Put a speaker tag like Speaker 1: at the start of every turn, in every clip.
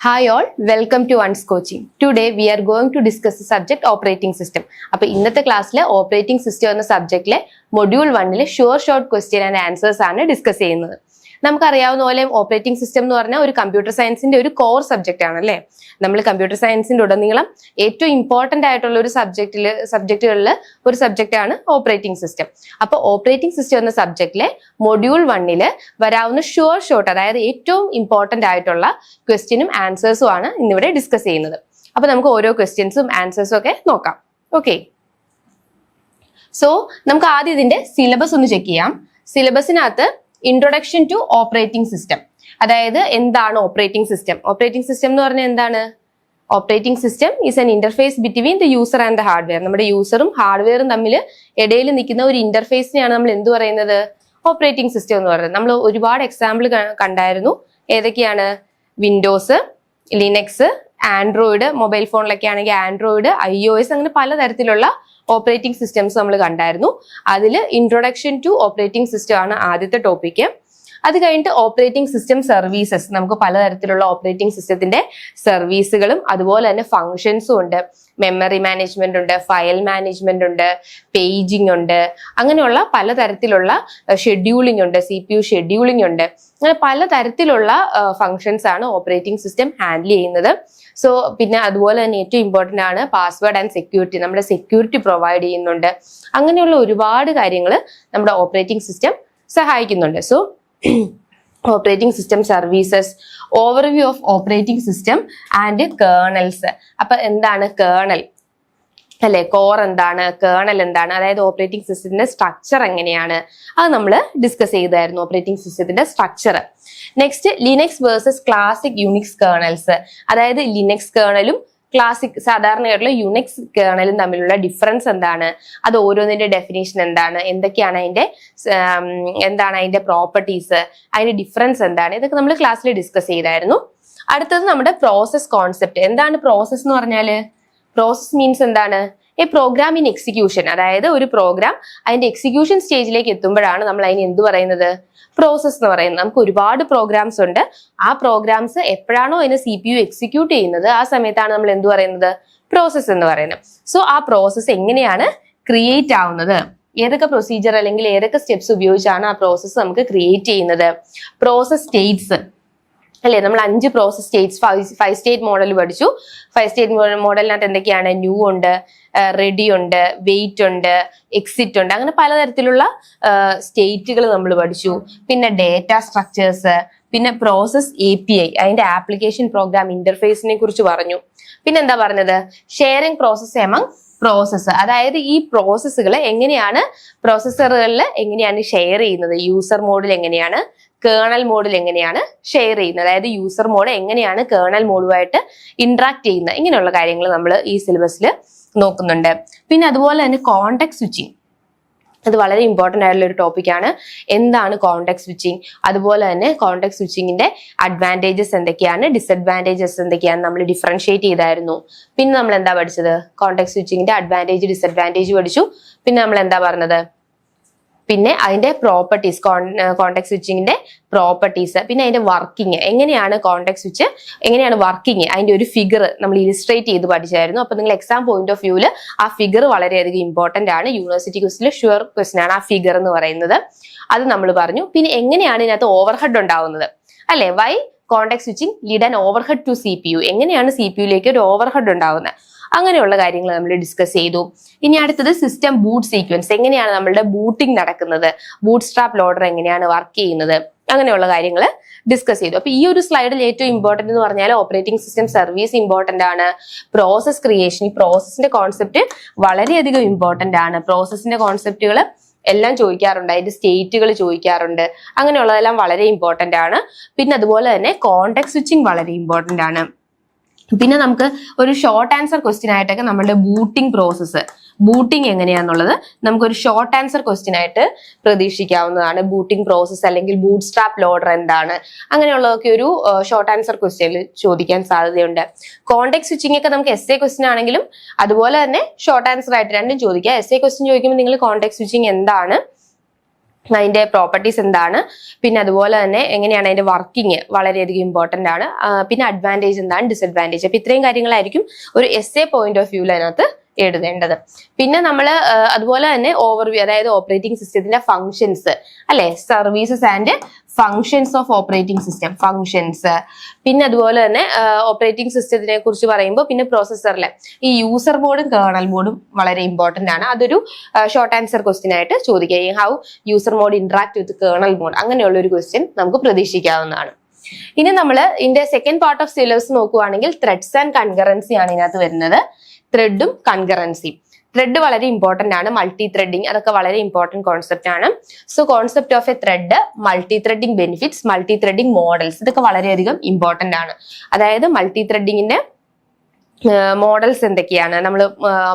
Speaker 1: Hi all, welcome to One's Coaching. Today we are going to discuss the subject operating system. അപ്പോൾ ഇന്നത്തെ ക്ലാസ്സിലെ operating system എന്ന സബ്ജക്റ്റിലെ module 1 short question and answers ആണ് discuss ചെയ്യുന്നത്. നമുക്കറിയാവുന്ന പോലെ ഓപ്പറേറ്റിംഗ് സിസ്റ്റം എന്ന് പറഞ്ഞാൽ ഒരു കമ്പ്യൂട്ടർ സയൻസിന്റെ ഒരു കോർ സബ്ജക്റ്റ് ആണ് അല്ലേ. നമ്മൾ കമ്പ്യൂട്ടർ സയൻസിന്റെ ഉടനീളം ഏറ്റവും ഇമ്പോർട്ടന്റ് ആയിട്ടുള്ള ഒരു സബ്ജക്റ്റുകളിൽ ഒരു സബ്ജക്റ്റ് ആണ് ഓപ്പറേറ്റിംഗ് സിസ്റ്റം. അപ്പോൾ ഓപ്പറേറ്റിംഗ് സിസ്റ്റം എന്ന സബ്ജക്റ്റിലെ മൊഡ്യൂൾ 1 വരാവുന്ന ഷോർട്ട് അതായത് ഏറ്റവും ഇമ്പോർട്ടന്റ് ആയിട്ടുള്ള ക്വസ്റ്റ്യനും ആൻസേഴ്സും ആണ് ഇന്നിവിടെ ഡിസ്കസ് ചെയ്യുന്നത്. അപ്പൊ നമുക്ക് ഓരോ ക്വസ്റ്റ്യൻസും ആൻസേഴ്സും ഒക്കെ നോക്കാം. ഓക്കെ, സോ നമുക്ക് ആദ്യം ഇതിന്റെ സിലബസ് ഒന്ന് ചെക്ക് ചെയ്യാം. സിലബസിനകത്ത് ഇൻട്രൊഡക്ഷൻ ടു ഓപ്പറേറ്റിംഗ് സിസ്റ്റം, അതായത് എന്താണ് ഓപ്പറേറ്റിംഗ് സിസ്റ്റം. ഓപ്പറേറ്റിംഗ് സിസ്റ്റം എന്ന് പറഞ്ഞാൽ എന്താണ്? Operating system is an interface between the user and the hardware. നമ്മുടെ യൂസറും ഹാർഡ്വെയറും തമ്മിൽ ഇടയിൽ നിൽക്കുന്ന ഒരു ഇന്റർഫേസിനെയാണ് നമ്മൾ എന്ത് പറയുന്നത്? ഓപ്പറേറ്റിംഗ് സിസ്റ്റം എന്ന് പറയുന്നത്. നമ്മൾ ഒരുപാട് എക്സാമ്പിൾ കണ്ടായിരുന്നു. ഏതൊക്കെയാണ്? വിൻഡോസ്, ലിനക്സ്, ആൻഡ്രോയിഡ്, മൊബൈൽ ഫോണിലൊക്കെ ആണെങ്കിൽ ആൻഡ്രോയിഡ്, iOS, അങ്ങനെ പലതരത്തിലുള്ള ഓപ്പറേറ്റിംഗ് സിസ്റ്റംസ് നമ്മൾ കണ്ടായിരുന്നു. അതിൽ ഇൻട്രൊഡക്ഷൻ ടു ഓപ്പറേറ്റിംഗ് സിസ്റ്റം ആണ് ആദ്യത്തെ ടോപ്പിക്ക്. അത് കഴിഞ്ഞിട്ട് ഓപ്പറേറ്റിംഗ് സിസ്റ്റം സർവീസസ്, നമുക്ക് പലതരത്തിലുള്ള ഓപ്പറേറ്റിംഗ് സിസ്റ്റത്തിന്റെ സർവീസുകളും അതുപോലെ തന്നെ ഫങ്ഷൻസും ഉണ്ട്. മെമ്മറി മാനേജ്മെന്റ് ഉണ്ട്, ഫയൽ മാനേജ്മെന്റ് ഉണ്ട്, പേജിംഗ് ഉണ്ട്, അങ്ങനെയുള്ള പലതരത്തിലുള്ള ഷെഡ്യൂളിംഗ് ഉണ്ട്, CPU ഷെഡ്യൂളിംഗ് ഉണ്ട്. അങ്ങനെ പലതരത്തിലുള്ള ഫങ്ഷൻസ് ആണ് ഓപ്പറേറ്റിംഗ് സിസ്റ്റം ഹാൻഡിൽ ചെയ്യുന്നത്. സോ പിന്നെ അതുപോലെ തന്നെ ഏറ്റവും ഇമ്പോർട്ടന്റ് ആണ് പാസ്വേഡ് ആൻഡ് സെക്യൂരിറ്റി. നമ്മുടെ സെക്യൂരിറ്റി പ്രൊവൈഡ് ചെയ്യുന്നുണ്ട്. അങ്ങനെയുള്ള ഒരുപാട് കാര്യങ്ങൾ നമ്മുടെ ഓപ്പറേറ്റിംഗ് സിസ്റ്റം സഹായിക്കുന്നുണ്ട്. So operating system services, overview of operating system and kernels. അപ്പൊ എന്താണ് കേർണൽ അല്ലെ? കോർ എന്താണ്, കേർണൽ എന്താണ്, അതായത് ഓപ്പറേറ്റിംഗ് സിസ്റ്റത്തിന്റെ സ്ട്രക്ചർ എങ്ങനെയാണ്, അത് നമ്മൾ ഡിസ്കസ് ചെയ്തായിരുന്നു. ഓപ്പറേറ്റിംഗ് സിസ്റ്റത്തിന്റെ structure. Next Linux versus classic Unix kernels, അതായത് ലിനക്സ് കേർണലും ക്ലാസിക് സാധാരണയായിട്ടുള്ള യുണിക്സ് കേർണലും തമ്മിലുള്ള ഡിഫറൻസ് എന്താണ്, അത് ഓരോന്നിന്റെ ഡെഫിനേഷൻ എന്താണ്, എന്താണ് അതിന്റെ പ്രോപ്പർട്ടീസ്, അതിന്റെ ഡിഫറൻസ് എന്താണ്, ഇതൊക്കെ നമ്മൾ ക്ലാസ്സിൽ ഡിസ്കസ് ചെയ്തായിരുന്നു. അടുത്തത് നമ്മുടെ പ്രോസസ് കോൺസെപ്റ്റ്. എന്താണ് പ്രോസസ് എന്ന് പറഞ്ഞാല്? പ്രോസസ് മീൻസ് എന്താണ്? എ പ്രോഗ്രാം ഇൻ എക്സിക്യൂഷൻ, അതായത് ഒരു പ്രോഗ്രാം അതിന്റെ എക്സിക്യൂഷൻ സ്റ്റേജിലേക്ക് എത്തുമ്പോഴാണ് നമ്മൾ അതിന് എന്ത് പറയുന്നത്? പ്രോസസ് എന്ന് പറയുന്നത്. നമുക്ക് ഒരുപാട് പ്രോഗ്രാംസ് ഉണ്ട്. ആ പ്രോഗ്രാംസ് എപ്പോഴാണോ അതിന് CPU എക്സിക്യൂട്ട് ചെയ്യുന്നത് ആ സമയത്താണ് നമ്മൾ എന്ത് പറയുന്നത്? പ്രോസസ് എന്ന് പറയുന്നത്. സോ ആ പ്രോസസ് എങ്ങനെയാണ് ക്രിയേറ്റ് ആവുന്നത്? ഏതൊക്കെ പ്രൊസീജിയർ അല്ലെങ്കിൽ ഏതൊക്കെ സ്റ്റെപ്സ് ഉപയോഗിച്ചാണ് ആ പ്രോസസ് നമുക്ക് ക്രിയേറ്റ് ചെയ്യുന്നത്? പ്രോസസ് സ്റ്റേറ്റ്സ് അല്ലെ, നമ്മൾ 5 പ്രോസസ് സ്റ്റേറ്റ്സ്, 5 സ്റ്റേറ്റ് മോഡൽ പഠിച്ചു. 5 സ്റ്റേറ്റ് മോഡലിനകത്ത് എന്തൊക്കെയാണ്? ന്യൂ ഉണ്ട്, റെഡി ഉണ്ട്, വെയിറ്റ് ഉണ്ട്, എക്സിറ്റ് ഉണ്ട്, അങ്ങനെ പലതരത്തിലുള്ള സ്റ്റേറ്റുകൾ നമ്മൾ പഠിച്ചു. പിന്നെ ഡേറ്റ സ്ട്രക്ചേഴ്സ്, പിന്നെ പ്രോസസ് API, അതിന്റെ ആപ്ലിക്കേഷൻ പ്രോഗ്രാം ഇന്റർഫേസിനെ കുറിച്ച് പറഞ്ഞു. പിന്നെ എന്താ പറഞ്ഞത്? ഷെയറിംഗ് പ്രോസസ് എമംഗ് പ്രോസസ്സ്, അതായത് ഈ പ്രോസസ്സുകൾ എങ്ങനെയാണ് പ്രോസസ്സറുകളിൽ എങ്ങനെയാണ് ഷെയർ ചെയ്യുന്നത്, യൂസർ മോഡിൽ എങ്ങനെയാണ്, കേർണൽ മോഡിൽ എങ്ങനെയാണ് ഷെയർ ചെയ്യുന്നത്, അതായത് യൂസർ മോഡ് എങ്ങനെയാണ് കേർണൽ മോഡുമായിട്ട് ഇന്ററാക്ട് ചെയ്യുന്നത്, ഇങ്ങനെയുള്ള കാര്യങ്ങൾ നമ്മൾ ഈ സിലബസിൽ നോക്കുന്നുണ്ട്. പിന്നെ അതുപോലെ തന്നെ കോണ്ടെക്സ്റ്റ് സ്വിച്ചിങ്, അത് വളരെ ഇമ്പോർട്ടന്റ് ആയിട്ടുള്ള ഒരു ടോപ്പിക്കാണ്. എന്താണ് കോണ്ടെക്സ്റ്റ് സ്വിച്ചിങ്, അതുപോലെ തന്നെ കോണ്ടെക്സ്റ്റ് സ്വിച്ചിങ്ങിന്റെ അഡ്വാൻറ്റേജസ് എന്തൊക്കെയാണ്, ഡിസഡ്വാൻറ്റേജസ് എന്തൊക്കെയാണ് നമ്മൾ ഡിഫറൻഷിയേറ്റ് ചെയ്തായിരുന്നു. പിന്നെ നമ്മൾ എന്താ പഠിച്ചത്? കോണ്ടെക്സ്റ്റ് സ്വിച്ചിങ്ങിന്റെ അഡ്വാൻറ്റേജ് ഡിസഡ്വാൻറ്റേജ് പഠിച്ചു. പിന്നെ നമ്മൾ എന്താ പറഞ്ഞത്? പിന്നെ അതിന്റെ പ്രോപ്പർട്ടീസ്, കോണ്ടെക്സ്റ്റ് സ്വിച്ചിങ്ങിന്റെ പ്രോപ്പർട്ടീസ്, പിന്നെ അതിന്റെ വർക്കിംഗ്, എങ്ങനെയാണ് കോണ്ടെക്സ്റ്റ് സ്വിച്ച് എങ്ങനെയാണ് വർക്കിംഗ്, അതിന്റെ ഒരു ഫിഗർ നമ്മൾ ഇലിസ്ട്രേറ്റ് ചെയ്ത് പഠിച്ചായിരുന്നു. അപ്പൊ നിങ്ങൾ എക്സാം പോയിന്റ് ഓഫ് വ്യൂവിൽ ആ ഫിഗർ വളരെയധികം ഇമ്പോർട്ടന്റ് ആണ്. യൂണിവേഴ്സിറ്റി ക്വസ്റ്റിൽ ഷുവർ ക്വസ്റ്റൻ ആണ് ആ ഫിഗർ എന്ന് പറയുന്നത്. അത് നമ്മൾ പറഞ്ഞു. പിന്നെ എങ്ങനെയാണ് ഇതിനകത്ത് ഓവർഹെഡ് ഉണ്ടാവുന്നത് അല്ലെ? Why context switching lead an overhead to CPU, എങ്ങനെയാണ് CPU-ലേക്ക് ഒരു ഓവർഹെഡ് ഉണ്ടാവുന്നത്, അങ്ങനെയുള്ള കാര്യങ്ങൾ നമ്മൾ ഡിസ്കസ് ചെയ്തു. ഇനി അടുത്തത് സിസ്റ്റം ബൂട്ട് സീക്വൻസ്, എങ്ങനെയാണ് നമ്മളുടെ ബൂട്ടിംഗ് നടക്കുന്നത്, ബൂട്ട് സ്ട്രാപ്പ് ലോഡർ എങ്ങനെയാണ് വർക്ക് ചെയ്യുന്നത്, അങ്ങനെയുള്ള കാര്യങ്ങൾ ഡിസ്കസ് ചെയ്തു. അപ്പൊ ഈ ഒരു സ്ലൈഡിൽ ഏറ്റവും ഇമ്പോർട്ടന്റ് എന്ന് പറഞ്ഞാൽ ഓപ്പറേറ്റിംഗ് സിസ്റ്റം സർവീസ് ഇമ്പോർട്ടന്റ് ആണ്. പ്രോസസ് ക്രിയേഷൻ, ഈ പ്രോസസ്സിന്റെ കോൺസെപ്റ്റ് വളരെയധികം ഇമ്പോർട്ടന്റ് ആണ്. പ്രോസസ്സിന്റെ കോൺസെപ്റ്റുകൾ എല്ലാം ചോദിക്കാറുണ്ട്, അതിന്റെ സ്റ്റേറ്റുകൾ ചോദിക്കാറുണ്ട്, അങ്ങനെയുള്ളതെല്ലാം വളരെ ഇമ്പോർട്ടന്റ് ആണ്. പിന്നെ അതുപോലെ തന്നെ കോണ്ടെക്സ്റ്റ് സ്വിച്ചിങ് വളരെ ഇമ്പോർട്ടന്റ് ആണ്. പിന്നെ നമുക്ക് ഒരു ഷോർട്ട് ആൻസർ ക്വസ്റ്റ്യൻ ആയിട്ടൊക്കെ നമ്മുടെ ബൂട്ടിംഗ് പ്രോസസ്സ്, ബൂട്ടിംഗ് എങ്ങനെയാന്നുള്ളത് നമുക്കൊരു ഷോർട്ട് ആൻസർ ക്വസ്റ്റ്യൻ ആയിട്ട് പ്രതീക്ഷിക്കാവുന്നതാണ്. ബൂട്ടിംഗ് പ്രോസസ്സ് അല്ലെങ്കിൽ ബൂട്ട് സ്ട്രാപ്പ് ലോഡർ എന്താണ്, അങ്ങനെയുള്ളതൊക്കെ ഒരു ഷോർട്ട് ആൻസർ ക്വസ്റ്റ്യനിൽ ചോദിക്കാൻ സാധ്യതയുണ്ട്. കോണ്ടെക്സ്റ്റ് സ്വിച്ചിങ് ഒക്കെ നമുക്ക് essay ക്വസ്റ്റ്യൻ ആണെങ്കിലും അതുപോലെ തന്നെ ഷോർട്ട് ആൻസർ ആയിട്ട് രണ്ടും ചോദിക്കാം. essay ക്വസ്റ്റ്യൻ ചോദിക്കുമ്പോൾ നിങ്ങൾ കോണ്ടെക്സ്റ്റ് സ്വിച്ചിങ് എന്താണ്, അതിന്റെ പ്രോപ്പർട്ടീസ് എന്താണ്, പിന്നെ അതുപോലെ തന്നെ എങ്ങനെയാണ് അതിന്റെ വർക്കിംഗ് വളരെയധികം ഇമ്പോർട്ടന്റ് ആണ്, പിന്നെ അഡ്വാൻറ്റേജ് എന്താണ്, ഡിസഡ്വാൻറ്റേജ്. അപ്പൊ ഇത്രയും കാര്യങ്ങളായിരിക്കും ഒരു എസ്എ പോയിന്റ് ഓഫ് വ്യൂവിൽ അതിനകത്ത് എഴുതേണ്ടത്. പിന്നെ നമ്മൾ അതുപോലെ തന്നെ ഓവർവ്യൂ, അതായത് ഓപ്പറേറ്റിംഗ് സിസ്റ്റത്തിന്റെ ഫങ്ഷൻസ് അല്ലെ, services and functions of operating system, functions. പിന്നെ അതുപോലെ തന്നെ ഓപ്പറേറ്റിംഗ് സിസ്റ്റത്തിനെ കുറിച്ച് പറയുമ്പോൾ പിന്നെ പ്രോസസ്സറിലെ ഈ യൂസർ മോഡും കേർണൽ മോഡും വളരെ ഇമ്പോർട്ടന്റ് ആണ്. അതൊരു ഷോർട്ട് ആൻസർ ക്വസ്റ്റ്യൻ ആയിട്ട് ചോദിക്കുക. How user mode interact with kernel mode, അങ്ങനെയുള്ള ഒരു ക്വസ്റ്റ്യൻ നമുക്ക് പ്രതീക്ഷിക്കാവുന്നതാണ്. ഇനി നമ്മൾ ഇതിന്റെ സെക്കൻഡ് പാർട്ട് ഓഫ് സിലബസ് നോക്കുവാണെങ്കിൽ ത്രെഡ്സ് ആൻഡ് കൺകറൻസി ആണ് ഇതിനകത്ത് വരുന്നത്. ത്രെഡും കൺകറൻസിയും. ത്രെഡ് വളരെ ഇമ്പോർട്ടന്റ് ആണ്, മൾട്ടി ത്രെഡിങ് അതൊക്കെ വളരെ ഇമ്പോർട്ടന്റ് കോൺസെപ്റ്റ് ആണ്. So concept of a thread, multi threading benefits, multi threading models, ഇതൊക്കെ വളരെയധികം ഇമ്പോർട്ടന്റ് ആണ്. അതായത് മൾട്ടി ത്രെഡിങ്ങിന്റെ മോഡൽസ് എന്തൊക്കെയാണ്, നമ്മൾ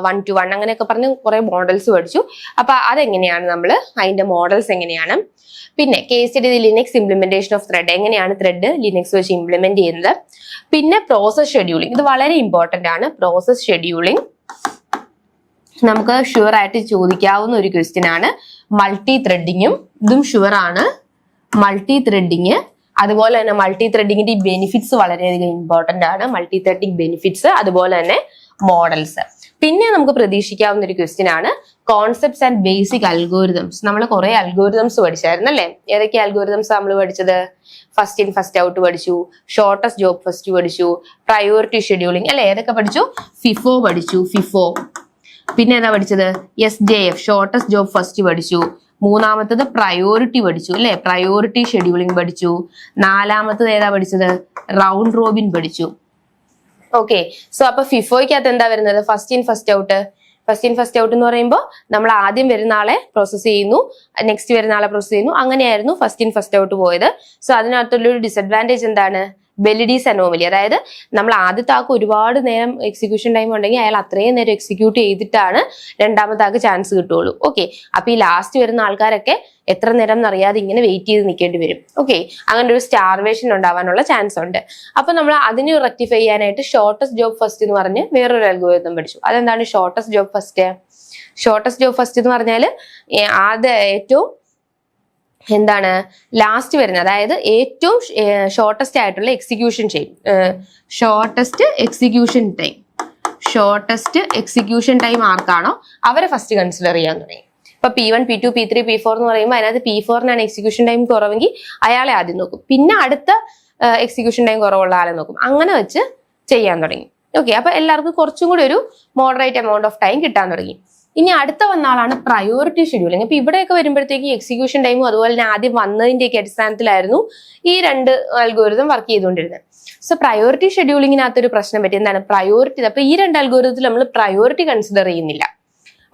Speaker 1: 1 to 1 അങ്ങനെയൊക്കെ പറഞ്ഞ് കുറെ മോഡൽസ് പഠിച്ചു. അപ്പൊ അതെങ്ങനെയാണ്, നമ്മൾ അതിന്റെ മോഡൽസ് എങ്ങനെയാണ്. പിന്നെ case study Linux implementation of thread, എങ്ങനെയാണ് ത്രെഡ് ലിനക്സ് വെച്ച് ഇംപ്ലിമെന്റ് ചെയ്യുന്നത്. പിന്നെ പ്രോസസ് ഷെഡ്യൂളിംഗ്, ഇത് വളരെ ഇമ്പോർട്ടന്റ് ആണ്. പ്രോസസ് ഷെഡ്യൂളിംഗ് നമുക്ക് ഷുവർ ആയിട്ട് ചോദിക്കാവുന്ന ഒരു ക്വസ്റ്റ്യൻ ആണ്. മൾട്ടി ത്രെഡിങ്ങും ഇതും ഷുവർ ആണ്. മൾട്ടി ത്രെഡിങ്, അതുപോലെ തന്നെ മൾട്ടി ത്രെഡിങ്ങിന്റെ ബെനിഫിറ്റ്സ് വളരെയധികം ഇമ്പോർട്ടന്റ് ആണ്. മൾട്ടി ത്രെഡിങ് ബെനിഫിറ്റ്സ്, അതുപോലെ തന്നെ മോഡൽസ്. പിന്നെ നമുക്ക് പ്രതീക്ഷിക്കാവുന്ന ഒരു ക്വസ്റ്റ്യൻ ആണ് കോൺസെപ്റ്റ്സ് ആൻഡ് ബേസിക് അൽഗോരിതംസ്. നമ്മൾ കുറെ അൽഗോരിതംസ് പഠിച്ചായിരുന്നു അല്ലേ? ഏതൊക്കെ അൽഗോരിതംസ് നമ്മൾ പഠിച്ചത്? ഫസ്റ്റ് ഇൻ ഫസ്റ്റ് ഔട്ട് പഠിച്ചു, ഷോർട്ടസ്റ്റ് ജോബ് ഫസ്റ്റ് പഠിച്ചു, പ്രയോറിറ്റി ഷെഡ്യൂളിംഗ് അല്ലെ, ഏതൊക്കെ പഠിച്ചു? ഫിഫോ പഠിച്ചു, ഫിഫോ. പിന്നെ ഏതാ പഠിച്ചത്? SJF, ഷോർട്ടസ്റ്റ് ജോബ് ഫസ്റ്റ് പഠിച്ചു. മൂന്നാമത്തത് പ്രയോറിറ്റി പഠിച്ചു അല്ലെ, പ്രയോറിറ്റി ഷെഡ്യൂളിംഗ് പഠിച്ചു. നാലാമത്തത് ഏതാ പഠിച്ചത്? റൗണ്ട് റോബിൻ പഠിച്ചു. ഓക്കെ, സോ അപ്പൊ ഫിഫോയ്ക്കകത്ത് എന്താ വരുന്നത്? First in first out. First in first out എന്ന് പറയുമ്പോൾ നമ്മൾ ആദ്യം വരുന്ന ആളെ പ്രോസസ് ചെയ്യുന്നു, നെക്സ്റ്റ് വരുന്ന ആളെ പ്രോസസ് ചെയ്യുന്നു, അങ്ങനെയായിരുന്നു ഫസ്റ്റ് ഇൻ ഫസ്റ്റ് ഔട്ട് പോയത്. സോ അതിനകത്തുള്ളൊരു ഡിസഡ്വാൻറ്റേജ് എന്താണ്? ബെലിഡീസ് അനോമലി. അതായത് നമ്മൾ ആദ്യത്തെ ആൾക്ക് ഒരുപാട് നേരം എക്സിക്യൂഷൻ ടൈം ഉണ്ടെങ്കിൽ അയാൾ അത്രയും നേരം എക്സിക്യൂട്ട് ചെയ്തിട്ടാണ് രണ്ടാമത്തെ ആൾക്ക് ചാൻസ് കിട്ടുള്ളൂ. ഓക്കെ, അപ്പൊ ഈ ലാസ്റ്റ് വരുന്ന ആൾക്കാരൊക്കെ എത്ര നേരം എന്നറിയാതെ ഇങ്ങനെ വെയിറ്റ് ചെയ്ത് നിൽക്കേണ്ടി വരും. ഓക്കെ, അങ്ങനെ ഒരു സ്റ്റാർവേഷൻ ഉണ്ടാവാനുള്ള ചാൻസ് ഉണ്ട്. അപ്പൊ നമ്മൾ അതിന് റെക്ടിഫൈ ചെയ്യാനായിട്ട് ഷോർട്ടസ്റ്റ് ജോബ് ഫസ്റ്റ് എന്ന് പറഞ്ഞ് വേറൊരു അൽഗോരിതം പഠിച്ചു. അതെന്താണ് shortest job first? Shortest job first എന്ന് പറഞ്ഞാൽ ഏറ്റവും എന്താണ് ലാസ്റ്റ് വരുന്നത്, അതായത് ഏറ്റവും ഷോർട്ടസ്റ്റ് ആയിട്ടുള്ള execution time, shortest execution time ആർക്കാണോ അവരെ ഫസ്റ്റ് കൺസിഡർ ചെയ്യാൻ തുടങ്ങി. ഇപ്പൊ P1, P2, P3, P4 എന്ന് പറയുമ്പോൾ അതിനകത്ത് P4-നാണ് എക്സിക്യൂഷൻ ടൈം കുറവെങ്കിൽ അയാളെ ആദ്യം നോക്കും, പിന്നെ അടുത്ത എക്സിക്യൂഷൻ ടൈം കുറവുള്ള ആളെ നോക്കും, അങ്ങനെ വെച്ച് ചെയ്യാൻ തുടങ്ങി. ഓക്കെ, അപ്പൊ എല്ലാവർക്കും കുറച്ചും കൂടി ഒരു മോഡറേറ്റ് എമൗണ്ട് ഓഫ് ടൈം കിട്ടാൻ തുടങ്ങി. ഇനി അടുത്ത വന്ന ആളാണ് പ്രയോറിറ്റി ഷെഡ്യൂളിംഗ്. അപ്പൊ ഇവിടെയൊക്കെ വരുമ്പോഴത്തേക്ക് എക്സിക്യൂഷൻ ടൈമും അതുപോലെ തന്നെ ആദ്യം വന്നതിന്റെയൊക്കെ അടിസ്ഥാനത്തിലായിരുന്നു ഈ രണ്ട് അൽഗോരിതം വർക്ക് ചെയ്തുകൊണ്ടിരുന്നത്. സോ പ്രയോറിറ്റി ഷെഡ്യൂളിങ്ങിനകത്തൊരു പ്രശ്നം പറ്റി. എന്താണ് പ്രയോറിറ്റി? അപ്പൊ ഈ രണ്ട് അൽഗോരിതത്തിൽ നമ്മൾ പ്രയോറിറ്റി കൺസിഡർ ചെയ്യുന്നില്ല.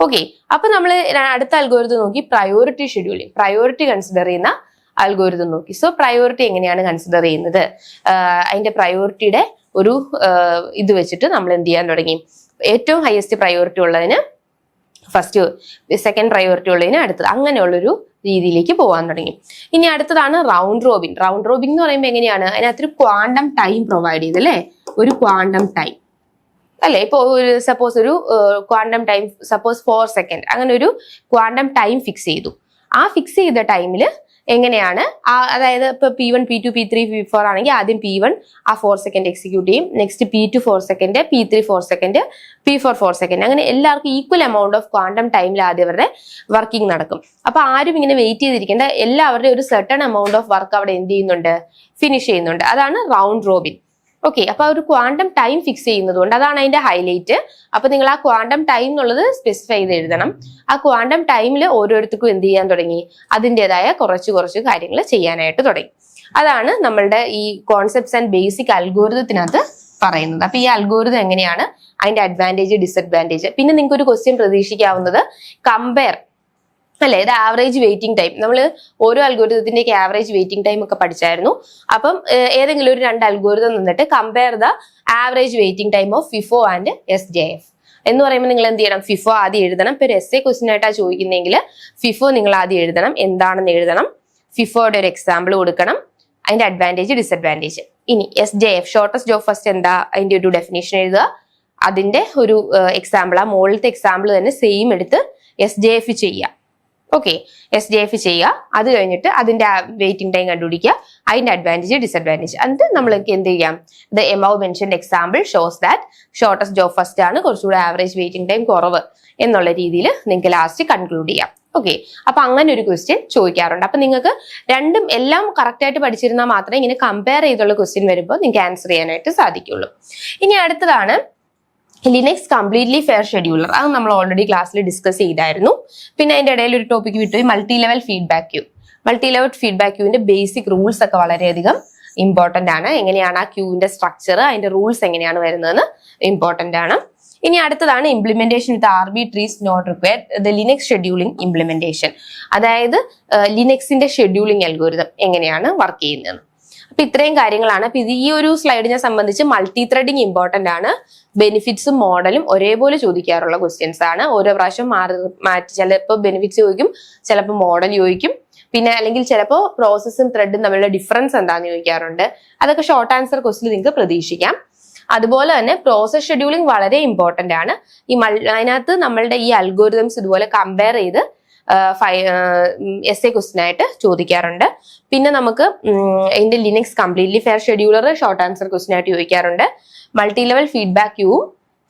Speaker 1: ഓക്കെ, അപ്പൊ നമ്മൾ അടുത്ത അൽഗോരിതം നോക്കി പ്രയോറിറ്റി ഷെഡ്യൂളിംഗ്, പ്രയോറിറ്റി കൺസിഡർ ചെയ്യുന്ന അൽഗോരിതം നോക്കി. സോ പ്രയോറിറ്റി എങ്ങനെയാണ് കൺസിഡർ ചെയ്യുന്നത്? അതിന്റെ പ്രയോറിറ്റിയുടെ ഒരു ഇത് വെച്ചിട്ട് നമ്മൾ എന്ത് ചെയ്യാൻ തുടങ്ങി? ഏറ്റവും ഹയസ്റ്റ് പ്രയോറിറ്റി ഉള്ളതിന് ഫസ്റ്റ്, സെക്കൻഡ് പ്രയോറിറ്റി ഉള്ളതിന് അടുത്തത്, അങ്ങനെയുള്ളൊരു രീതിയിലേക്ക് പോകാൻ തുടങ്ങി. ഇനി അടുത്തതാണ് റൗണ്ട് റോബിൻ. റൗണ്ട് റോബിൻ എന്ന് പറയുമ്പോൾ എങ്ങനെയാണ്? അതിനകത്തൊരു ക്വാണ്ടം ടൈം പ്രൊവൈഡ് ചെയ്ത് അല്ലേ, ഒരു ക്വാണ്ടം ടൈം അല്ലെ. ഇപ്പൊ സപ്പോസ് ഒരു ക്വാണ്ടം ടൈം, സപ്പോസ് 4 സെക്കൻഡ്, അങ്ങനെ ഒരു ക്വാണ്ടം ടൈം ഫിക്സ് ചെയ്തു. ആ ഫിക്സ് ചെയ്ത ടൈമിൽ എങ്ങനെയാണ്, അതായത് ഇപ്പൊ P1, P2, P3, P4 ആണെങ്കിൽ ആദ്യം P1 ആ 4 സെക്കൻഡ് എക്സിക്യൂട്ട് ചെയ്യും, next P2 4 second, P3 4 second, P4 4 second, അങ്ങനെ എല്ലാവർക്കും ഈക്വൽ എമൗണ്ട് ഓഫ് ക്വാണ്ടം ടൈമിൽ ആദ്യം അവരുടെ വർക്കിംഗ് നടക്കും. അപ്പൊ ആരും ഇങ്ങനെ വെയിറ്റ് ചെയ്തിരിക്കേണ്ട, എല്ലാവരുടെയും ഒരു സെർട്ടൺ എമൗണ്ട് ഓഫ് വർക്ക് അവിടെ എന്ത് ചെയ്യുന്നുണ്ട്? ഫിനിഷ് ചെയ്യുന്നുണ്ട്. അതാണ് റൗണ്ട് റോബിൻ. ഓക്കെ, അപ്പൊ ഒരു ക്വാണ്ടം ടൈം ഫിക്സ് ചെയ്യുന്നത് കൊണ്ട് അതാണ് അതിന്റെ ഹൈലൈറ്റ്. അപ്പൊ നിങ്ങൾ ആ ക്വാണ്ടം ടൈം എന്നുള്ളത് സ്പെസിഫൈ ചെയ്ത് എഴുതണം. ആ ക്വാണ്ടം ടൈമിൽ ഓരോരുത്തർക്കും എന്ത് ചെയ്യാൻ തുടങ്ങി? അതിൻ്റെതായ കുറച്ച് കാര്യങ്ങൾ ചെയ്യാനായിട്ട് തുടങ്ങി. അതാണ് നമ്മളുടെ ഈ കോൺസെപ്റ്റ്സ് ആൻഡ് ബേസിക് അൽഗോരിതത്തിനകത്ത് പറയുന്നത്. അപ്പൊ ഈ അൽഗോരിതം എങ്ങനെയാണ്, അതിന്റെ അഡ്വാൻറ്റേജ്, ഡിസഡ്വാൻറ്റേജ്. പിന്നെ നിങ്ങൾക്ക് ഒരു ക്വസ്റ്റ്യൻ പ്രതീക്ഷിക്കാവുന്നത് കമ്പയർ അല്ലെ, ഇത് ആവറേജ് വെയിറ്റിംഗ് ടൈം. നമ്മൾ ഓരോ അൽഗോരിതത്തിന്റെയൊക്കെ ആവറേജ് വെയിറ്റിംഗ് ടൈം ഒക്കെ പഠിച്ചായിരുന്നു. അപ്പം ഏതെങ്കിലും ഒരു രണ്ട് അൽഗോരിതം നിന്നിട്ട് compare the average waiting time of FIFO and SJF എന്ന് പറയുമ്പോൾ നിങ്ങൾ എന്ത് ചെയ്യണം? ഫിഫോ ആദ്യം എഴുതണം. ഇപ്പൊ ഒരു essay ക്വസ്റ്റ്യൻ ആയിട്ടാണ് ചോദിക്കുന്നതെങ്കിൽ ഫിഫോ നിങ്ങൾ ആദ്യം എഴുതണം, എന്താണെന്ന് എഴുതണം, ഫിഫോയുടെ ഒരു എക്സാമ്പിൾ കൊടുക്കണം, അതിന്റെ അഡ്വാൻറ്റേജ്, ഡിസഡ്വാൻറ്റേജ്. ഇനി SJF, ഷോർട്ടസ്റ്റ് ജോബ് ഫസ്റ്റ്, എന്താ അതിന്റെ ഒരു ഡെഫിനേഷൻ എഴുതുക, അതിന്റെ ഒരു എക്സാമ്പിൾ, ആ മുകളിലത്തെ എക്സാമ്പിൾ തന്നെ സെയിം എടുത്ത് SJF ചെയ്യുക. ഓക്കെ, SJF ചെയ്യുക. അത് കഴിഞ്ഞിട്ട് അതിന്റെ വെയിറ്റിംഗ് ടൈം കണ്ടുപിടിക്കുക, അതിന്റെ അഡ്വാൻറ്റേജ് ഡിസഡ്വാൻറ്റേജ്. എന്നിട്ട് നമ്മൾക്ക് എന്ത് ചെയ്യാം, the above mentioned example shows that shortest job first ആണ്, കുറച്ചുകൂടെ ആവറേജ് വെയിറ്റിംഗ് ടൈം കുറവ് എന്നുള്ള രീതിയിൽ നിങ്ങൾക്ക് ലാസ്റ്റ് കൺക്ലൂഡ് ചെയ്യാം. ഓക്കെ, അപ്പൊ അങ്ങനെ ഒരു ക്വസ്റ്റ്യൻ ചോദിക്കാറുണ്ട്. അപ്പൊ നിങ്ങൾക്ക് രണ്ടും എല്ലാം കറക്റ്റ് ആയിട്ട് പഠിച്ചിരുന്നാൽ മാത്രമേ ഇങ്ങനെ കമ്പയർ ചെയ്തുള്ള ക്വസ്റ്റ്യൻ വരുമ്പോൾ നിങ്ങൾക്ക് ആൻസർ ചെയ്യാനായിട്ട് സാധിക്കുള്ളൂ. ഇനി അടുത്തതാണ് ലിനക്സ് കംപ്ലീറ്റ്ലി ഫെയർ ഷെഡ്യൂളർ. അത് നമ്മൾ ഓൾറെഡി ക്ലാസ്സിൽ ഡിസ്കസ് ചെയ്തായിരുന്നു. പിന്നെ അതിന്റെ ഇടയിൽ ഒരു ടോപ്പിക് വിട്ടു, multi level feedback queue. Multi level feedback ക്യൂവിന്റെ ബേസിക് റൂൾസ് ഒക്കെ വളരെയധികം ഇമ്പോർട്ടന്റ് ആണ്. എങ്ങനെയാണ് ആ ക്യൂവിന്റെ സ്ട്രക്ചർ, അതിന്റെ റൂൾസ് എങ്ങനെയാണ് വരുന്നതെന്ന് ഇമ്പോർട്ടന്റ് ആണ്. ഇനി അടുത്തതാണ് implementation with RB trees not required, the Linux scheduling implementation. അതായത് ലിനക്സിന്റെ ഷെഡ്യൂളിംഗ് അൽഗോരിതം എങ്ങനെയാണ് വർക്ക് ചെയ്യുന്നത്. അപ്പൊ ഇത്രയും കാര്യങ്ങളാണ്. അപ്പൊ ഇത് ഈ ഒരു സ്ലൈഡിനെ സംബന്ധിച്ച് മൾട്ടി ത്രെഡിങ് ഇമ്പോർട്ടന്റ് ആണ്. ബെനിഫിറ്റ്സും മോഡലും ഒരേപോലെ ചോദിക്കാറുള്ള ക്വസ്റ്റ്യൻസ് ആണ്. ഓരോ പ്രാവശ്യം മാറ്റി ചിലപ്പോൾ ബെനിഫിറ്റ്സ് ചോദിക്കും, ചിലപ്പോൾ മോഡൽ ചോദിക്കും, പിന്നെ അല്ലെങ്കിൽ ചിലപ്പോൾ പ്രോസസ്സും ത്രെഡും തമ്മിലുള്ള ഡിഫറൻസ് എന്താണെന്ന് ചോദിക്കാറുണ്ട്. അതൊക്കെ ഷോർട്ട് ആൻസർ ക്വസ്റ്റിൽ നിങ്ങൾക്ക് പ്രതീക്ഷിക്കാം. അതുപോലെ തന്നെ പ്രോസസ് ഷെഡ്യൂളിംഗ് വളരെ ഇമ്പോർട്ടന്റ് ആണ്. അതിനകത്ത് നമ്മളുടെ ഈ അൽഗോരിതംസ് ഇതുപോലെ കമ്പയർ ചെയ്ത് essay ക്വസ്റ്റ്യൻ ആയിട്ട് ചോദിക്കാറുണ്ട്. പിന്നെ നമുക്ക് ഇതിന്റെ Linux completely fair scheduler short answer question ആയിട്ട് ചോദിക്കാറുണ്ട്. മൾട്ടി ലെവൽ ഫീഡ്ബാക്ക് ക്യൂവും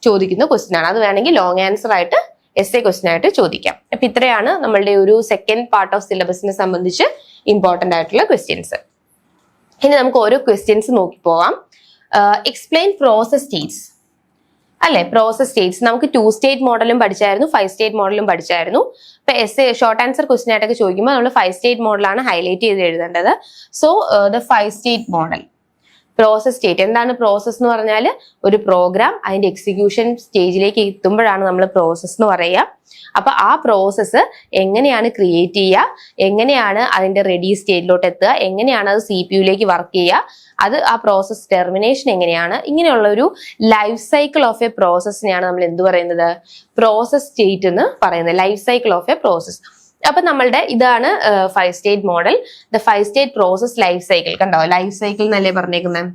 Speaker 1: ചോദിക്കുന്ന ക്വസ്റ്റ്യൻ ആണ്. അത് വേണമെങ്കിൽ ലോങ് ആൻസർ ആയിട്ട് essay ക്വസ്റ്റ്യൻ ആയിട്ട് ചോദിക്കാം. അപ്പൊ ഇത്രയാണ് നമ്മളുടെ ഒരു സെക്കൻഡ് പാർട്ട് ഓഫ് സിലബസിനെ സംബന്ധിച്ച് ഇമ്പോർട്ടന്റ് ആയിട്ടുള്ള ക്വസ്റ്റ്യൻസ്. ഇനി നമുക്ക് ഓരോ ക്വസ്റ്റ്യൻസ് നോക്കി പോവാം. എക്സ്പ്ലെയിൻ പ്രോസസ് സ്റ്റേറ്റ്സ് അല്ലെ. പ്രോസസ് സ്റ്റേറ്റ്സ് നമുക്ക് 2 സ്റ്റേറ്റ് മോഡലും പഠിച്ചായിരുന്നു, 5 സ്റ്റേറ്റ് മോഡലും പഠിച്ചായിരുന്നു. ഇപ്പൊ ഷോർട്ട് ആൻസർ ക്വസ്റ്റ്യൻ ആയിട്ടൊക്കെ ചോദിക്കുമ്പോൾ നമ്മൾ 5 സ്റ്റേറ്റ് മോഡലാണ് ഹൈലൈറ്റ് ചെയ്ത് എഴുതേണ്ടത്. So the 5 state model process state. എന്താണ് പ്രോസസ് എന്ന് പറഞ്ഞാൽ ഒരു പ്രോഗ്രാം അതിന്റെ എക്സിക്യൂഷൻ സ്റ്റേജിലേക്ക് എത്തുമ്പോഴാണ് നമ്മൾ പ്രോസസ് എന്ന് പറയുക. അപ്പൊ ആ പ്രോസസ്സ് എങ്ങനെയാണ് ക്രിയേറ്റ് ചെയ്യുക, എങ്ങനെയാണ് അതിന്റെ റെഡി സ്റ്റേറ്റിലോട്ട് എത്തുക, എങ്ങനെയാണ് അത് CPU-ലേക്ക് വർക്ക് ചെയ്യുക, അത് ആ പ്രോസസ് ടെർമിനേഷൻ എങ്ങനെയാണ്, ഇങ്ങനെയുള്ള ഒരു ലൈഫ് സൈക്കിൾ ഓഫ് എ പ്രോസസ്സിനെയാണ് നമ്മൾ എന്ത് പറയുന്നത്, പ്രോസസ് സ്റ്റേറ്റ് എന്ന് പറയുന്നത്. Life cycle of A process. അപ്പൊ നമ്മളുടെ ഇതാണ് 5 state model, the 5 state process life cycle. കണ്ടോ, ലൈഫ് സൈക്കിൾ എന്നല്ലേ പറഞ്ഞേക്കുന്നത്.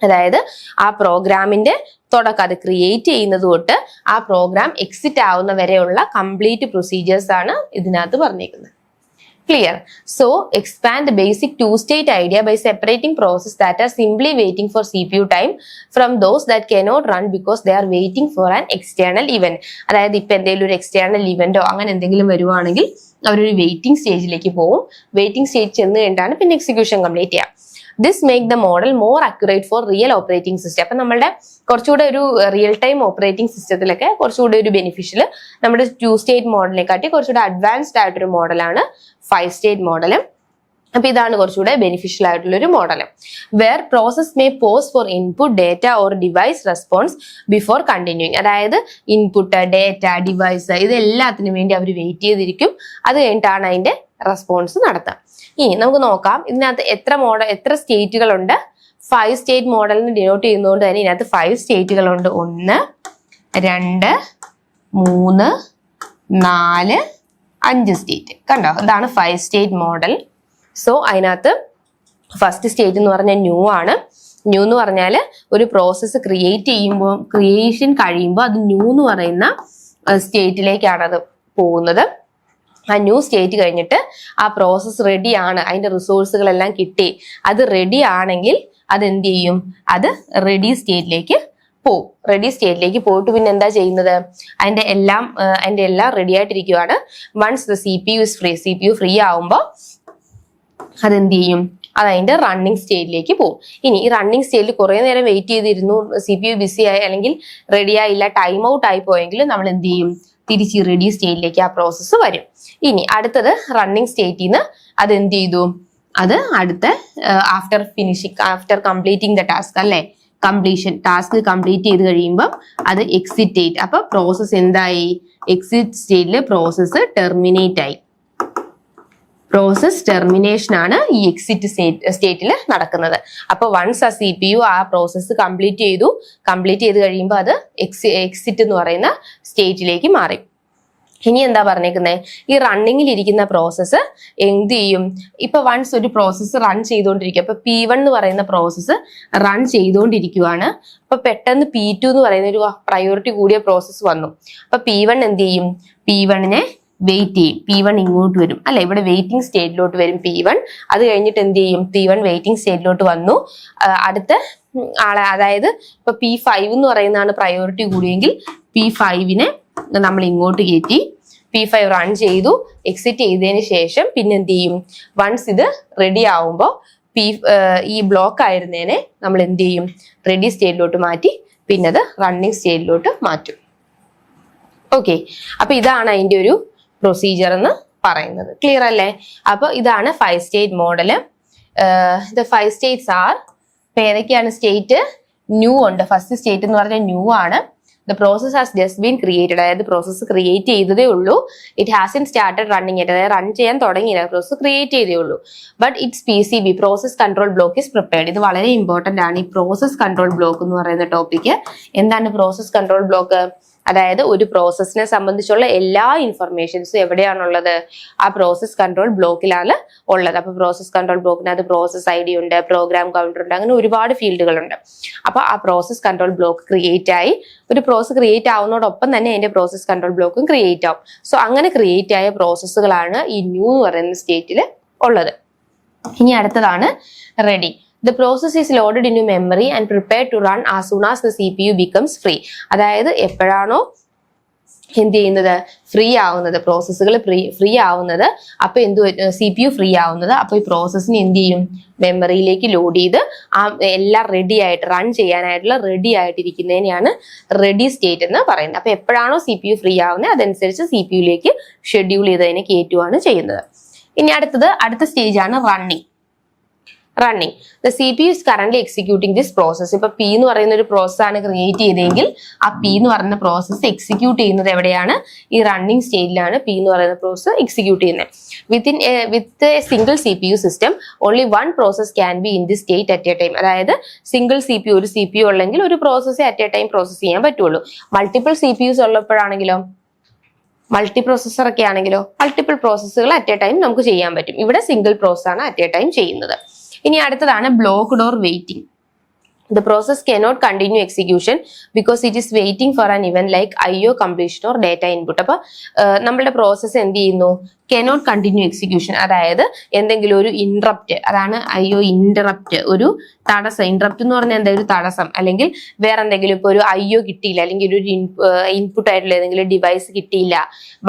Speaker 1: അതായത് ആ പ്രോഗ്രാമിന്റെ തുടക്കം, അത് ക്രിയേറ്റ് ചെയ്യുന്നത് തൊട്ട് ആ പ്രോഗ്രാം എക്സിറ്റ് ആവുന്ന വരെയുള്ള കംപ്ലീറ്റ് പ്രൊസീജിയേഴ്സ് ആണ് ഇതിനകത്ത് പറഞ്ഞേക്കുന്നത്. Clear? So expand the basic 2-state idea by separating processes that are simply waiting for CPU time from those that cannot run because they are waiting for an external event. അതായത് ഇപ്പൊ എന്തെങ്കിലും ഒരു external ഇവന്റോ അങ്ങനെ എന്തെങ്കിലും വരുവാണെങ്കിൽ അവരൊരു waiting സ്റ്റേജിലേക്ക് പോകും. വെയിറ്റിംഗ് സ്റ്റേജ് ചെന്ന് കഴിഞ്ഞാണ് പിന്നെ എക്സിക്യൂഷൻ കംപ്ലീറ്റ് ചെയ്യുക. This make the model more accurate for real operating system. അപ്പൊ നമ്മുടെ കുറച്ചുകൂടെ ഒരു റിയൽ ടൈം ഓപ്പറേറ്റിംഗ് സിസ്റ്റത്തിലൊക്കെ കുറച്ചുകൂടെ ഒരു ബെനിഫിഷ്യൽ നമ്മുടെ 2 സ്റ്റേറ്റ് മോഡലിനെക്കാട്ടി കുറച്ചുകൂടെ അഡ്വാൻസ്ഡ് ആയിട്ടൊരു മോഡലാണ് 5 സ്റ്റേറ്റ് മോഡൽ. അപ്പൊ ഇതാണ് കുറച്ചുകൂടെ ബെനിഫിഷ്യൽ ആയിട്ടുള്ള ഒരു model. Where process may pause for input data or device response before continuing. അതായത് ഇൻപുട്ട്, ഡേറ്റ, ഡിവൈസ് ഇതെല്ലാത്തിനും വേണ്ടി അവർ വെയിറ്റ് ചെയ്തിരിക്കും. അത് കഴിഞ്ഞിട്ടാണ് അതിന്റെ റെസ്പോൺസ് നടത്തുക. ഇനി നമുക്ക് നോക്കാം ഇതിനകത്ത് എത്ര സ്റ്റേറ്റുകളുണ്ട്. 5 സ്റ്റേറ്റ് മോഡലിന് ഡിനോട്ട് ചെയ്യുന്നതുകൊണ്ട് തന്നെ ഇതിനകത്ത് 5 സ്റ്റേറ്റുകളുണ്ട്. 1, 2, 3, 4, 5 സ്റ്റേറ്റ്. കണ്ടോ, ഇതാണ് 5 സ്റ്റേറ്റ് മോഡൽ. സോ അതിനകത്ത് ഫസ്റ്റ് സ്റ്റേറ്റ് എന്ന് പറഞ്ഞാൽ ന്യൂ ആണ്. ന്യൂ എന്ന് പറഞ്ഞാൽ ഒരു പ്രോസസ്സ് ക്രിയേഷൻ കഴിയുമ്പോൾ അത് ന്യൂ എന്ന് പറയുന്ന സ്റ്റേറ്റിലേക്കാണ് അത് പോകുന്നത്. ആ ന്യൂ സ്റ്റേറ്റ് കഴിഞ്ഞിട്ട് ആ പ്രോസസ്സ് റെഡി ആണ്, അതിന്റെ റിസോഴ്സുകളെല്ലാം കിട്ടി, അത് റെഡി ആണെങ്കിൽ അത് എന്ത് ചെയ്യും, അത് റെഡി സ്റ്റേറ്റിലേക്ക് പോകും. റെഡി സ്റ്റേറ്റിലേക്ക് പോയിട്ട് പിന്നെ എന്താ ചെയ്യുന്നത്, അതിന്റെ എല്ലാം റെഡി ആയിട്ടിരിക്കുവാണ്. വൺസ് ദ CPU ഫ്രീ ആവുമ്പോൾ അതെന്ത് ചെയ്യും, അത് അതിന്റെ റണ്ണിങ് സ്റ്റേറ്റിലേക്ക് പോകും. ഇനി ഈ റണ്ണിങ് സ്റ്റേറ്റിൽ കുറെ നേരം വെയിറ്റ് ചെയ്തിരുന്നു, CPU ബിസി ആയി അല്ലെങ്കിൽ റെഡി ആയില്ല, ടൈം ഔട്ട് ആയി പോയെങ്കിൽ നമ്മൾ എന്ത് ചെയ്യും, തിരിച്ച് റെഡി സ്റ്റേറ്റിലേക്ക് ആ പ്രോസസ്സ് വരും. ഇനി അടുത്തത് റണ്ണിങ് സ്റ്റേറ്റിൽ നിന്ന് അത് എന്ത് ചെയ്തു, അത് അടുത്ത ആഫ്റ്റർ കംപ്ലീറ്റിംഗ് ദ ടാസ്ക് അല്ലെ, ടാസ്ക് കംപ്ലീറ്റ് ചെയ്ത് കഴിയുമ്പോൾ അത് എക്സിറ്റ് സ്റ്റേറ്റ്. അപ്പൊ പ്രോസസ്സ് എന്തായി, എക്സിറ്റ് സ്റ്റേറ്റില് പ്രോസസ്സ് ടെർമിനേറ്റ് ആയി. പ്രോസസ് ടെർമിനേഷൻ ആണ് ഈ എക്സിറ്റ് സ്റ്റേറ്റിൽ നടക്കുന്നത്. അപ്പൊ വൺസ് ആ CPU ആ പ്രോസസ്സ് കംപ്ലീറ്റ് ചെയ്ത് കഴിയുമ്പോൾ അത് എക്സിറ്റ് എന്ന് പറയുന്ന സ്റ്റേറ്റിലേക്ക് മാറി. ഇനി എന്താ പറഞ്ഞേക്കുന്നത്, ഈ റണ്ണിങ്ങിൽ ഇരിക്കുന്ന പ്രോസസ്സ് എന്ത് ചെയ്യും, ഇപ്പൊ വൺസ് ഒരു പ്രോസസ്സ് റൺ ചെയ്തുകൊണ്ടിരിക്കുക, അപ്പൊ P1 എന്ന് പറയുന്ന പ്രോസസ്സ് റൺ ചെയ്തുകൊണ്ടിരിക്കുവാണ്. അപ്പൊ പെട്ടെന്ന് P2 എന്ന് പറയുന്ന ഒരു പ്രയോറിറ്റി കൂടിയ പ്രോസസ്സ് വന്നു. അപ്പൊ P1 എന്ത് ചെയ്യും, P1-നെ വെയിറ്റ് ചെയ്യും, P1 ഇങ്ങോട്ട് വരും അല്ലെ, ഇവിടെ വെയിറ്റിംഗ് സ്റ്റേറ്റിലോട്ട് വരും P1. അത് കഴിഞ്ഞിട്ട് എന്ത് ചെയ്യും, P1 വെയിറ്റിംഗ് സ്റ്റേറ്റിലോട്ട് വന്നു. അടുത്ത ആളെ, അതായത് ഇപ്പൊ P5 എന്ന് പറയുന്നതാണ് പ്രയോറിറ്റി കൂടിയെങ്കിൽ P5നെ നമ്മൾ ഇങ്ങോട്ട് കയറ്റി P5 റൺ ചെയ്തു. എക്സിറ്റ് ചെയ്തതിന് ശേഷം പിന്നെ എന്ത് ചെയ്യും, വൺസ് ഇത് റെഡി ആവുമ്പോൾ ഈ ബ്ലോക്ക് ആയിരുന്നതിനെ നമ്മൾ എന്ത് ചെയ്യും, റെഡി സ്റ്റേറ്റിലോട്ട് മാറ്റി പിന്നെ അത് റണ്ണിങ് സ്റ്റേറ്റിലോട്ട് മാറ്റും. ഓക്കെ, അപ്പൊ ഇതാണ് അതിന്റെ ഒരു പ്രൊസീജിയർ എന്ന് പറയുന്നത്. ക്ലിയർ അല്ലേ? അപ്പൊ ഇതാണ് 5 state model. The 5 States R, ഇപ്പൊ ഏതൊക്കെയാണ് സ്റ്റേറ്റ്? ന്യൂ ഉണ്ട്. ഫസ്റ്റ് സ്റ്റേറ്റ് എന്ന് പറഞ്ഞാൽ ന്യൂ ആണ്. The process has just been created, അതായത് പ്രോസസ്സ് ക്രിയേറ്റ് ചെയ്തതേ ഉള്ളൂ. It has in started running it, അതായത് റൺ ചെയ്യാൻ തുടങ്ങിയില്ല, പ്രോസസ് ക്രിയേറ്റ് ചെയ്തേ ഉള്ളൂ. But it's PCB, process control block is prepared. ഇത് വളരെ ഇമ്പോർട്ടന്റ് ആണ്, ഈ പ്രോസസ് കൺട്രോൾ ബ്ലോക്ക് എന്ന് പറയുന്ന ടോപ്പിക്. എന്താണ് പ്രോസസ് കൺട്രോൾ ബ്ലോക്ക്? അതായത് ഒരു പ്രോസസ്സിനെ സംബന്ധിച്ചുള്ള എല്ലാ ഇൻഫർമേഷൻസും എവിടെയാണുള്ളത്? ആ പ്രോസസ് കൺട്രോൾ ബ്ലോക്കിലാണ് ഉള്ളത്. അപ്പൊ പ്രോസസ് കൺട്രോൾ ബ്ലോക്കിനകത്ത് പ്രോസസ് ID ഉണ്ട്, പ്രോഗ്രാം കൗണ്ടർ ഉണ്ട്, അങ്ങനെ ഒരുപാട് ഫീൽഡുകളുണ്ട്. അപ്പൊ ആ പ്രോസസ് കൺട്രോൾ ബ്ലോക്ക് ക്രിയേറ്റ് ആയി. ഒരു പ്രോസസ് ക്രിയേറ്റ് ആവുന്നതോടൊപ്പം തന്നെ അതിന്റെ പ്രോസസ് കൺട്രോൾ ബ്ലോക്കും ക്രിയേറ്റ് ആവും. സോ അങ്ങനെ ക്രിയേറ്റ് ആയ പ്രോസസ്സുകളാണ് ഈ ന്യൂ എന്ന് പറയുന്ന സ്റ്റേറ്റിൽ ഉള്ളത്. ഇനി അടുത്തതാണ് ready. The process is loaded into memory and prepared to run as soon as the CPU becomes free. അതായത് എപ്പോഴാണോ എന്ത് ചെയ്യുന്നത്, ഫ്രീ ആവുന്നത്, പ്രോസസ്സുകൾ ഫ്രീ ആവുന്നത്, അപ്പൊ CPU ഫ്രീ ആവുന്നത്, അപ്പൊ ഈ പ്രോസസ്സിന് എന്ത് ചെയ്യും, മെമ്മറിയിലേക്ക് ലോഡ് ചെയ്ത് ആ എല്ലാം റെഡി ആയിട്ട് റൺ ചെയ്യാനായിട്ടുള്ള റെഡി ആയിട്ടിരിക്കുന്നതിനെയാണ് റെഡി സ്റ്റേറ്റ് എന്ന് പറയുന്നത്. അപ്പൊ എപ്പോഴാണോ CPU ഫ്രീ ആവുന്നത് അതനുസരിച്ച് CPUയിലേക്ക് ഷെഡ്യൂൾ ചെയ്തതിനെ കയറ്റുകയാണ് ചെയ്യുന്നത്. ഇനി അടുത്ത സ്റ്റേജ് ആണ് running. The CPU is currently executing this process. ഇപ്പൊ P എന്ന് പറയുന്ന ഒരു പ്രോസസ് ആണ് ക്രിയേറ്റ് ചെയ്തെങ്കിൽ ആ P എന്ന് പറയുന്ന പ്രോസസ് എക്സിക്യൂട്ട് ചെയ്യുന്നത് എവിടെയാണ്? ഈ റണ്ണിങ് സ്റ്റേജിലാണ് P എന്ന് പറയുന്ന പ്രോസസ് എക്സിക്യൂട്ട് ചെയ്യുന്നത്. With a single CPU system only one process can be in this state at a time. അതായത് സിംഗിൾ CPU, ഒരു CPU ഉള്ളെങ്കിൽ ഒരു process at a time process ചെയ്യാൻ പറ്റുള്ളൂ. മൾട്ടിപ്പിൾ CPUs ഉള്ളപ്പോഴാണെങ്കിലോ, മൾട്ടി പ്രോസസ്സർ ഒക്കെ ആണെങ്കിലോ മൾട്ടിപ്പിൾ പ്രോസസ്സുകൾ അറ്റ് എ ടൈം നമുക്ക് ചെയ്യാൻ പറ്റും. ഇവിടെ സിംഗിൾ പ്രോസസ് ആണ് അറ്റ് എ ടൈം ചെയ്യുന്നത്. ഇനി അടുത്തതാണ് blocked or waiting. The process cannot continue execution because it is waiting for an event like IO completion or data input. അപ്പൊ നമ്മളുടെ പ്രോസസ്സ് എന്ത് ചെയ്യുന്നു? cannot continue execution, അതായത് എന്തെങ്കിലും ഒരു ഇൻട്രപ്റ്റ്, അതാണ് IO ഇന്ററപ്റ്റ്, ഒരു തടസ്സം. ഇൻട്രപ്റ്റ് എന്ന് പറഞ്ഞാൽ എന്താ? ഒരു തടസ്സം, അല്ലെങ്കിൽ വേറെ എന്തെങ്കിലും, ഇപ്പൊ ഒരു IO കിട്ടിയില്ല, അല്ലെങ്കിൽ ഒരു ഇൻപുട്ട് ആയിട്ടുള്ള ഏതെങ്കിലും ഡിവൈസ് കിട്ടിയില്ല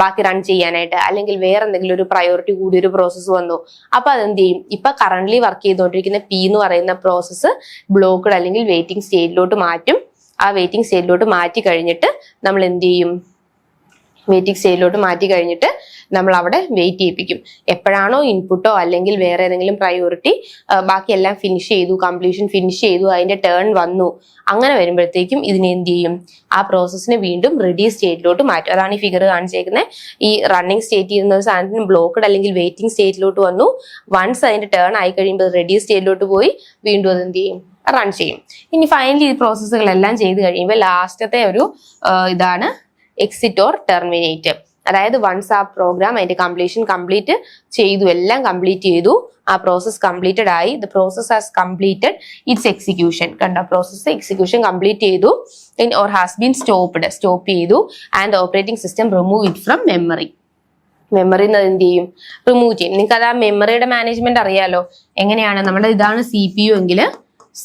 Speaker 1: ബാക്കി റൺ ചെയ്യാനായിട്ട്, അല്ലെങ്കിൽ വേറെ എന്തെങ്കിലും ഒരു പ്രയോറിറ്റി കൂടി ഒരു പ്രോസസ്സ് വന്നു, അപ്പൊ അതെന്ത് ചെയ്യും? ഇപ്പൊ കറന്റ്ലി വർക്ക് ചെയ്തുകൊണ്ടിരിക്കുന്ന P എന്ന് പറയുന്ന പ്രോസസ്സ് ബ്ലോക്ക്ഡ് അല്ലെങ്കിൽ വെയിറ്റിംഗ് സ്റ്റേജിലോട്ട് മാറ്റും. ആ വെയിറ്റിംഗ് സ്റ്റേജിലോട്ട് മാറ്റി കഴിഞ്ഞിട്ട് നമ്മൾ എന്ത് ചെയ്യും? വെയിറ്റിംഗ് സ്റ്റേജിലോട്ട് മാറ്റി കഴിഞ്ഞിട്ട് നമ്മൾ അവിടെ വെയിറ്റ് ചെയ്യിപ്പിക്കും. എപ്പോഴാണോ ഇൻപുട്ടോ അല്ലെങ്കിൽ വേറെ ഏതെങ്കിലും പ്രയോറിറ്റി ബാക്കിയെല്ലാം ഫിനിഷ് ചെയ്തു, കംപ്ലീഷൻ ഫിനിഷ് ചെയ്തു, അതിന്റെ ടേൺ വന്നു, അങ്ങനെ വരുമ്പോഴത്തേക്കും ഇതിനെ എന്ത് ചെയ്യും? ആ പ്രോസസ്സിനെ വീണ്ടും റെഡി സ്റ്റേറ്റിലോട്ട് മാറ്റും. അതാണ് ഈ ഫിഗർ കാണിച്ചേക്കുന്നത്. ഈ റണ്ണിങ് സ്റ്റേറ്റിൽ ഇരുന്ന ഒരു സാധനത്തിന് ബ്ലോക്ക്ഡ് അല്ലെങ്കിൽ വെയിറ്റിംഗ് സ്റ്റേറ്റിലോട്ട് വന്നു. വൺസ് അതിന്റെ ടേൺ ആയി കഴിയുമ്പോൾ റെഡി സ്റ്റേറ്റിലോട്ട് പോയി വീണ്ടും അത് എന്ത് ചെയ്യും? റൺ ചെയ്യും. ഇനി ഫൈനലി ഈ പ്രോസസ്സുകളെല്ലാം ചെയ്ത് കഴിയുമ്പോൾ ലാസ്റ്റത്തെ ഒരു ഇതാണ് എക്സിറ്റ് ഓർ ടെർമിനേറ്റ്. അതായത് വൺസ് ആ പ്രോഗ്രാം അതിന്റെ കംപ്ലീഷൻ കംപ്ലീറ്റ് ചെയ്തു, എല്ലാം കംപ്ലീറ്റ് ചെയ്തു, ആ പ്രോസസ് കംപ്ലീറ്റഡ് ആയി, the process has completed its execution. കണ്ട, പ്രോസസ് എക്സിക്യൂഷൻ കംപ്ലീറ്റ് ചെയ്തു, ഓർ ഹാസ് ബീൻ സ്റ്റോപ്പ് ചെയ്തു, and operating system remove it from memory. മെമ്മറിന്ന് എന്ത് ചെയ്യും? റിമൂവ് ചെയ്യും. നിങ്ങൾക്ക് അത് ആ മെമ്മറിയുടെ മാനേജ്മെന്റ് അറിയാലോ. എങ്ങനെയാണ്? നമ്മുടെ ഇതാണ് CPU എങ്കിൽ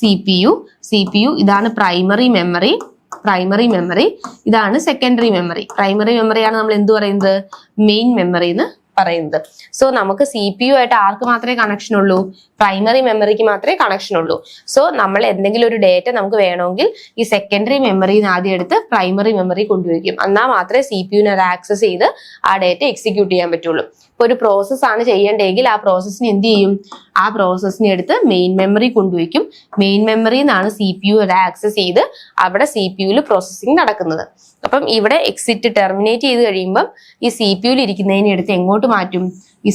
Speaker 1: CPU ഇതാണ് പ്രൈമറി മെമ്മറി, ഇതാണ് സെക്കൻഡറി മെമ്മറി. പ്രൈമറി മെമ്മറിയാണ് നമ്മൾ എന്ത് പറയുന്നത്? മെയിൻ മെമ്മറി എന്ന് പറയുന്നത്. സോ നമുക്ക് CPU ആയിട്ട് ആർക്ക് മാത്രമേ കണക്ഷൻ ഉള്ളൂ? പ്രൈമറി മെമ്മറിക്ക് മാത്രമേ കണക്ഷൻ ഉള്ളൂ. സോ നമ്മൾ എന്തെങ്കിലും ഒരു ഡേറ്റ നമുക്ക് വേണമെങ്കിൽ ഈ സെക്കൻഡറി മെമ്മറിന്ന് ആദ്യം എടുത്ത് പ്രൈമറി മെമ്മറി കൊണ്ടുവയ്ക്കും. എന്നാൽ മാത്രമേ CPUവിനെ അത് ആക്സസ് ചെയ്ത് ആ ഡേറ്റ എക്സിക്യൂട്ട് ചെയ്യാൻ പറ്റുള്ളൂ. ഇപ്പൊ ഒരു പ്രോസസ് ആണ് ചെയ്യേണ്ടതെങ്കിൽ ആ പ്രോസസ്സിന് എന്ത് ചെയ്യും? ആ പ്രോസസ്സിനെ എടുത്ത് മെയിൻ മെമ്മറി കൊണ്ടുവയ്ക്കും. മെയിൻ മെമ്മറിന്നാണ് CPU അത് ആക്സസ് ചെയ്ത് അവിടെ CPUവിൽ പ്രോസസ്സിംഗ് നടക്കുന്നത്. അപ്പം ഇവിടെ എക്സിറ്റ് ടെർമിനേറ്റ് ചെയ്ത് കഴിയുമ്പം ഈ CPUവിൽ ഇരിക്കുന്നതിനെ എടുത്ത് എങ്ങോട്ട് മാറ്റും? ഈ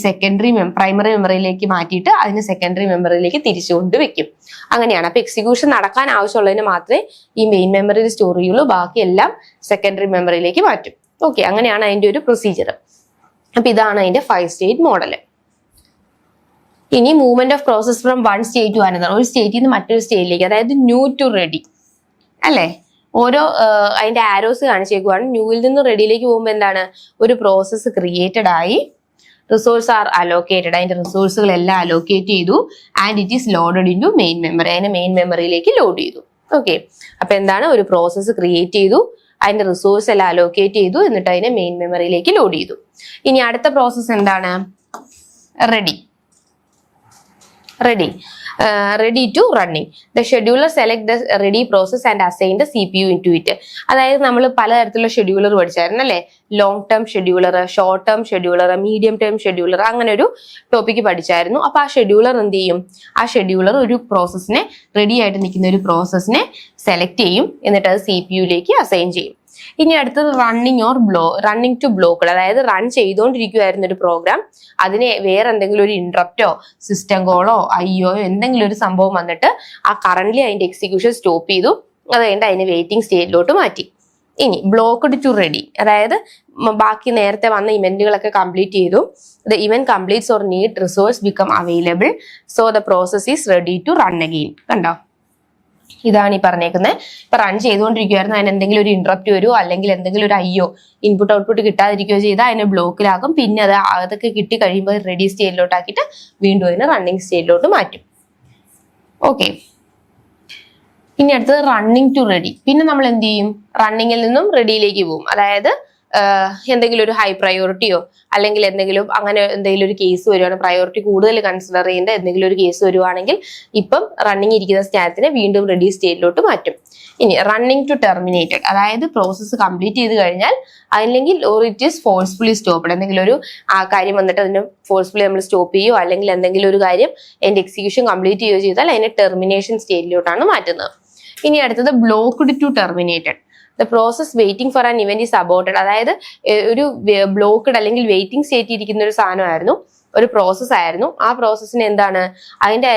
Speaker 1: പ്രൈമറി മെമ്മറിയിലേക്ക് മാറ്റിയിട്ട് അതിന് സെക്കൻഡറി മെമ്മറിയിലേക്ക് തിരിച്ചുകൊണ്ട് വെക്കും. അങ്ങനെയാണ്. അപ്പൊ എക്സിക്യൂഷൻ നടക്കാൻ ആവശ്യമുള്ളതിന് മാത്രമേ ഈ മെയിൻ മെമ്മറിയിൽ സ്റ്റോർ ചെയ്യുള്ളൂ, ബാക്കി എല്ലാം സെക്കൻഡറി മെമ്മറിയിലേക്ക് മാറ്റും. ഓക്കെ, അങ്ങനെയാണ് അതിന്റെ ഒരു പ്രൊസീജിയർ. അപ്പൊ ഇതാണ് അതിന്റെ 5 സ്റ്റേറ്റ് മോഡല്. ഇനി movement of process from one state to another, ഒരു സ്റ്റേറ്റിൽ നിന്ന് മറ്റൊരു സ്റ്റേറ്റിലേക്ക്, അതായത് ന്യൂ ടു റെഡി അല്ലേ? ഓരോ അതിന്റെ ആരോസ് കാണിച്ചേക്കുവാണ്. ന്യൂവിൽ നിന്ന് റെഡിയിലേക്ക് പോകുമ്പോൾ എന്താണ്, ഒരു പ്രോസസ്സ് ക്രിയേറ്റഡ് ആയി, റിസോഴ്സ് ആർ അലോക്കേറ്റഡ്, അതിന്റെ റിസോഴ്സുകൾ എല്ലാം അലോക്കേറ്റ് ചെയ്തു, and it is loaded into main memory, അതിനെ മെയിൻ മെമ്മറിയിലേക്ക് ലോഡ് ചെയ്തു. ഓക്കെ, അപ്പൊ എന്താണ്, ഒരു പ്രോസസ്സ് ക്രിയേറ്റ് ചെയ്തു, അതിന്റെ റിസോഴ്സ് എല്ലാം അലോക്കേറ്റ് ചെയ്തു, എന്നിട്ട് അതിനെ മെയിൻ മെമ്മറിയിലേക്ക് ലോഡ് ചെയ്തു. ഇനി അടുത്ത പ്രോസസ്സ് എന്താണ്, ready to running. The scheduler select the ready process and assign the CPU into it. അതായത് നമ്മൾ പലതരത്തിലുള്ള ഷെഡ്യൂളർ പഠിച്ചായിരുന്നു അല്ലെ, long term scheduler, short term scheduler, medium term scheduler, അങ്ങനെ ഒരു ടോപ്പിക്ക് പഠിച്ചായിരുന്നു. അപ്പൊ ആ ഷെഡ്യൂളർ എന്ത് ചെയ്യും, ആ ഷെഡ്യൂളർ ഒരു പ്രോസസ്സിനെ, റെഡി ആയിട്ട് നിൽക്കുന്ന ഒരു പ്രോസസ്സിനെ സെലക്ട് ചെയ്യും, എന്നിട്ട് അത് CPU-ലേക്ക് അസൈൻ ചെയ്യും. ഇനി അടുത്തത് റണ്ണിങ് ടു ബ്ലോക്ക്, അതായത് റൺ ചെയ്തുകൊണ്ടിരിക്കുവായിരുന്ന ഒരു പ്രോഗ്രാം, അതിനെ വേറെ എന്തെങ്കിലും ഒരു ഇൻട്രപ്റ്റോ സിസ്റ്റം കോളോ IO എന്തെങ്കിലും ഒരു സംഭവം വന്നിട്ട് ആ കറന്റ്ലി അതിന്റെ എക്സിക്യൂഷൻ സ്റ്റോപ്പ് ചെയ്തു, അത് കഴിഞ്ഞിട്ട് അതിനെ വെയിറ്റിംഗ് സ്റ്റേജിലോട്ട് മാറ്റി. ഇനി ബ്ലോക്ക്ഡ് ടു റെഡി, അതായത് ബാക്കി നേരത്തെ വന്ന ഇവന്റുകളൊക്കെ കംപ്ലീറ്റ് ചെയ്തു, the event completes or need resource become available, so the process is ready to run again. കണ്ടോ, ഇതാണ് ഈ പറഞ്ഞേക്കുന്നത്. ഇപ്പൊ റൺ ചെയ്തുകൊണ്ടിരിക്കുവായിരുന്നു, അതിന് എന്തെങ്കിലും ഒരു ഇൻട്രപ്റ്റ് വരുമോ അല്ലെങ്കിൽ എന്തെങ്കിലും ഒരു IO ഇൻപുട്ട് ഔട്ട്പുട്ട് കിട്ടാതിരിക്കുകയോ ചെയ്താൽ അതിനെ ബ്ലോക്കിലാകും. പിന്നെ അതൊക്കെ കിട്ടി കഴിയുമ്പോൾ റെഡി സ്റ്റേജിലോട്ട് ആക്കിയിട്ട് വീണ്ടും അതിനെ റണ്ണിങ് സ്റ്റേജിലോട്ട് മാറ്റും. ഓക്കെ, ഇനി അടുത്തത് റണ്ണിങ് ടു റെഡി. പിന്നെ നമ്മൾ എന്ത് ചെയ്യും, റണ്ണിങ്ങിൽ നിന്നും റെഡിയിലേക്ക് പോകും. അതായത് എന്തെങ്കിലും ഒരു ഹൈ പ്രയോറിറ്റിയോ അല്ലെങ്കിൽ എന്തെങ്കിലും അങ്ങനെ എന്തെങ്കിലും ഒരു കേസ് വരുവാണെങ്കിൽ, പ്രയോറിറ്റി കൂടുതൽ കൺസിഡർ ചെയ്യേണ്ട എന്തെങ്കിലും ഒരു കേസ് വരുവാണെങ്കിൽ ഇപ്പം റണ്ണിങ് ഇരിക്കുന്ന സ്റ്റാറ്റിനെ വീണ്ടും റെഡി സ്റ്റേറ്റിലോട്ട് മാറ്റും. ഇനി റണ്ണിങ് ടു ടെർമിനേറ്റഡ്, അതായത് പ്രോസസ്സ് കംപ്ലീറ്റ് ചെയ്ത് കഴിഞ്ഞാൽ അല്ലെങ്കിൽ or it is forcefully stopped, എന്തെങ്കിലും ഒരു കാര്യം വന്നിട്ട് അതിനെ ഫോഴ്സ്ഫുള്ളി നമ്മൾ സ്റ്റോപ്പ് ചെയ്യുകയോ അല്ലെങ്കിൽ എന്തെങ്കിലും ഒരു കാര്യം അതിന്റെ എക്സിക്യൂഷൻ കംപ്ലീറ്റ് ചെയ്യുകയോ ചെയ്താൽ അതിനെ ടെർമിനേഷൻ സ്റ്റേറ്റിലോട്ടാണ് മാറ്റുന്നത്. ഇനി അടുത്തത് blocked to terminated. The process waiting for an event is aborted, അതായത് ഒരു ബ്ലോക്ക്ഡ് അല്ലെങ്കിൽ വെയിറ്റിംഗ് സ്റ്റേറ്റ് ഇരിക്കുന്ന ഒരു സാധനമായിരുന്നു, ഒരു പ്രോസസ് ആയിരുന്നു. ആ പ്രോസസ്സിന് എന്താണ്, അതിന്റെ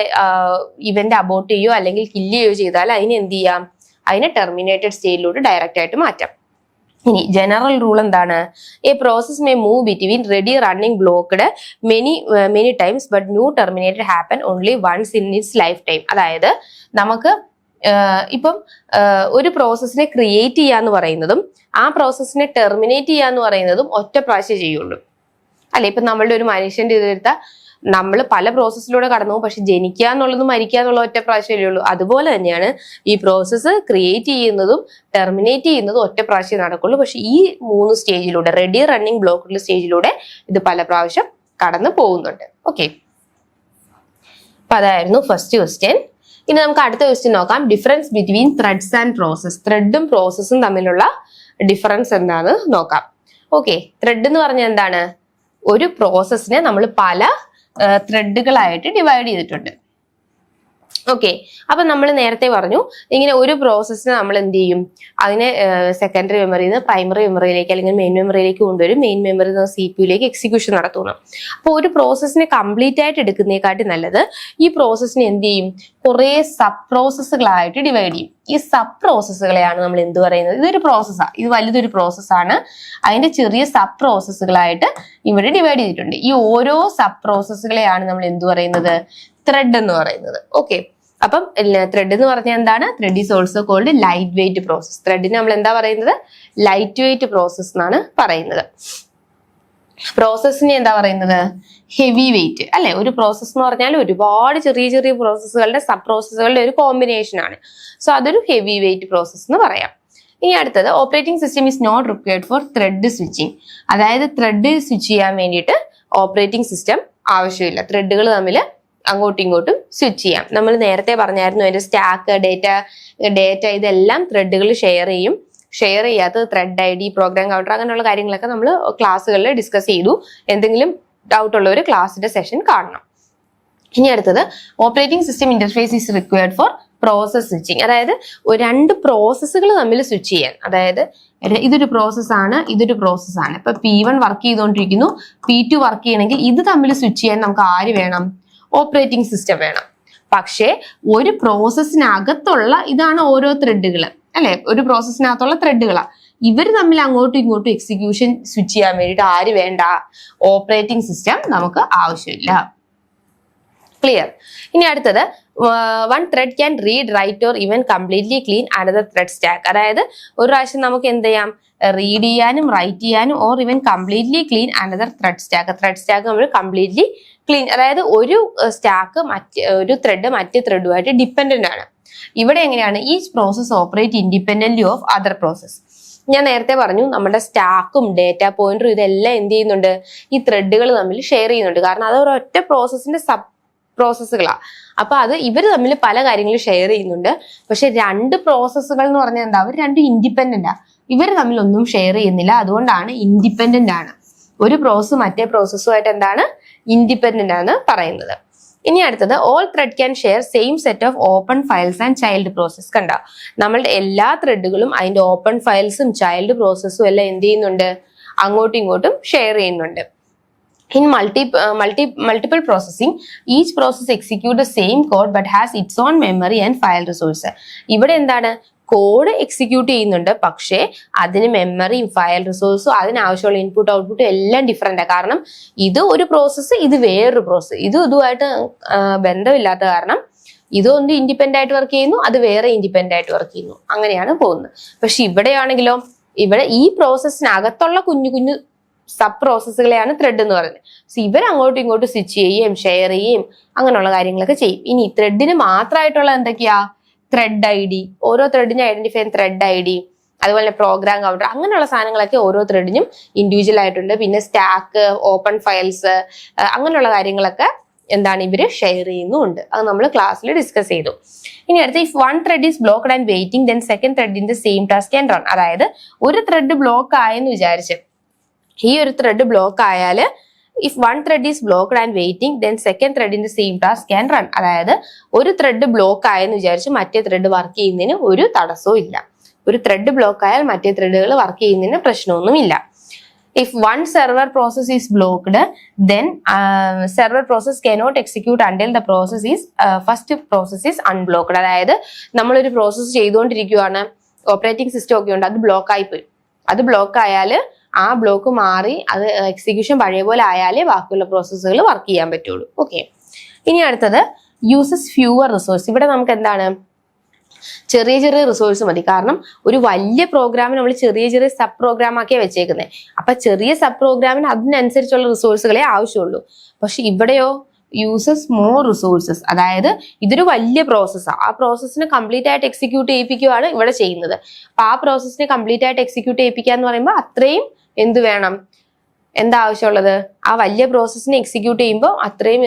Speaker 1: ഇവന്റ് അബോർട്ട് ചെയ്യുകയോ അല്ലെങ്കിൽ കില്ല് ചെയ്യുകയോ ചെയ്താൽ അതിന് എന്ത് ചെയ്യാം, അതിനെ ടെർമിനേറ്റഡ് സ്റ്റേറ്റിലോട്ട് ഡയറക്റ്റ് ആയിട്ട് മാറ്റാം. ഇനി ജനറൽ റൂൾ എന്താണ്, a process may move between ready running blocked many times but new terminated happen only once in its lifetime. അതായത് നമുക്ക് ഇപ്പം ഒരു പ്രോസസ്സിനെ ക്രിയേറ്റ് ചെയ്യാന്ന് പറയുന്നതും ആ പ്രോസസ്സിനെ ടെർമിനേറ്റ് ചെയ്യാന്ന് പറയുന്നതും ഒറ്റ പ്രാവശ്യം ചെയ്യുള്ളൂ അല്ലെ. ഇപ്പൊ നമ്മളുടെ ഒരു മനുഷ്യന്റെ ഇതെടുത്താൽ നമ്മൾ പല പ്രോസസ്സിലൂടെ കടന്നു പോകും, പക്ഷെ ജനിക്കുക എന്നുള്ളതും മരിക്കുക എന്നുള്ള ഒറ്റ പ്രാവശ്യമല്ലേ ഉള്ളൂ. അതുപോലെ തന്നെയാണ് ഈ പ്രോസസ്സ് ക്രിയേറ്റ് ചെയ്യുന്നതും ടെർമിനേറ്റ് ചെയ്യുന്നതും ഒറ്റ പ്രാവശ്യം നടക്കുള്ളൂ. പക്ഷെ ഈ 3 സ്റ്റേജിലൂടെ, റെഡി റണ്ണിങ് ബ്ലോക്കുള്ള സ്റ്റേജിലൂടെ ഇത് പല പ്രാവശ്യം കടന്നു പോകുന്നുണ്ട്. ഓക്കെ, അപ്പൊ അതായിരുന്നു ഫസ്റ്റ് ക്വസ്റ്റ്യൻ. ഇനി നമുക്ക് അടുത്ത ക്വസ്റ്റ്യൻ നോക്കാം, difference between threads and process. ത്രെഡും പ്രോസസ്സും തമ്മിലുള്ള ഡിഫറൻസ് എന്താന്ന് നോക്കാം. ഓക്കെ, ത്രെഡ് എന്ന് പറഞ്ഞാൽ എന്താണ്, ഒരു പ്രോസസ്സിനെ നമ്മൾ പല ത്രെഡുകളായിട്ട് ഡിവൈഡ് ചെയ്തിട്ടുണ്ട്. ഓക്കെ, അപ്പൊ നമ്മൾ നേരത്തെ പറഞ്ഞു ഇങ്ങനെ ഒരു പ്രോസസ്സിനെ നമ്മൾ എന്ത് ചെയ്യും, അതിനെ സെക്കൻഡറി മെമ്മറിയിൽ നിന്ന് പ്രൈമറി മെമ്മറിയിലേക്ക് അല്ലെങ്കിൽ മെയിൻ മെമ്മറിയിലേക്ക് കൊണ്ടുവരും, മെയിൻ മെമ്മറിയിൽ നിന്ന് CPU-ലേക്ക് എക്സിക്യൂഷൻ നടത്തുന്നു. അപ്പോൾ ഒരു പ്രോസസ്സിനെ കംപ്ലീറ്റ് ആയിട്ട് എടുക്കുന്നതിനെക്കാട്ടി നല്ലത് ഈ പ്രോസസ്സിനെ എന്ത് ചെയ്യും, കുറെ സബ് പ്രോസസ്സുകളായിട്ട് ഡിവൈഡ് ചെയ്യും. ഈ സബ് പ്രോസസ്സുകളെയാണ് നമ്മൾ എന്ത് പറയുന്നത്, ഇതൊരു പ്രോസസ്സാണ്, ഇത് വലുതൊരു പ്രോസസ്സാണ്, അതിന്റെ ചെറിയ സബ് പ്രോസസ്സുകളായിട്ട് ഇവിടെ ഡിവൈഡ് ചെയ്തിട്ടുണ്ട്. ഈ ഓരോ സബ് പ്രോസസ്സുകളെയാണ് നമ്മൾ എന്ത് പറയുന്നത്, ത്രെഡ് എന്ന് പറയുന്നത്. ഓക്കെ, അപ്പം ത്രെഡ് എന്ന് പറഞ്ഞാൽ എന്താണ്, thread is also called light weight process. ത്രെഡിന് നമ്മൾ എന്താ പറയുന്നത്, ലൈറ്റ് വെയിറ്റ് പ്രോസസ് എന്നാണ് പറയുന്നത്. പ്രോസസ്സിനെ എന്താ പറയുന്നത്, ഹെവി വെയിറ്റ് അല്ലെ. ഒരു പ്രോസസ് എന്ന് പറഞ്ഞാൽ ഒരുപാട് ചെറിയ ചെറിയ പ്രോസസ്സുകളുടെ സബ് പ്രോസസ്സുകളുടെ ഒരു കോമ്പിനേഷൻ ആണ്. സോ അതൊരു ഹെവി വെയിറ്റ് പ്രോസസ് എന്ന് പറയാം. ഇനി അടുത്തത്, operating system is not required for thread switching. അതായത് ത്രെഡ് സ്വിച്ച് ചെയ്യാൻ വേണ്ടിയിട്ട് ഓപ്പറേറ്റിംഗ് സിസ്റ്റം ആവശ്യമില്ല. ത്രെഡുകൾ തമ്മിൽ അങ്ങോട്ടും ഇങ്ങോട്ടും സ്വിച്ച് ചെയ്യാം. നമ്മൾ നേരത്തെ പറഞ്ഞായിരുന്നു അതിന്റെ സ്റ്റാക്ക്, ഡേറ്റ ഇതെല്ലാം ത്രെഡുകൾ ഷെയർ ചെയ്യും. ഷെയർ ചെയ്യാത്തത് ത്രെഡ് ID, പ്രോഗ്രാം കൗണ്ടർ, അങ്ങനെയുള്ള കാര്യങ്ങളൊക്കെ നമ്മൾ ക്ലാസ്സുകളിൽ ഡിസ്കസ് ചെയ്തു. എന്തെങ്കിലും ഡൗട്ട് ഉള്ളവർ ക്ലാസ്സിന്റെ സെഷൻ കാണണം. ഇനി അടുത്തത്, operating system interface is required for process switching. അതായത് 2 പ്രോസസ്സുകൾ തമ്മിൽ സ്വിച്ച് ചെയ്യാൻ. അതായത് ഇതൊരു പ്രോസസ്സാണ്, ഇതൊരു പ്രോസസ്സാണ്. ഇപ്പൊ P1 വർക്ക് ചെയ്തുകൊണ്ടിരിക്കുന്നു, P2 വർക്ക് ചെയ്യണമെങ്കിൽ ഇത് തമ്മിൽ സ്വിച്ച് ചെയ്യാൻ നമുക്ക് ആര് വേണം, ഓപ്പറേറ്റിംഗ് സിസ്റ്റം വേണം. പക്ഷേ ഒരു പ്രോസസ്സിനകത്തുള്ള ഇതാണ് ഓരോ ത്രെഡുകൾ അല്ലെ, ഒരു പ്രോസസ്സിനകത്തുള്ള ത്രെഡുകളാ. ഇവർ തമ്മിൽ അങ്ങോട്ടും ഇങ്ങോട്ടും എക്സിക്യൂഷൻ സ്വിച്ച് ചെയ്യാൻ വേണ്ടിയിട്ട് ആര് വേണ്ട, ഓപ്പറേറ്റിംഗ് സിസ്റ്റം നമുക്ക് ആവശ്യമില്ല. ക്ലിയർ. ഇനി അടുത്തത് one thread can read, write or even completely clean another thread stack. അതായത് ഒരു പ്രാവശ്യം നമുക്ക് എന്ത് ചെയ്യാം, റീഡ് ചെയ്യാനും റൈറ്റ് ചെയ്യാനും or even completely clean another thread stack. Thread stack നമ്മൾ കംപ്ലീറ്റ്ലി ക്ലീൻ, അതായത് ഒരു സ്റ്റാക്ക് ഒരു ത്രെഡ് മറ്റേ ത്രെഡുമായിട്ട് ഡിപ്പെൻഡന്റ് ആണ്. ഇവിടെ എങ്ങനെയാണ്, each process operate independently of other process. ഞാൻ നേരത്തെ പറഞ്ഞു നമ്മുടെ സ്റ്റാക്കും ഡേറ്റ പോയിന്ററും ഇതെല്ലാം എന്ത് ചെയ്യുന്നുണ്ട്, ഈ ത്രെഡുകൾ തമ്മിൽ ഷെയർ ചെയ്യുന്നുണ്ട്. കാരണം അത് ഒരൊറ്റ പ്രോസസ്സിന്റെ സബ് പ്രോസസ്സുകളാണ്. അപ്പൊ അത് ഇവർ തമ്മിൽ പല കാര്യങ്ങളും ഷെയർ ചെയ്യുന്നുണ്ട്. പക്ഷെ രണ്ട് പ്രോസസ്സുകൾ എന്ന് പറഞ്ഞാൽ എന്താ, അവർ രണ്ടും ഇൻഡിപെൻഡന്റ് ആ, ഇവർ തമ്മിൽ ഒന്നും ഷെയർ ചെയ്യുന്നില്ല. അതുകൊണ്ടാണ് ഇൻഡിപെൻഡന്റ് ആണ്. ഒരു പ്രോസസ് മറ്റേ പ്രോസസ്സുമായിട്ട് എന്താണ്, ഇൻഡിപെൻഡന്റ് ആണ് പറയുന്നത്. ഇനി അടുത്തത് all thread can share same set of open files and child process. കണ്ട, നമ്മളുടെ എല്ലാ ത്രെഡുകളും അതിന്റെ ഓപ്പൺ ഫയൽസും ചൈൽഡ് പ്രോസസ്സും എല്ലാം എന്ത് ചെയ്യുന്നുണ്ട്, അങ്ങോട്ടും ഇങ്ങോട്ടും ഷെയർ ചെയ്യുന്നുണ്ട്. In multiple processing, each process execute the same code but has its own memory and file resource. ഇവിടെ എന്താണ്, കോഡ് എക്സിക്യൂട്ട് ചെയ്യുന്നുണ്ട്, പക്ഷേ അതിന് മെമ്മറിയും ഫയൽ റിസോഴ്സും അതിനാവശ്യമുള്ള ഇൻപുട്ട് ഔട്ട്പുട്ടും എല്ലാം ഡിഫറെന്റ്. കാരണം ഇത് ഒരു പ്രോസസ്സ്, ഇത് വേറൊരു പ്രോസസ്സ്, ഇതുമായിട്ട് ബന്ധമില്ലാത്ത കാരണം ഇതൊന്ന് ഇൻഡിപെൻഡന്റ് ആയിട്ട് വർക്ക് ചെയ്യുന്നു, അത് വേറെ ഇൻഡിപെൻഡന്റ് ആയിട്ട് വർക്ക് ചെയ്യുന്നു, അങ്ങനെയാണ് പോകുന്നത്. പക്ഷെ ഇവിടെയാണെങ്കിലോ, ഇവിടെ ഈ പ്രോസസ്സിനകത്തുള്ള കുഞ്ഞു കുഞ്ഞു സബ് പ്രോസസ്സുകളെയാണ് ത്രെഡ് എന്ന് പറയുന്നത്. സോ ഇവർ അങ്ങോട്ടും ഇങ്ങോട്ടും സ്വിച്ച് ചെയ്യുകയും ഷെയർ ചെയ്യുകയും അങ്ങനെയുള്ള കാര്യങ്ങളൊക്കെ ചെയ്യും. ഇനി ത്രെഡിന് മാത്രമായിട്ടുള്ള എന്തൊക്കെയാ, ത്രെഡ് ഐ ഡി, ഓരോ ത്രെഡിനെ ഐഡന്റിഫൈ ചെയ്യുന്ന ത്രെഡ് ഐ ഡി, അതുപോലെ പ്രോഗ്രാം കൗണ്ടർ, അങ്ങനെയുള്ള സാധനങ്ങളൊക്കെ ഓരോ ത്രെഡിനും ഇൻഡിവിജ്വൽ ആയിട്ടുണ്ട്. പിന്നെ സ്റ്റാക്ക്, ഓപ്പൺ ഫയൽസ്, അങ്ങനെയുള്ള കാര്യങ്ങളൊക്കെ എന്താണ് ഇവര് ഷെയർ ചെയ്യുന്നുണ്ട്. അത് നമ്മൾ ക്ലാസ്സിൽ ഡിസ്കസ് ചെയ്തു. ഇനി അടുത്ത, if one thread is blocked and waiting then second thread in the same task can run. അതായത് ഒരു ത്രെഡ് ബ്ലോക്ക് ആയെന്ന് വിചാരിച്ച്, ഈ ഒരു ത്രെഡ് ബ്ലോക്ക് ആയാല് if one thread is blocked and waiting then second thread in the same task can run. അതായത് ഒരു thread block ആയെന്ന് വിചാരിച്ച് മറ്റേ ത്രെഡ് വർക്ക് ചെയ്യുന്നതിന് ഒരു തടസ്സവും ഇല്ല. ഒരു ത്രെഡ് ബ്ലോക്ക് ആയാൽ മറ്റേ ത്രെഡുകൾ വർക്ക് ചെയ്യുന്നതിന് പ്രശ്നമൊന്നുമില്ല. If one server process is blocked, then server process cannot execute until the first process is unblocked. അതായത് നമ്മളൊരു പ്രോസസ്സ് ചെയ്തുകൊണ്ടിരിക്കുകയാണ്, ഓപ്പറേറ്റിംഗ് സിസ്റ്റം ഒക്കെ ഉണ്ട്, അത് ബ്ലോക്ക് ആയി പോയി. അത് ബ്ലോക്ക് ആയാൽ ആ ബ്ലോക്ക് മാറി അത് എക്സിക്യൂഷൻ പഴയ പോലെ ആയാലേ ബാക്കിയുള്ള പ്രോസസ്സുകൾ വർക്ക് ചെയ്യാൻ പറ്റുള്ളൂ. ഓക്കെ. ഇനി അടുത്തത് യൂസസ് ഫ്യൂവർ റിസോഴ്സ്. ഇവിടെ നമുക്ക് എന്താണ്, ചെറിയ ചെറിയ റിസോഴ്സ് മതി. കാരണം ഒരു വലിയ പ്രോഗ്രാമിന് നമ്മൾ ചെറിയ ചെറിയ സബ് പ്രോഗ്രാം ആക്കിയാണ് വെച്ചേക്കുന്നത്. അപ്പൊ ചെറിയ സബ് പ്രോഗ്രാമിന് അതിനനുസരിച്ചുള്ള റിസോഴ്സുകളെ ആവശ്യമുള്ളൂ. പക്ഷെ ഇവിടെയോ യൂസസ് മോർ റിസോഴ്സസ്. അതായത് ഇതൊരു വലിയ പ്രോസസ്സാണ്, ആ പ്രോസസ്സിനെ കംപ്ലീറ്റ് ആയിട്ട് എക്സിക്യൂട്ട് ചെയ്യിപ്പിക്കുകയാണ് ഇവിടെ ചെയ്യുന്നത്. അപ്പൊ ആ പ്രോസസ്സിനെ കംപ്ലീറ്റ് ആയിട്ട് എക്സിക്യൂട്ട് ചെയ്യിപ്പിക്കുക എന്ന് പറയുമ്പോൾ അത്രയും എന്ത് വേണം, എന്താ ആവശ്യമുള്ളത്, ആ വലിയ പ്രോസസ്സിനെ എക്സിക്യൂട്ട് ചെയ്യുമ്പോൾ അത്രയും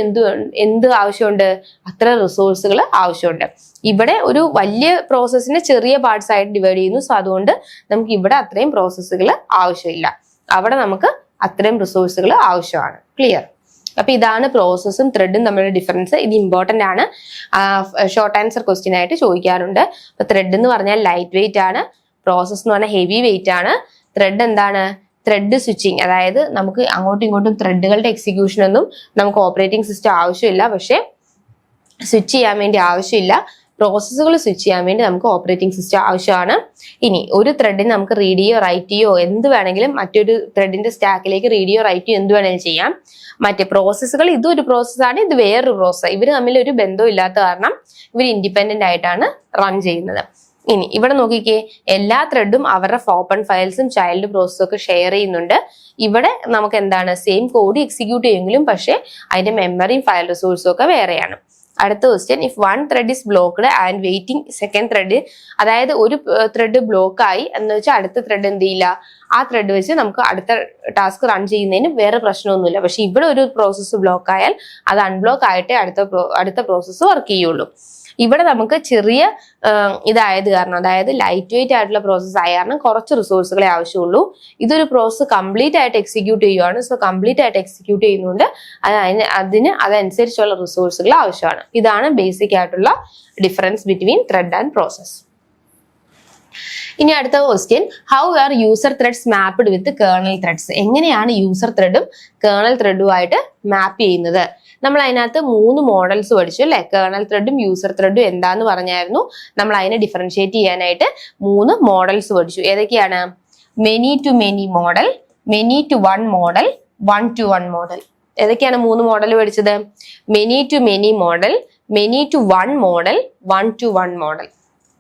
Speaker 1: എന്ത് ആവശ്യമുണ്ട്, അത്ര റിസോഴ്സുകൾ ആവശ്യമുണ്ട്. ഇവിടെ ഒരു വലിയ പ്രോസസ്സിനെ ചെറിയ പാർട്സ് ആയിട്ട് ഡിവൈഡ് ചെയ്യുന്നു. സോ അതുകൊണ്ട് നമുക്ക് ഇവിടെ അത്രയും പ്രോസസ്സുകൾ ആവശ്യമില്ല, അവിടെ നമുക്ക് അത്രയും റിസോഴ്സുകൾ ആവശ്യമാണ്. ക്ലിയർ. അപ്പൊ ഇതാണ് പ്രോസസ്സും ത്രെഡും തമ്മിലുള്ള ഡിഫറൻസ്. ഇത് ഇമ്പോർട്ടന്റ് ആണ്, ഷോർട്ട് ആൻസർ ക്വസ്റ്റ്യൻ ആയിട്ട് ചോദിക്കാറുണ്ട്. അപ്പൊ ത്രെഡ് എന്ന് പറഞ്ഞാൽ ലൈറ്റ് വെയിറ്റ് ആണ്, പ്രോസസ് എന്ന് പറഞ്ഞാൽ ഹെവി വെയിറ്റ് ആണ്. ത്രെഡ് എന്താണ്, ത്രെഡ് സ്വിച്ചിങ്, അതായത് നമുക്ക് അങ്ങോട്ടും ഇങ്ങോട്ടും ത്രെഡുകളുടെ എക്സിക്യൂഷൻ ഒന്നും നമുക്ക് ഓപ്പറേറ്റിംഗ് സിസ്റ്റം ആവശ്യമില്ല, പക്ഷെ സ്വിച്ച് ചെയ്യാൻ വേണ്ടി ആവശ്യമില്ല. പ്രോസസ്സുകൾ സ്വിച്ച് ചെയ്യാൻ വേണ്ടി നമുക്ക് ഓപ്പറേറ്റിംഗ് സിസ്റ്റം ആവശ്യമാണ്. ഇനി ഒരു ത്രെഡിന് നമുക്ക് റീഡ് ചെയ്യോ റൈറ്റ് ചെയ്യോ എന്ത് വേണമെങ്കിലും മറ്റൊരു ത്രെഡിന്റെ സ്റ്റാക്കിലേക്ക് റീഡ് ചെയ്യോ റൈറ്റ് ചെയ്യോ എന്ത് വേണമെങ്കിലും ചെയ്യാം. മറ്റേ പ്രോസസ്സുകൾ, ഇതൊരു പ്രോസസ്സാണ്, ഇത് വേറൊരു പ്രോസസ്സ്. ഇവർ തമ്മിൽ ഒരു ബന്ധവും ഇല്ലാത്ത കാരണം ഇവർ ഇൻഡിപെൻഡന്റ് ആയിട്ടാണ് റൺ ചെയ്യുന്നത്. ഇനി ഇവിടെ നോക്കിക്കേ, എല്ലാ ത്രെഡും അവരുടെ ഓപ്പൺ ഫയൽസും ചൈൽഡ് പ്രോസസ്സും ഒക്കെ ഷെയർ ചെയ്യുന്നുണ്ട്. ഇവിടെ നമുക്ക് എന്താണ്, സെയിം കോഡ് എക്സിക്യൂട്ട് ചെയ്യുമെങ്കിലും പക്ഷെ അതിന്റെ മെമ്മറിയും ഫയൽ റിസോഴ്സും ഒക്കെ വേറെയാണ്. അടുത്ത question, if one thread is blocked and waiting second thread. അതായത് ഒരു ത്രെഡ് ബ്ലോക്ക് ആയി എന്ന് വെച്ചാൽ അടുത്ത ത്രെഡ് എന്ത് ചെയ്യില്ല, ആ ത്രെഡ് വെച്ച് നമുക്ക് അടുത്ത ടാസ്ക് റൺ ചെയ്യുന്നതിന് വേറെ പ്രശ്നമൊന്നുമില്ല. പക്ഷെ ഇവിടെ ഒരു പ്രോസസ്സ് ബ്ലോക്ക് ആയാൽ അത് അൺബ്ലോക്ക് ആയിട്ടേ അടുത്ത പ്രോസസ്സ് വർക്ക് ചെയ്യുള്ളൂ. ഇവിടെ നമുക്ക് ചെറിയ ഇതായത് കാരണം, അതായത് ലൈറ്റ് വെയിറ്റ് ആയിട്ടുള്ള പ്രോസസ്സ് ആയ കാരണം കുറച്ച് റിസോഴ്സുകളെ ആവശ്യമുള്ളൂ. ഇതൊരു പ്രോസസ്സ് കംപ്ലീറ്റ് ആയിട്ട് എക്സിക്യൂട്ട് ചെയ്യുവാണ്. സോ കംപ്ലീറ്റ് ആയിട്ട് എക്സിക്യൂട്ട് ചെയ്യുന്നതുകൊണ്ട് അതനുസരിച്ചുള്ള റിസോഴ്സുകൾ ആവശ്യമാണ്. ഇതാണ് ബേസിക് ആയിട്ടുള്ള difference between thread and process. ഇനി അടുത്ത question, how are user threads mapped with kernel threads. എങ്ങനെയാണ് യൂസർ ത്രെഡും കേർണൽ ത്രെഡുമായിട്ട് മാപ്പ് ചെയ്യുന്നത്? നമ്മൾ അതിനകത്ത് 3 മോഡൽസ് പഠിച്ചു അല്ലെ. കേർണൽ ത്രെഡും യൂസർ ത്രെഡും എന്താന്ന് പറഞ്ഞായിരുന്നു. നമ്മൾ അതിനെ ഡിഫറൻഷിയേറ്റ് ചെയ്യാനായിട്ട് 3 മോഡൽസ് പഠിച്ചു. ഏതൊക്കെയാണ്? Many to many model, many to one model, 1 to 1 model. ഏതൊക്കെയാണ് 3 മോഡൽ പഠിച്ചത്? Many to many model, many to one model, one to one model.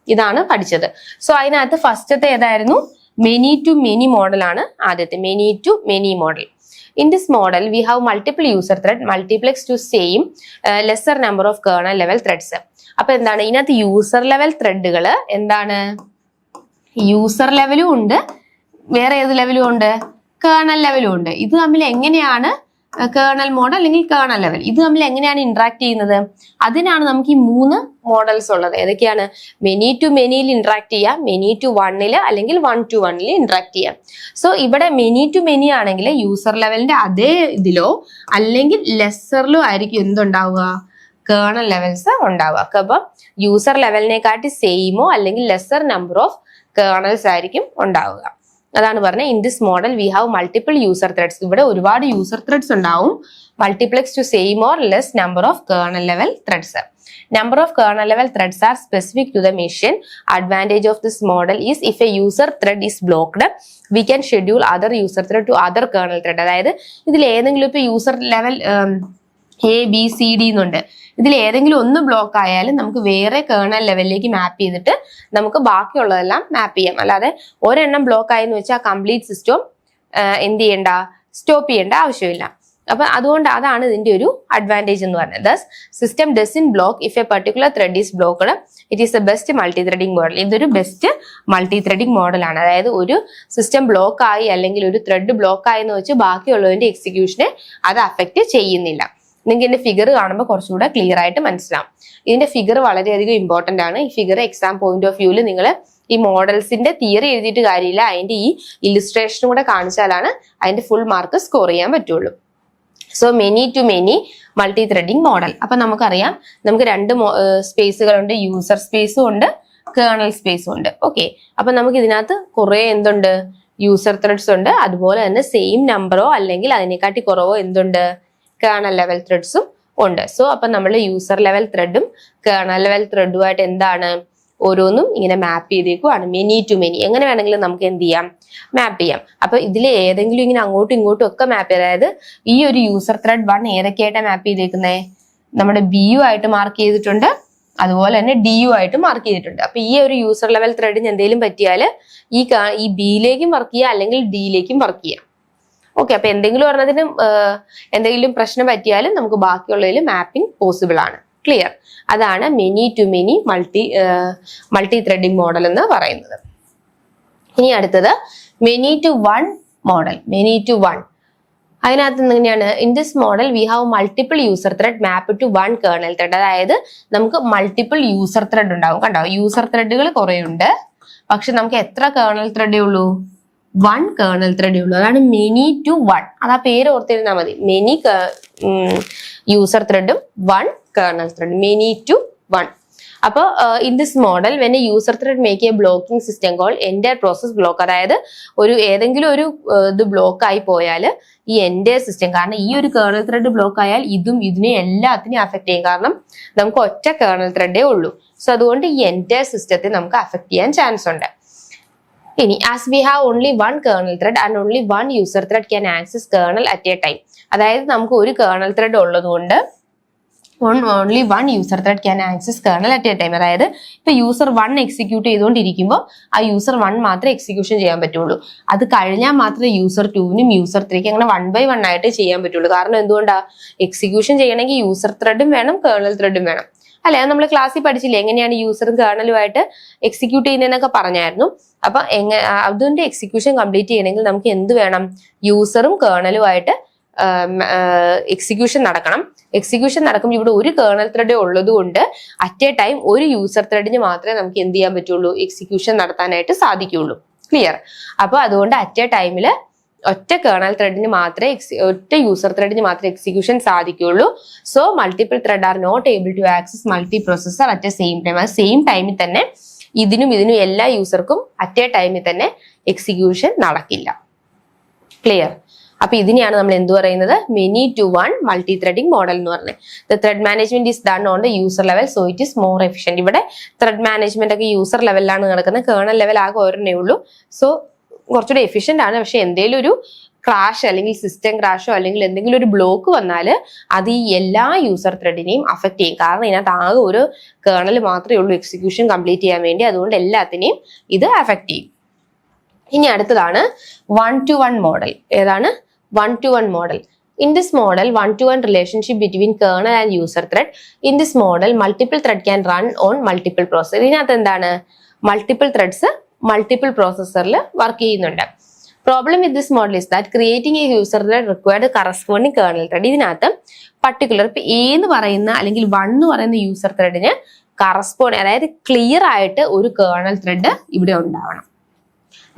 Speaker 1: ഇതാണ് പഠിച്ചത്. സോ അതിനകത്ത് ഫസ്റ്റത്തെ ഏതായിരുന്നു? മെനി ടു മെനി മോഡൽ ആണ് ആദ്യത്തെ, many to many model. In this model, we have multiple user thread multiplexed to same lesser number of kernel level threads. അപ്പൊ എന്താണ് ഇതിനകത്ത് യൂസർ ലെവൽ ത്രെഡുകൾ എന്താണ്? യൂസർ ലെവലും ഉണ്ട്, വേറെ ഏത് ലെവലും ഉണ്ട്? കേർണൽ ലെവലും ഉണ്ട്. ഇത് തമ്മിൽ എങ്ങനെയാണ് കേർണൽ മോഡ് അല്ലെങ്കിൽ കേർണൽ ലെവൽ ഇത് തമ്മിൽ എങ്ങനെയാണ് ഇന്ററാക്ട് ചെയ്യുന്നത്? അതിനാണ് നമുക്ക് ഈ 3 മോഡൽസ് ഉള്ളത്. ഏതൊക്കെയാണ്? മെനി ടു മെനിയിൽ ഇന്ററാക്ട് ചെയ്യാം, മെനി ടു വണ്ണില് അല്ലെങ്കിൽ വൺ ടു വണ്ണിൽ ഇന്ററാക്ട് ചെയ്യാം. സോ ഇവിടെ മെനി ടു മെനി ആണെങ്കിൽ യൂസർ ലെവലിന്റെ അതേ ഇതിലോ അല്ലെങ്കിൽ ലെസ്സറിലോ ആയിരിക്കും എന്തുണ്ടാവുക? കേർണൽ ലെവൽസ് ഉണ്ടാവുക. അപ്പം യൂസർ ലെവലിനെക്കാട്ടി സെയിമോ അല്ലെങ്കിൽ ലെസ്സർ നമ്പർ ഓഫ് കേർണൽസ് ആയിരിക്കും ഉണ്ടാവുക. അതാണ് പറഞ്ഞത് in this model we have multiple user threads. ഇവിടെ ഒരുപാട് യൂസർ ത്രെഡ്സ് ഉണ്ടാവും. Multiplex to same or less number of kernel level threads. Number of kernel level threads are specific to the machine. Advantage of this model is if a user thread is blocked, we can schedule other user thread to other kernel thread. അതായത് ഇതിൽ ഏതെങ്കിലും ഇപ്പൊ user level ABCD എന്നുണ്ട്. ഇതിൽ ഏതെങ്കിലും ഒന്ന് block ആയാലും നമുക്ക് വേറെ കേർണൽ ലെവലിലേക്ക് മാപ്പ് ചെയ്തിട്ട് നമുക്ക് ബാക്കിയുള്ളതെല്ലാം മാപ്പ് ചെയ്യാം. അല്ലാതെ ഒരെണ്ണം ബ്ലോക്ക് ആയെന്ന് വെച്ചാൽ കംപ്ലീറ്റ് സിസ്റ്റം എന്ത് ചെയ്യണ്ട? സ്റ്റോപ്പ് ചെയ്യേണ്ട ആവശ്യമില്ല. അപ്പൊ അതുകൊണ്ട് അതാണ് ഇതിന്റെ ഒരു അഡ്വാൻറ്റേജ് എന്ന് പറയുന്നത്. Thus system doesn't block if a particular thread is blocked, it is a best multi threading model. ഇതൊരു ബെസ്റ്റ് മൾട്ടി ത്രെഡിംഗ് മോഡലാണ്. അതായത് ഒരു സിസ്റ്റം ബ്ലോക്ക് ആയി അല്ലെങ്കിൽ ഒരു ത്രെഡ് ബ്ലോക്ക് ആയി എന്ന് വെച്ച് ബാക്കിയുള്ളതിന്റെ എക്സിക്യൂഷനെ അത് അഫക്റ്റ് ചെയ്യുന്നില്ല. നിങ്ങൾക്ക് ഇതിന്റെ ഫിഗർ കാണുമ്പോൾ കുറച്ചുകൂടെ ക്ലിയർ ആയിട്ട് മനസ്സിലാവും. ഇതിന്റെ ഫിഗർ വളരെയധികം ഇമ്പോർട്ടന്റ് ആണ്. ഈ ഫിഗർ എക്സാം പോയിന്റ് ഓഫ് വ്യൂവിൽ നിങ്ങൾ ഈ മോഡൽസിന്റെ തിയറി എഴുതിയിട്ട് കാര്യമില്ല, അതിന്റെ ഈ ഇല്ലുസ്ട്രേഷനും കൂടെ കാണിച്ചാലാണ് അതിന്റെ ഫുൾ മാർക്ക് സ്കോർ ചെയ്യാൻ പറ്റുള്ളൂ. So many to many multi threading model. അപ്പൊ നമുക്കറിയാം നമുക്ക് 2 സ്പേസുകളുണ്ട്, യൂസർ സ്പേസും ഉണ്ട്, കേർണൽ സ്പേസും ഉണ്ട്. ഓക്കെ, അപ്പൊ നമുക്ക് ഇതിനകത്ത് കുറെ എന്തുണ്ട്? യൂസർ ത്രെഡ്സ് ഉണ്ട്. അതുപോലെ തന്നെ സെയിം നമ്പറോ അല്ലെങ്കിൽ അതിനെക്കാട്ടി കുറവോ എന്തുണ്ട്? കേർണൽ ലെവൽ ത്രെഡ്സും ഉണ്ട്. സോ അപ്പൊ നമ്മൾ യൂസർ ലെവൽ ത്രെഡും കേർണൽ ലെവൽ ത്രെഡുമായിട്ട് എന്താണ് ഓരോന്നും ഇങ്ങനെ മാപ്പ് ചെയ്തേക്കുവാണ്. മെനി ടു മെനി എങ്ങനെ വേണമെങ്കിലും നമുക്ക് എന്ത് ചെയ്യാം? മാപ്പ് ചെയ്യാം. അപ്പൊ ഇതിൽ ഏതെങ്കിലും ഇങ്ങനെ അങ്ങോട്ടും ഇങ്ങോട്ടും ഒക്കെ മാപ്പ് ചെയ്യാം. അതായത് ഈ ഒരു യൂസർ ത്രെഡ് 1 ഏതൊക്കെയായിട്ടാണ് മാപ്പ് ചെയ്തേക്കുന്നത്? നമ്മുടെ BU ആയിട്ട് മാർക്ക് ചെയ്തിട്ടുണ്ട്, അതുപോലെ തന്നെ DU ആയിട്ട് മാർക്ക് ചെയ്തിട്ടുണ്ട്. അപ്പൊ ഈ ഒരു യൂസർ ലെവൽ ത്രെഡിന് എന്തെങ്കിലും പറ്റിയാൽ ഈ ബിയിലേക്കും വർക്ക് ചെയ്യാം അല്ലെങ്കിൽ ഡിയിലേക്കും വർക്ക് ചെയ്യാം. ഓക്കെ, അപ്പൊ എന്തെങ്കിലും പറഞ്ഞതിന് എന്തെങ്കിലും പ്രശ്നം പറ്റിയാലും നമുക്ക് ബാക്കിയുള്ളതിൽ മാപ്പിംഗ് പോസിബിൾ ആണ്. ക്ലിയർ? അതാണ് many to many multi threading model എന്ന് പറയുന്നത്. ഇനി അടുത്തത് many to one model. Many to one അതിനകത്ത് എങ്ങനെയാണ്? In this model we have multiple user thread map to one kernel thread. അതായത് നമുക്ക് മൾട്ടിപ്പിൾ യൂസർ ത്രെഡ് ഉണ്ടാവും. കണ്ടോ, യൂസർ ത്രെഡുകൾ കുറെ ഉണ്ട്, പക്ഷെ നമുക്ക് എത്ര കേർണൽ ത്രെഡേ ഉള്ളൂ? 1 കേർണൽ ത്രെഡേ ഉള്ളൂ. അതാണ് മെനി ടു വൺ. അത് ആ പേര് ഓർത്തിരുന്നാൽ മതി. മെനി യൂസർ ത്രെഡും 1 kernel thread, many to one. അപ്പോൾ in this model when a user thread make a blocking system call entire process block. അതായത് ഏതെങ്കിലും ഒരു ഇത് ബ്ലോക്ക് ആയി പോയാൽ ഈ എൻറ്റയർ സിസ്റ്റം, കാരണം ഈ ഒരു കേർണൽ ത്രെഡ് ബ്ലോക്ക് ആയാൽ ഇതിനെ എല്ലാത്തിനെയും അഫക്ട് ചെയ്യും. കാരണം നമുക്ക് ഒറ്റ കേർണൽ ത്രെഡേ ഉള്ളൂ. സോ അതുകൊണ്ട് ഈ എൻറ്റയർ സിസ്റ്റത്തെ നമുക്ക് അഫക്ട് ചെയ്യാൻ ചാൻസ് ഉണ്ട്. ഇനി as we have only 1 kernel thread and only 1 user thread can access kernel at a time. അതായത് നമുക്ക് ഒരു കേർണൽ ത്രെഡ് ഉള്ളത് കൊണ്ട് only 1 user thread can access kernel at a time. അതായത് ഇപ്പൊ യൂസർ 1 എക്സിക്യൂട്ട് ചെയ്തുകൊണ്ടിരിക്കുമ്പോൾ ആ യൂസർ 1 മാത്രമേ എക്സിക്യൂഷൻ ചെയ്യാൻ പറ്റുള്ളൂ. അത് കഴിഞ്ഞാൽ മാത്രമേ യൂസർ 2നും യൂസർ 3ക്കും അങ്ങനെ 1 by 1 ആയിട്ട് ചെയ്യാൻ പറ്റുള്ളൂ. കാരണം എന്തുകൊണ്ടാ? എക്സിക്യൂഷൻ ചെയ്യണമെങ്കിൽ യൂസർ ത്രെഡും വേണം, കേർണൽ ത്രെഡും വേണം. അല്ലെ, നമ്മൾ ക്ലാസ്സിൽ പഠിച്ചില്ലേ എങ്ങനെയാണ് യൂസറും കേർണലുമായിട്ട് എക്സിക്യൂട്ട് ചെയ്യുന്നതെന്നൊക്കെ പറഞ്ഞായിരുന്നു. അപ്പൊ അതിന്റെ എക്സിക്യൂഷൻ കംപ്ലീറ്റ് ചെയ്യണമെങ്കിൽ നമുക്ക് എന്ത് വേണം? യൂസറും കേർണലുമായിട്ട് എക്സിക്യൂഷൻ നടക്കണം. എക്സിക്യൂഷൻ നടക്കുമ്പോൾ ഇവിടെ ഒരു കേർണൽ ത്രെഡ് ഉള്ളത് കൊണ്ട് അറ്റ് എ ടൈം ഒരു യൂസർ ത്രെഡിന് മാത്രമേ നമുക്ക് എന്ത് ചെയ്യാൻ പറ്റുള്ളൂ? എക്സിക്യൂഷൻ നടത്താനായിട്ട് സാധിക്കുള്ളൂ. ക്ലിയർ? അപ്പൊ അതുകൊണ്ട് അറ്റ് എ ടൈമിൽ ഒറ്റ കേർണൽ ത്രെഡിന് മാത്രമേ ഒറ്റ യൂസർ ത്രെഡിന് മാത്രമേ എക്സിക്യൂഷൻ സാധിക്കുള്ളൂ. So multiple thread are not able to access multi processor at a same time. അത് സെയിം ടൈമിൽ തന്നെ ഇതിനും എല്ലാ യൂസർക്കും അറ്റ് എ ടൈമിൽ തന്നെ എക്സിക്യൂഷൻ നടക്കില്ല. ക്ലിയർ? അപ്പൊ ഇതിനെയാണ് നമ്മൾ എന്ത് പറയുന്നത്? Many to one multi threading model എന്ന് പറഞ്ഞത്. The thread management is done on the user level, so it is more efficient. ഇവിടെ ത്രെഡ് മാനേജ്മെന്റ് ഒക്കെ യൂസർ ലെവലിലാണ് നടക്കുന്നത്, കേർണൽ ലെവൽ ആകെ ഒരെണ്ണേ ഉള്ളൂ. സോ കുറച്ചുകൂടെ എഫിഷ്യന്റ് ആണ്. പക്ഷെ എന്തെങ്കിലും ഒരു ക്രാഷ് അല്ലെങ്കിൽ സിസ്റ്റം ക്രാഷോ അല്ലെങ്കിൽ എന്തെങ്കിലും ഒരു ബ്ലോക്ക് വന്നാൽ അത് ഈ എല്ലാ യൂസർ ത്രെഡിനെയും അഫക്ട് ചെയ്യും. കാരണം ഇതിനകത്ത് ആകെ ഒരു കേർണൽ മാത്രമേ ഉള്ളൂ എക്സിക്യൂഷൻ കംപ്ലീറ്റ് ചെയ്യാൻ വേണ്ടി. അതുകൊണ്ട് എല്ലാത്തിനെയും ഇത് അഫക്ട് ചെയ്യും. ഇനി അടുത്തതാണ് 1-to-1 മോഡൽ. ഏതാണ് 1-to-1 model? In this model, 1-to-1 relationship between kernel and user thread. In this model, multiple thread can run on multiple processor. ഇതിനകത്ത് എന്താണ് മൾട്ടിപ്പിൾ ത്രെഡ്സ് മൾട്ടിപ്പിൾ പ്രോസസ്സറിൽ വർക്ക് ചെയ്യുന്നുണ്ട്. Problem with this model is that creating A user thread required corresponding kernel thread. ഇതിനകത്ത് particular ഇപ്പൊ എന്ന് പറയുന്ന അല്ലെങ്കിൽ 1 എന്ന് പറയുന്ന യൂസർ ത്രെഡിന് കറസ്പോണ്ട്, അതായത് ക്ലിയർ ആയിട്ട് ഒരു കേർണൽ ത്രെഡ് ഇവിടെ ഉണ്ടാവണം.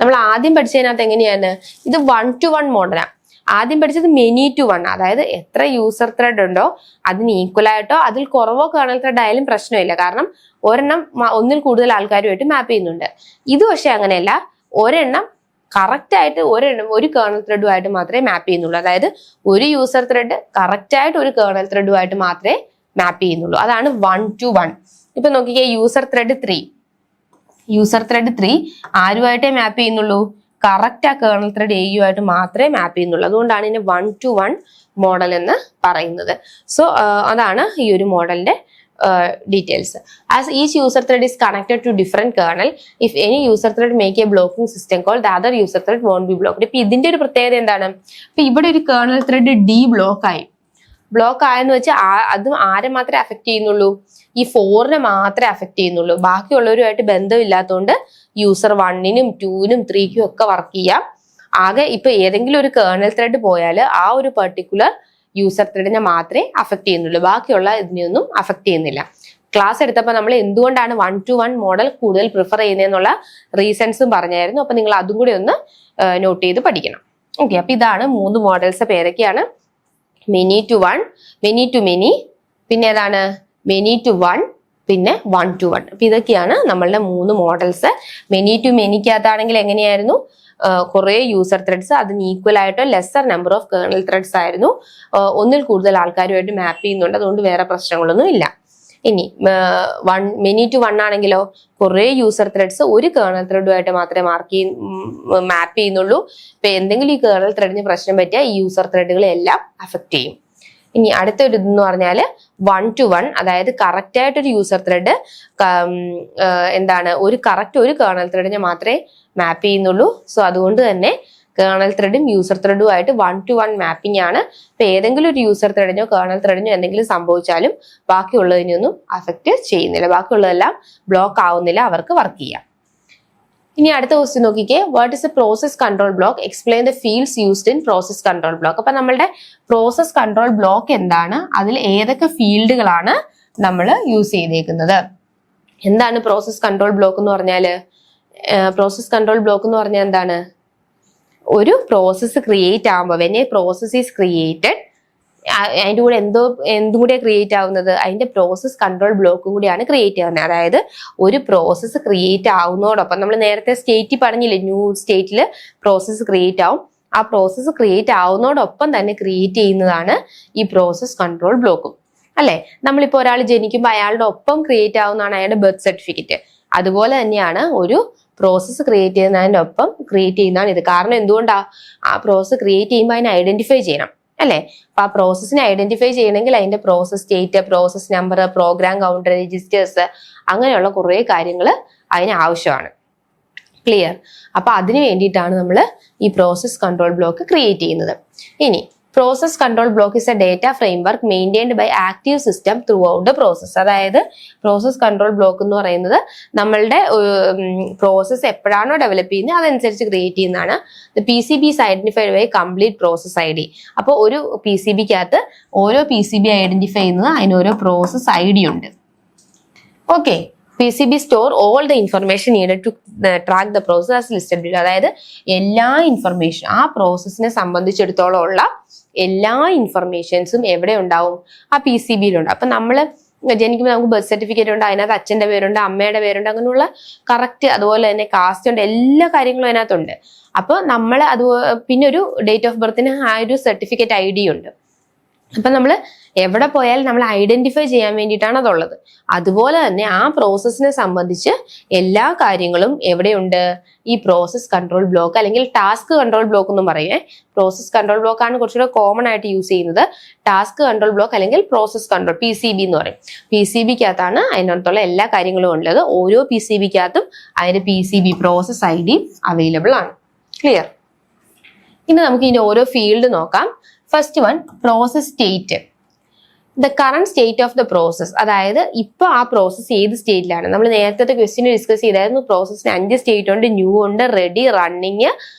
Speaker 1: നമ്മൾ ആദ്യം പഠിച്ചതിനകത്ത് എങ്ങനെയാണ്, ഇത് 1-to-1 മോഡലാണ്. ആദ്യം പഠിച്ചത് മെനി ടു വൺ, അതായത് എത്ര യൂസർ ത്രെഡ് ഉണ്ടോ അതിന് ഈക്വൽ ആയിട്ടോ അതിൽ കുറവോ കേർണൽ ത്രെഡ് ആയാലും പ്രശ്നമില്ല. കാരണം ഒരെണ്ണം ഒന്നിൽ കൂടുതൽ ആൾക്കാരുമായിട്ട് മാപ്പ് ചെയ്യുന്നുണ്ട്. ഇത് പക്ഷെ അങ്ങനെയല്ല, ഒരെണ്ണം കറക്റ്റ് ആയിട്ട് ഒരു കേർണൽ ത്രെഡുമായിട്ട് മാത്രമേ മാപ്പ് ചെയ്യുന്നുള്ളൂ. അതായത് ഒരു യൂസർ ത്രെഡ് കറക്റ്റ് ആയിട്ട് ഒരു കേർണൽ ത്രെഡുമായിട്ട് മാത്രമേ മാപ്പ് ചെയ്യുന്നുള്ളൂ. അതാണ് 1-to-1. ഇപ്പൊ നോക്കിക്കേ, യൂസർ ത്രെഡ് 3 ആരുമായിട്ടേ മാപ്പ് ചെയ്യുന്നുള്ളൂ, കറക്റ്റ് ആ കേർണൽ ത്രെഡ് എയുമായിട്ട് മാത്രമേ മാപ്പ് ചെയ്യുന്നുള്ളൂ. അതുകൊണ്ടാണ് ഇതിനെ 1-to-1 മോഡൽ എന്ന് പറയുന്നത്. സോ അതാണ് ഈ ഒരു മോഡലിന്റെ details. As each user thread is connected to different kernel, if any user thread make a blocking system call the other user thread won't be blocked. ഇപ്പൊ ഇതിന്റെ ഒരു പ്രത്യേകത എന്താണ്, ഇപ്പൊ ഇവിടെ ഒരു കേർണൽ ത്രെഡ് ഡി ബ്ലോക്ക് ആയെന്ന് വെച്ചാൽ അത് ആരെ മാത്രമേ അഫക്ട് ചെയ്യുന്നുള്ളൂ, ഈ 4നെ മാത്രമേ അഫക്ട് ചെയ്യുന്നുള്ളൂ. ബാക്കിയുള്ളവരുമായിട്ട് ബന്ധമില്ലാത്തതുകൊണ്ട് യൂസർ 1നും 2നും 3ക്കും ഒക്കെ വർക്ക് ചെയ്യാം. ആകെ ഇപ്പൊ ഏതെങ്കിലും ഒരു കേർണൽ ത്രെഡ് പോയാൽ ആ ഒരു പെർട്ടിക്കുലർ യൂസർ ത്രെഡിനെ മാത്രമേ അഫക്ട് ചെയ്യുന്നുള്ളൂ, ബാക്കിയുള്ള ഇതിനെയൊന്നും അഫക്ട് ചെയ്യുന്നില്ല. ക്ലാസ് എടുത്തപ്പോൾ നമ്മൾ എന്തുകൊണ്ടാണ് 1-to-1 മോഡൽ കൂടുതൽ പ്രിഫർ ചെയ്യുന്നതെന്നുള്ള റീസൺസും പറഞ്ഞായിരുന്നു. അപ്പൊ നിങ്ങൾ അതും കൂടി ഒന്ന് നോട്ട് ചെയ്ത് പഠിക്കണം. ഓക്കെ, അപ്പൊ ഇതാണ് 3 മോഡൽസ്. പേരൊക്കെയാണ് many to one, many to many, പിന്നെ ഏതാണ് മെനി ടു വൺ, പിന്നെ 1-to-1. അപ്പൊ ഇതൊക്കെയാണ് നമ്മളുടെ 3 മോഡൽസ്. മെനി ടു മെനിക്കകത്താണെങ്കിൽ എങ്ങനെയായിരുന്നു, കുറെ യൂസർ ത്രെഡ്സ്, അതിന് ഈക്വൽ ആയിട്ട് lesser number of kernel threads ആയിരുന്നു, ഒന്നിൽ കൂടുതൽ ആൾക്കാരുമായിട്ട് മാപ്പ് ചെയ്യുന്നുണ്ട്, അതുകൊണ്ട് വേറെ പ്രശ്നങ്ങളൊന്നും ഇല്ല. ഇനി മെനി ടു വൺ ആണെങ്കിലോ കുറെ യൂസർ ത്രെഡ്സ് ഒരു കേർണൽ ത്രെഡുമായിട്ട് മാത്രമേ മാപ്പ് ചെയ്യുന്നുള്ളൂ. ഇപ്പൊ എന്തെങ്കിലും ഈ കേർണൽ ത്രെഡിന് പ്രശ്നം പറ്റിയാൽ ഈ യൂസർ ത്രെഡുകളെ എല്ലാം അഫക്ട് ചെയ്യും. ഇനി അടുത്തൊരു ഇതെന്ന് പറഞ്ഞാൽ 1-to-1, അതായത് കറക്റ്റ് ആയിട്ടൊരു യൂസർ ത്രെഡ് എന്താണ് ഒരു കേർണൽ ത്രെഡിനെ മാത്രമേ മാപ്പ് ചെയ്യുന്നുള്ളൂ. സോ അതുകൊണ്ട് തന്നെ കേർണൽ ത്രെഡും യൂസർ ത്രെഡും ആയിട്ട് 1-to-1 മാപ്പിംഗ് ആണ്. ഇപ്പൊ ഏതെങ്കിലും ഒരു യൂസർ ത്രെഡിനോ കേർണൽ ത്രെഡിനോ എന്തെങ്കിലും സംഭവിച്ചാലും ബാക്കിയുള്ളതിനൊന്നും അഫക്റ്റ് ചെയ്യുന്നില്ല, ബാക്കിയുള്ളതെല്ലാം ബ്ലോക്ക് ആവുന്നില്ല, അവർക്ക് വർക്ക് ചെയ്യാം. ഇനി അടുത്ത ക്വസ്റ്റ്യൻ നോക്കിക്കേ, what is A process control block, explain the fields used in process control block. അപ്പൊ നമ്മളുടെ പ്രോസസ് കൺട്രോൾ ബ്ലോക്ക് എന്താണ്, അതിൽ ഏതൊക്കെ ഫീൽഡുകളാണ് നമ്മൾ യൂസ് ചെയ്തേക്കുന്നത്. എന്താണ് പ്രോസസ് കൺട്രോൾ ബ്ലോക്ക് എന്ന് പറഞ്ഞാല്, പ്രോസസ് കൺട്രോൾ ബ്ലോക്ക് എന്ന് പറഞ്ഞാൽ എന്താണ്, ഒരു പ്രോസസ്സ് ക്രിയേറ്റ് ആകുമ്പോൾ when A process is created, അതിൻ്റെ കൂടെ എന്തും കൂടിയാണ് ക്രിയേറ്റ് ആവുന്നത്, അതിന്റെ പ്രോസസ് കൺട്രോൾ ബ്ലോക്കും കൂടിയാണ് ക്രിയേറ്റ് ആവുന്നത്. അതായത് ഒരു പ്രോസസ്സ് ക്രിയേറ്റ് ആവുന്നതോടൊപ്പം, നമ്മൾ നേരത്തെ സ്റ്റേറ്റിൽ പറഞ്ഞില്ലേ, ന്യൂ സ്റ്റേറ്റിൽ പ്രോസസ്സ് ക്രിയേറ്റ് ആവും, ആ പ്രോസസ്സ് ക്രിയേറ്റ് ആവുന്നതോടൊപ്പം തന്നെ ക്രിയേറ്റ് ചെയ്യുന്നതാണ് ഈ പ്രോസസ് കൺട്രോൾ ബ്ലോക്കും, അല്ലെ. നമ്മളിപ്പോൾ ഒരാൾ ജനിക്കുമ്പോൾ അയാളുടെ ഒപ്പം ക്രിയേറ്റ് ആവുന്നതാണ് അയാളുടെ ബർത്ത് സർട്ടിഫിക്കറ്റ്. അതുപോലെ തന്നെയാണ് ഒരു പ്രോസസ്സ് ക്രിയേറ്റ് ചെയ്യുന്നതിൻ്റെ ഒപ്പം ക്രിയേറ്റ് ചെയ്യുന്നതാണ് ഇത്. കാരണം എന്തുകൊണ്ടാ, ആ പ്രോസസ്സ് ക്രിയേറ്റ് ചെയ്യുമ്പോൾ അതിനെ ഐഡന്റിഫൈ ചെയ്യണം, അല്ലെ. അപ്പൊ ആ പ്രോസസ്സിനെ ഐഡന്റിഫൈ ചെയ്യണമെങ്കിൽ അതിന്റെ process state, process number, program counter, registers, അങ്ങനെയുള്ള കുറെ കാര്യങ്ങൾ അതിന് ആവശ്യമാണ്. ക്ലിയർ. അപ്പൊ അതിന് വേണ്ടിയിട്ടാണ് നമ്മൾ ഈ പ്രോസസ് കൺട്രോൾ ബ്ലോക്ക് ക്രിയേറ്റ് ചെയ്യുന്നത്. ഇനി process control block is a data framework maintained by active system throughout the process. അതായത് പ്രോസസ് കൺട്രോൾ ബ്ലോക്ക് എന്ന് പറയുന്നത് നമ്മളുടെ പ്രോസസ് എപ്പോഴാണോ ഡെവലപ്പ് ചെയ്യുന്നത് അതനുസരിച്ച് ക്രിയേറ്റ് ചെയ്യുന്നതാണ്. PCB is identified by complete process ID. അപ്പോൾ ഒരു PCBക്കകത്ത് ഓരോ PCB ഐഡന്റിഫൈ ചെയ്യുന്നത് അതിനോരോ പ്രോസസ് ID ഉണ്ട്. Okay, PCB store all the information needed to track the process as listed below. അതായത് എല്ലാ ഇൻഫർമേഷൻ, ആ പ്രോസസ്സിനെ സംബന്ധിച്ചിടത്തോളം ഉള്ള എല്ലാ ഇൻഫർമേഷൻസും എവിടെ ഉണ്ടാവും, ആ PCBയിലുണ്ട്. അപ്പൊ നമ്മൾ ജനിക്കുമ്പോൾ നമുക്ക് ബർത്ത് സർട്ടിഫിക്കറ്റ് ഉണ്ട്, അതിനകത്ത് അച്ഛന്റെ പേരുണ്ട്, അമ്മയുടെ പേരുണ്ട്, അങ്ങനെയുള്ള കറക്റ്റ്, അതുപോലെ തന്നെ കാസ്റ്റ് ഉണ്ട്, എല്ലാ കാര്യങ്ങളും അതിനകത്തുണ്ട്. അപ്പൊ നമ്മൾ പിന്നെ ഒരു ഡേറ്റ് ഓഫ് ബർത്തിന് ആ ഒരു സർട്ടിഫിക്കറ്റ് ID ഉണ്ട്. അപ്പൊ നമ്മൾ എവിടെ പോയാലും നമ്മൾ ഐഡന്റിഫൈ ചെയ്യാൻ വേണ്ടിയിട്ടാണ് അതുള്ളത്. അതുപോലെ തന്നെ ആ പ്രോസസ്സിനെ സംബന്ധിച്ച് എല്ലാ കാര്യങ്ങളും എവിടെയുണ്ട്? ഈ പ്രോസസ് കൺട്രോൾ ബ്ലോക്ക് അല്ലെങ്കിൽ ടാസ്ക് കൺട്രോൾ ബ്ലോക്ക് എന്നും പറയേ. പ്രോസസ് കൺട്രോൾ ബ്ലോക്ക് ആണ് കുറച്ചുകൂടെ കോമൺ ആയിട്ട് യൂസ് ചെയ്യുന്നത്. ടാസ്ക് കൺട്രോൾ ബ്ലോക്ക് അല്ലെങ്കിൽ പ്രോസസ് കൺട്രോൾ PCB എന്ന് പറയും. PCBക്കകത്താണ് അതിനകത്തുള്ള എല്ലാ കാര്യങ്ങളും ഉള്ളത്. ഓരോ PCBക്കകത്തും അതിന്റെ PCB പ്രോസസ് ID അവൈലബിൾ ആണ്. ക്ലിയർ? ഇനി നമുക്ക് ഇതിന്റെ ഓരോ ഫീൽഡ് നോക്കാം. First one, process state. The current state of the process, അതായത് ഇപ്പൊ ആ പ്രോസസ് ഏത് സ്റ്റേറ്റിലാണ്. നമ്മൾ നേരത്തെ ക്വസ്റ്റ്യൻ ഡിസ്കസ് ചെയ്തായിരുന്നു. പ്രോസസ്സിന് 5 സ്റ്റേറ്റ് ഉണ്ട്. ന്യൂ ഉണ്ട്, റെഡി, റണ്ണിങ്,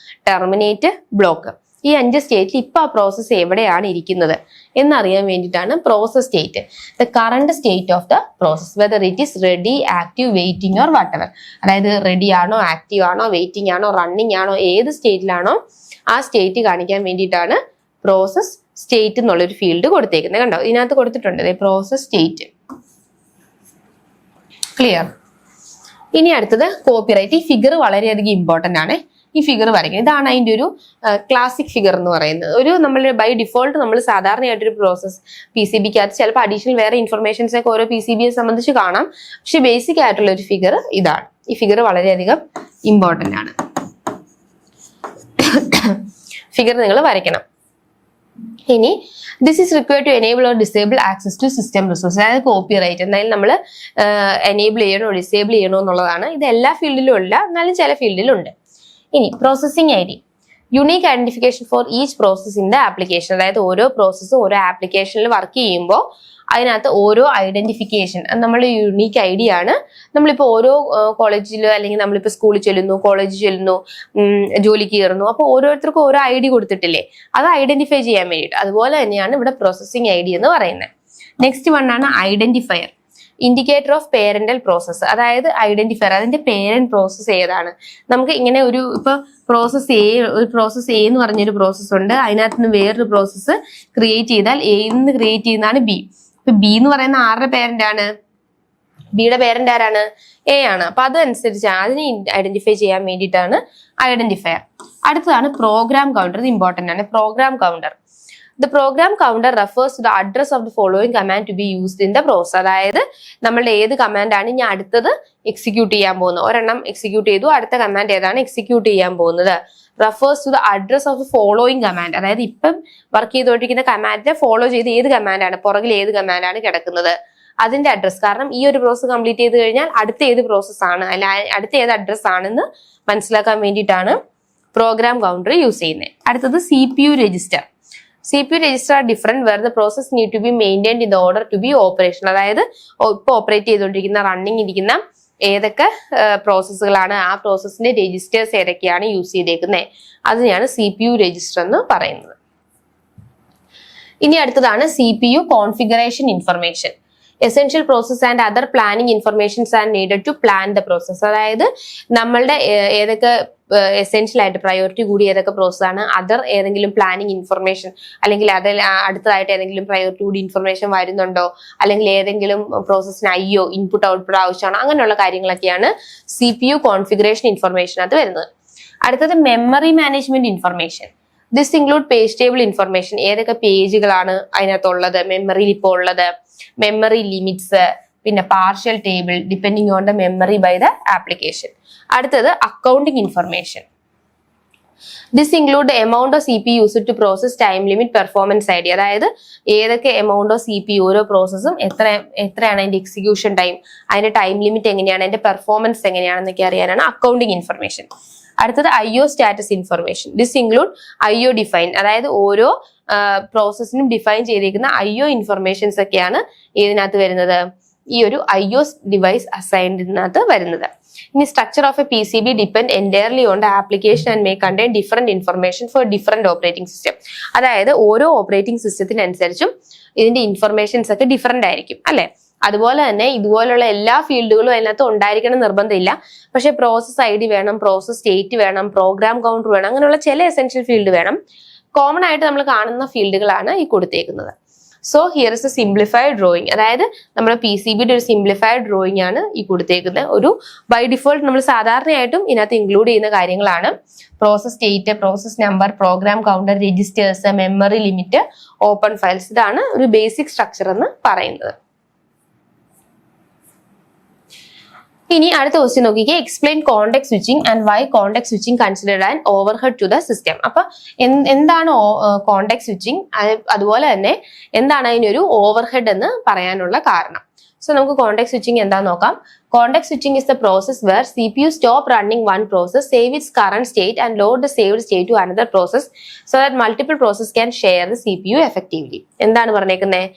Speaker 1: ടെർമിനേറ്റ്, ബ്ലോക്ക്. ഈ 5 സ്റ്റേറ്റിൽ ഇപ്പൊ ആ പ്രോസസ് എവിടെയാണ് ഇരിക്കുന്നത് എന്നറിയാൻ വേണ്ടിയിട്ടാണ് process state. The current state of the process, whether it is ready, active, waiting or whatever. അതായത് റെഡി ആണോ, ആക്റ്റീവ് ആണോ, വെയിറ്റിംഗ് ആണോ, റണ്ണിങ് ആണോ, ഏത് സ്റ്റേറ്റിലാണോ ആ സ്റ്റേറ്റ് കാണിക്കാൻ വേണ്ടിയിട്ടാണ് പ്രോസസ് സ്റ്റേറ്റ് എന്നുള്ളൊരു ഫീൽഡ് കൊടുത്തേക്കുന്നത്. കണ്ടോ, ഇതിനകത്ത് കൊടുത്തിട്ടുണ്ട് പ്രോസസ് സ്റ്റേറ്റ്. ക്ലിയർ? ഇനി അടുത്തത് കോപ്പിറൈറ്റ്. ഈ ഫിഗർ വളരെയധികം ഇമ്പോർട്ടന്റ് ആണ്. ഈ ഫിഗർ വരയ്ക്കുന്നത് ഇതാണ് അതിന്റെ ഒരു ക്ലാസിക് ഫിഗർ എന്ന് പറയുന്നത്. ഒരു നമ്മൾ ബൈ ഡിഫോൾട്ട് നമ്മൾ സാധാരണയായിട്ടൊരു പ്രോസസ് PCBക്കകത്ത് ചിലപ്പോൾ അഡീഷണൽ വേറെ ഇൻഫർമേഷൻസ് ഒക്കെ ഓരോ PCBയെ സംബന്ധിച്ച് കാണാം. പക്ഷെ ബേസിക് ആയിട്ടുള്ള ഒരു ഫിഗർ ഇതാണ്. ഈ ഫിഗർ വളരെയധികം ഇമ്പോർട്ടന്റ് ആണ്. ഫിഗർ നിങ്ങൾ വരയ്ക്കണം. ഇനി this is required to enable or disable access to system resource. അതായത് കോപ്പിറൈറ്റ് എന്തായാലും നമ്മൾ എനേബിൾ ചെയ്യണോ ഡിസേബിൾ ചെയ്യണോ എന്നുള്ളതാണ്. ഇത് എല്ലാ ഫീൽഡിലും ഇല്ല, എന്നാലും ചില ഫീൽഡിലുണ്ട്. ഇനി processing ID, unique identification for each process in the application. അതായത് ഓരോ പ്രോസസ്സും ഓരോ ആപ്ലിക്കേഷനിൽ വർക്ക് ചെയ്യുമ്പോൾ അതിനകത്ത് ഓരോ ഐഡന്റിഫിക്കേഷൻ, നമ്മൾ യുണീക്ക് ID ആണ്. നമ്മളിപ്പോൾ ഓരോ കോളേജിലോ അല്ലെങ്കിൽ നമ്മളിപ്പോൾ സ്കൂളിൽ ചെല്ലുന്നു, കോളേജിൽ ചെല്ലുന്നു, ജോലിക്ക് കയറുന്നു, അപ്പോൾ ഓരോരുത്തർക്കും ഓരോ ID കൊടുത്തിട്ടില്ലേ, അത് ഐഡന്റിഫൈ ചെയ്യാൻ വേണ്ടിയിട്ട്. അതുപോലെ തന്നെയാണ് ഇവിടെ പ്രോസസ്സിംഗ് ID എന്ന് പറയുന്നത്. നെക്സ്റ്റ് വൺ ആണ് identifier, indicator of parental process. അതായത് ഐഡന്റിഫയർ, അതിന്റെ പേരന്റ് പ്രോസസ്സ് ഏതാണ്. നമുക്ക് ഇങ്ങനെ ഇപ്പൊ പ്രോസസ് എ എന്ന് പറഞ്ഞൊരു പ്രോസസ്സ് ഉണ്ട്. അതിനകത്ത് നിന്ന് വേറൊരു പ്രോസസ്സ് ക്രിയേറ്റ് ചെയ്താൽ എ നിന്ന് ക്രിയേറ്റ് ചെയ്യുന്നതാണ് ബി. ഇപ്പൊ ബി എന്ന് പറയുന്ന ആരുടെ പേരന്റ് ആണ്? ബിയുടെ പേരന്റ് ആരാണ്? എ ആണ്. അപ്പൊ അതനുസരിച്ച് അതിനെ ഐഡന്റിഫൈ ചെയ്യാൻ വേണ്ടിയിട്ടാണ് ഐഡന്റിഫയർ. അടുത്തതാണ് പ്രോഗ്രാം കൗണ്ടർ. ഇത് ഇമ്പോർട്ടന്റ് ആണ്. Program counter, the program counter refers to the address of the following command to be used in the process. അതായത് നമ്മളുടെ ഏത് കമാൻഡ് ആണ് ഇനി അടുത്തത് എക്സിക്യൂട്ട് ചെയ്യാൻ പോകുന്നത്. ഒരെണ്ണം എക്സിക്യൂട്ട് ചെയ്തു, അടുത്ത കമാൻഡ് ഏതാണ് എക്സിക്യൂട്ട് ചെയ്യാൻ പോകുന്നത്. refers to the address of the following command. അതായത് ഇപ്പം വർക്ക് ചെയ്തുകൊണ്ടിരിക്കുന്ന കമാൻഡിനെ ഫോളോ ചെയ്ത് ഏത് കമാൻഡാണ്, പുറകിൽ ഏത് കമാൻഡാണ് കിടക്കുന്നത്, അതിന്റെ അഡ്രസ്. കാരണം ഈ ഒരു പ്രോസസ് കംപ്ലീറ്റ് ചെയ്ത് കഴിഞ്ഞാൽ അടുത്ത ഏത് പ്രോസസ് ആണ്, അല്ല അടുത്ത ഏത് അഡ്രസ് ആണെന്ന് മനസ്സിലാക്കാൻ വേണ്ടിയിട്ടാണ് പ്രോഗ്രാം കൗണ്ടർ യൂസ് ചെയ്യുന്നത്. അടുത്തത് CPU register. CPU register are different where the process need to be maintained in order to be operation. അതായത് ഇപ്പൊ ഓപ്പറേറ്റ് ചെയ്തുകൊണ്ടിരിക്കുന്ന റണ്ണിങ് ഇരിക്കുന്ന ഏതൊക്കെ പ്രോസസ്സുകളാണ്, ആ പ്രോസസ്സിന്റെ രജിസ്റ്റേഴ്സ് ഏതൊക്കെയാണ് യൂസ് ചെയ്തേക്കുന്നത്, അതിനെയാണ് CPU രജിസ്റ്റർ എന്ന് പറയുന്നത്. ഇനി അടുത്തതാണ് CPU configuration information. Essential process and other planning informations are needed to plan the process. അതായത് നമ്മളുടെ ഏതൊക്കെ എസെൻഷ്യൽ ആയിട്ട് പ്രയോറിറ്റി കൂടി ഏതൊക്കെ പ്രോസസ് ആണ്, അതർ ഏതെങ്കിലും പ്ലാനിങ് ഇൻഫർമേഷൻ അല്ലെങ്കിൽ അതിൽ അടുത്തതായിട്ട് ഏതെങ്കിലും പ്രയോറിറ്റി കൂടി ഇൻഫർമേഷൻ വരുന്നുണ്ടോ, അല്ലെങ്കിൽ ഏതെങ്കിലും പ്രോസസ്സിന് IO ഇൻപുട്ട് ഔട്ട്പുട്ട് ആവശ്യമാണോ, അങ്ങനെയുള്ള കാര്യങ്ങളൊക്കെയാണ് CPU കോൺഫിഗറേഷൻ ഇൻഫർമേഷൻ അത് വരുന്നത്. അടുത്തത് memory management information. This include page table information. ഏതൊക്കെ പേജുകളാണ് അതിനകത്തുള്ളത്, മെമ്മറിയിൽ ഇപ്പോൾ ഉള്ളത്, മെമ്മറി ലിമിറ്റ്സ്, പിന്നെ partial table depending on the memory by the application. അടുത്തത് accounting information. This include the amount of CPU used to process, time limit, performance ID. അതായത് ഏതൊക്കെ എമൗണ്ട് ഓഫ് CPU ഓരോ പ്രോസസ്സും എത്രയാണ് അതിന്റെ എക്സിക്യൂഷൻ ടൈം, അതിന്റെ time limit എങ്ങനെയാണ്, അതിന്റെ performance എങ്ങനെയാണെന്നൊക്കെ അറിയാനാണ് അക്കൗണ്ടിങ് ഇൻഫർമേഷൻ. അടുത്തത് IO status information. This include IO define. അതായത് ഓരോ പ്രോസസ്സിനും ഡിഫൈൻ ചെയ്തിരിക്കുന്ന IO ഇൻഫർമേഷൻസ് ഒക്കെയാണ് ഇതിനകത്ത് വരുന്നത്, ഈ ഒരു IO ഡിവൈസ് അസൈൻഡിനകത്ത് വരുന്നത്. ഇനി structure of A PCB depend entirely on the application and may contain different information for different operating system. അതായത് ഓരോ ഓപ്പറേറ്റിംഗ് സിസ്റ്റത്തിനനുസരിച്ചും ഇതിന്റെ ഇൻഫർമേഷൻസ് ഒക്കെ ഡിഫറെന്റ് ആയിരിക്കും അല്ലെ. അതുപോലെ തന്നെ ഇതുപോലുള്ള എല്ലാ ഫീൽഡുകളും അതിനകത്ത് ഉണ്ടായിരിക്കണം നിർബന്ധമില്ല. പക്ഷെ പ്രോസസ് ID വേണം, പ്രോസസ് സ്റ്റേറ്റ് വേണം, പ്രോഗ്രാം കൗണ്ടർ വേണം, അങ്ങനെയുള്ള ചില എസെൻഷ്യൽ ഫീൽഡ് വേണം. കോമൺ ആയിട്ട് നമ്മൾ കാണുന്ന ഫീൽഡുകളാണ് ഈ കൊടുത്തേക്കുന്നത്. So here is A simplified drawing. അതായത് നമ്മുടെ PCBയുടെ ഒരു സിംപ്ലിഫൈഡ് ഡ്രോയിങ് ആണ് ഈ കൊടുത്തേക്കുന്നത്. ഒരു ബൈ ഡിഫോൾട്ട് നമ്മൾ സാധാരണയായിട്ടും ഇതിനകത്ത് ഇൻക്ലൂഡ് ചെയ്യുന്ന കാര്യങ്ങളാണ് process state, process number, program counter, registers, memory limit, open files. ഇതാണ് ഒരു ബേസിക് സ്ട്രക്ചർ എന്ന് പറയുന്നത്. ഇനി അടുത്ത ക്വസ്റ്റ്യൻ നോക്കിക്കേ. Explain context switching and why context switching considered an overhead to the system. അപ്പൊ എന്താണ് കോണ്ടെക്സ്റ്റ് സ്വിച്ചിങ്, അതുപോലെ തന്നെ എന്താണ് അതിനൊരു ഓവർഹെഡ് എന്ന് പറയാനുള്ള കാരണം. സോ നമുക്ക് കോണ്ടെക്സ്റ്റ് സ്വിച്ചിങ് എന്താന്ന് നോക്കാം. Context switching is the process where CPU stop running one process, save its current state and load the saved state to another process so that multiple process can share the CPU effectively. എന്താണ് പറഞ്ഞേക്കുന്നത്?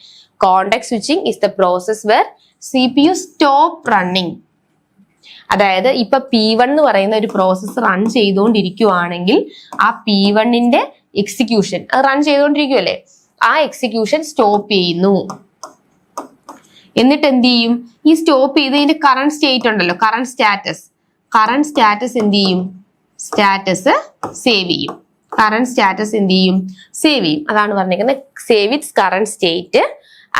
Speaker 1: Context switching is the process where CPU stop running. അതായത് ഇപ്പൊ P1 എന്ന് പറയുന്ന ഒരു process run ചെയ്തുകൊണ്ടിരിക്കുവാണെങ്കിൽ ആ P1ന്റെ execution അത് run ചെയ്തുകൊണ്ടിരിക്കുവല്ലേ, ആ എക്സിക്യൂഷൻ സ്റ്റോപ്പ് ചെയ്യുന്നു. എന്നിട്ട് എന്ത് ചെയ്യും? ഈ സ്റ്റോപ്പ് ചെയ്ത് ഇതിന്റെ കറന്റ് സ്റ്റേറ്റ് ഉണ്ടല്ലോ, കറന്റ് സ്റ്റാറ്റസ് എന്ത് ചെയ്യും? സ്റ്റാറ്റസ് സേവ് ചെയ്യും. കറന്റ് സ്റ്റാറ്റസ് എന്ത് ചെയ്യും? സേവ് ചെയ്യും. അതാണ് പറഞ്ഞിരിക്കുന്നത് save its current state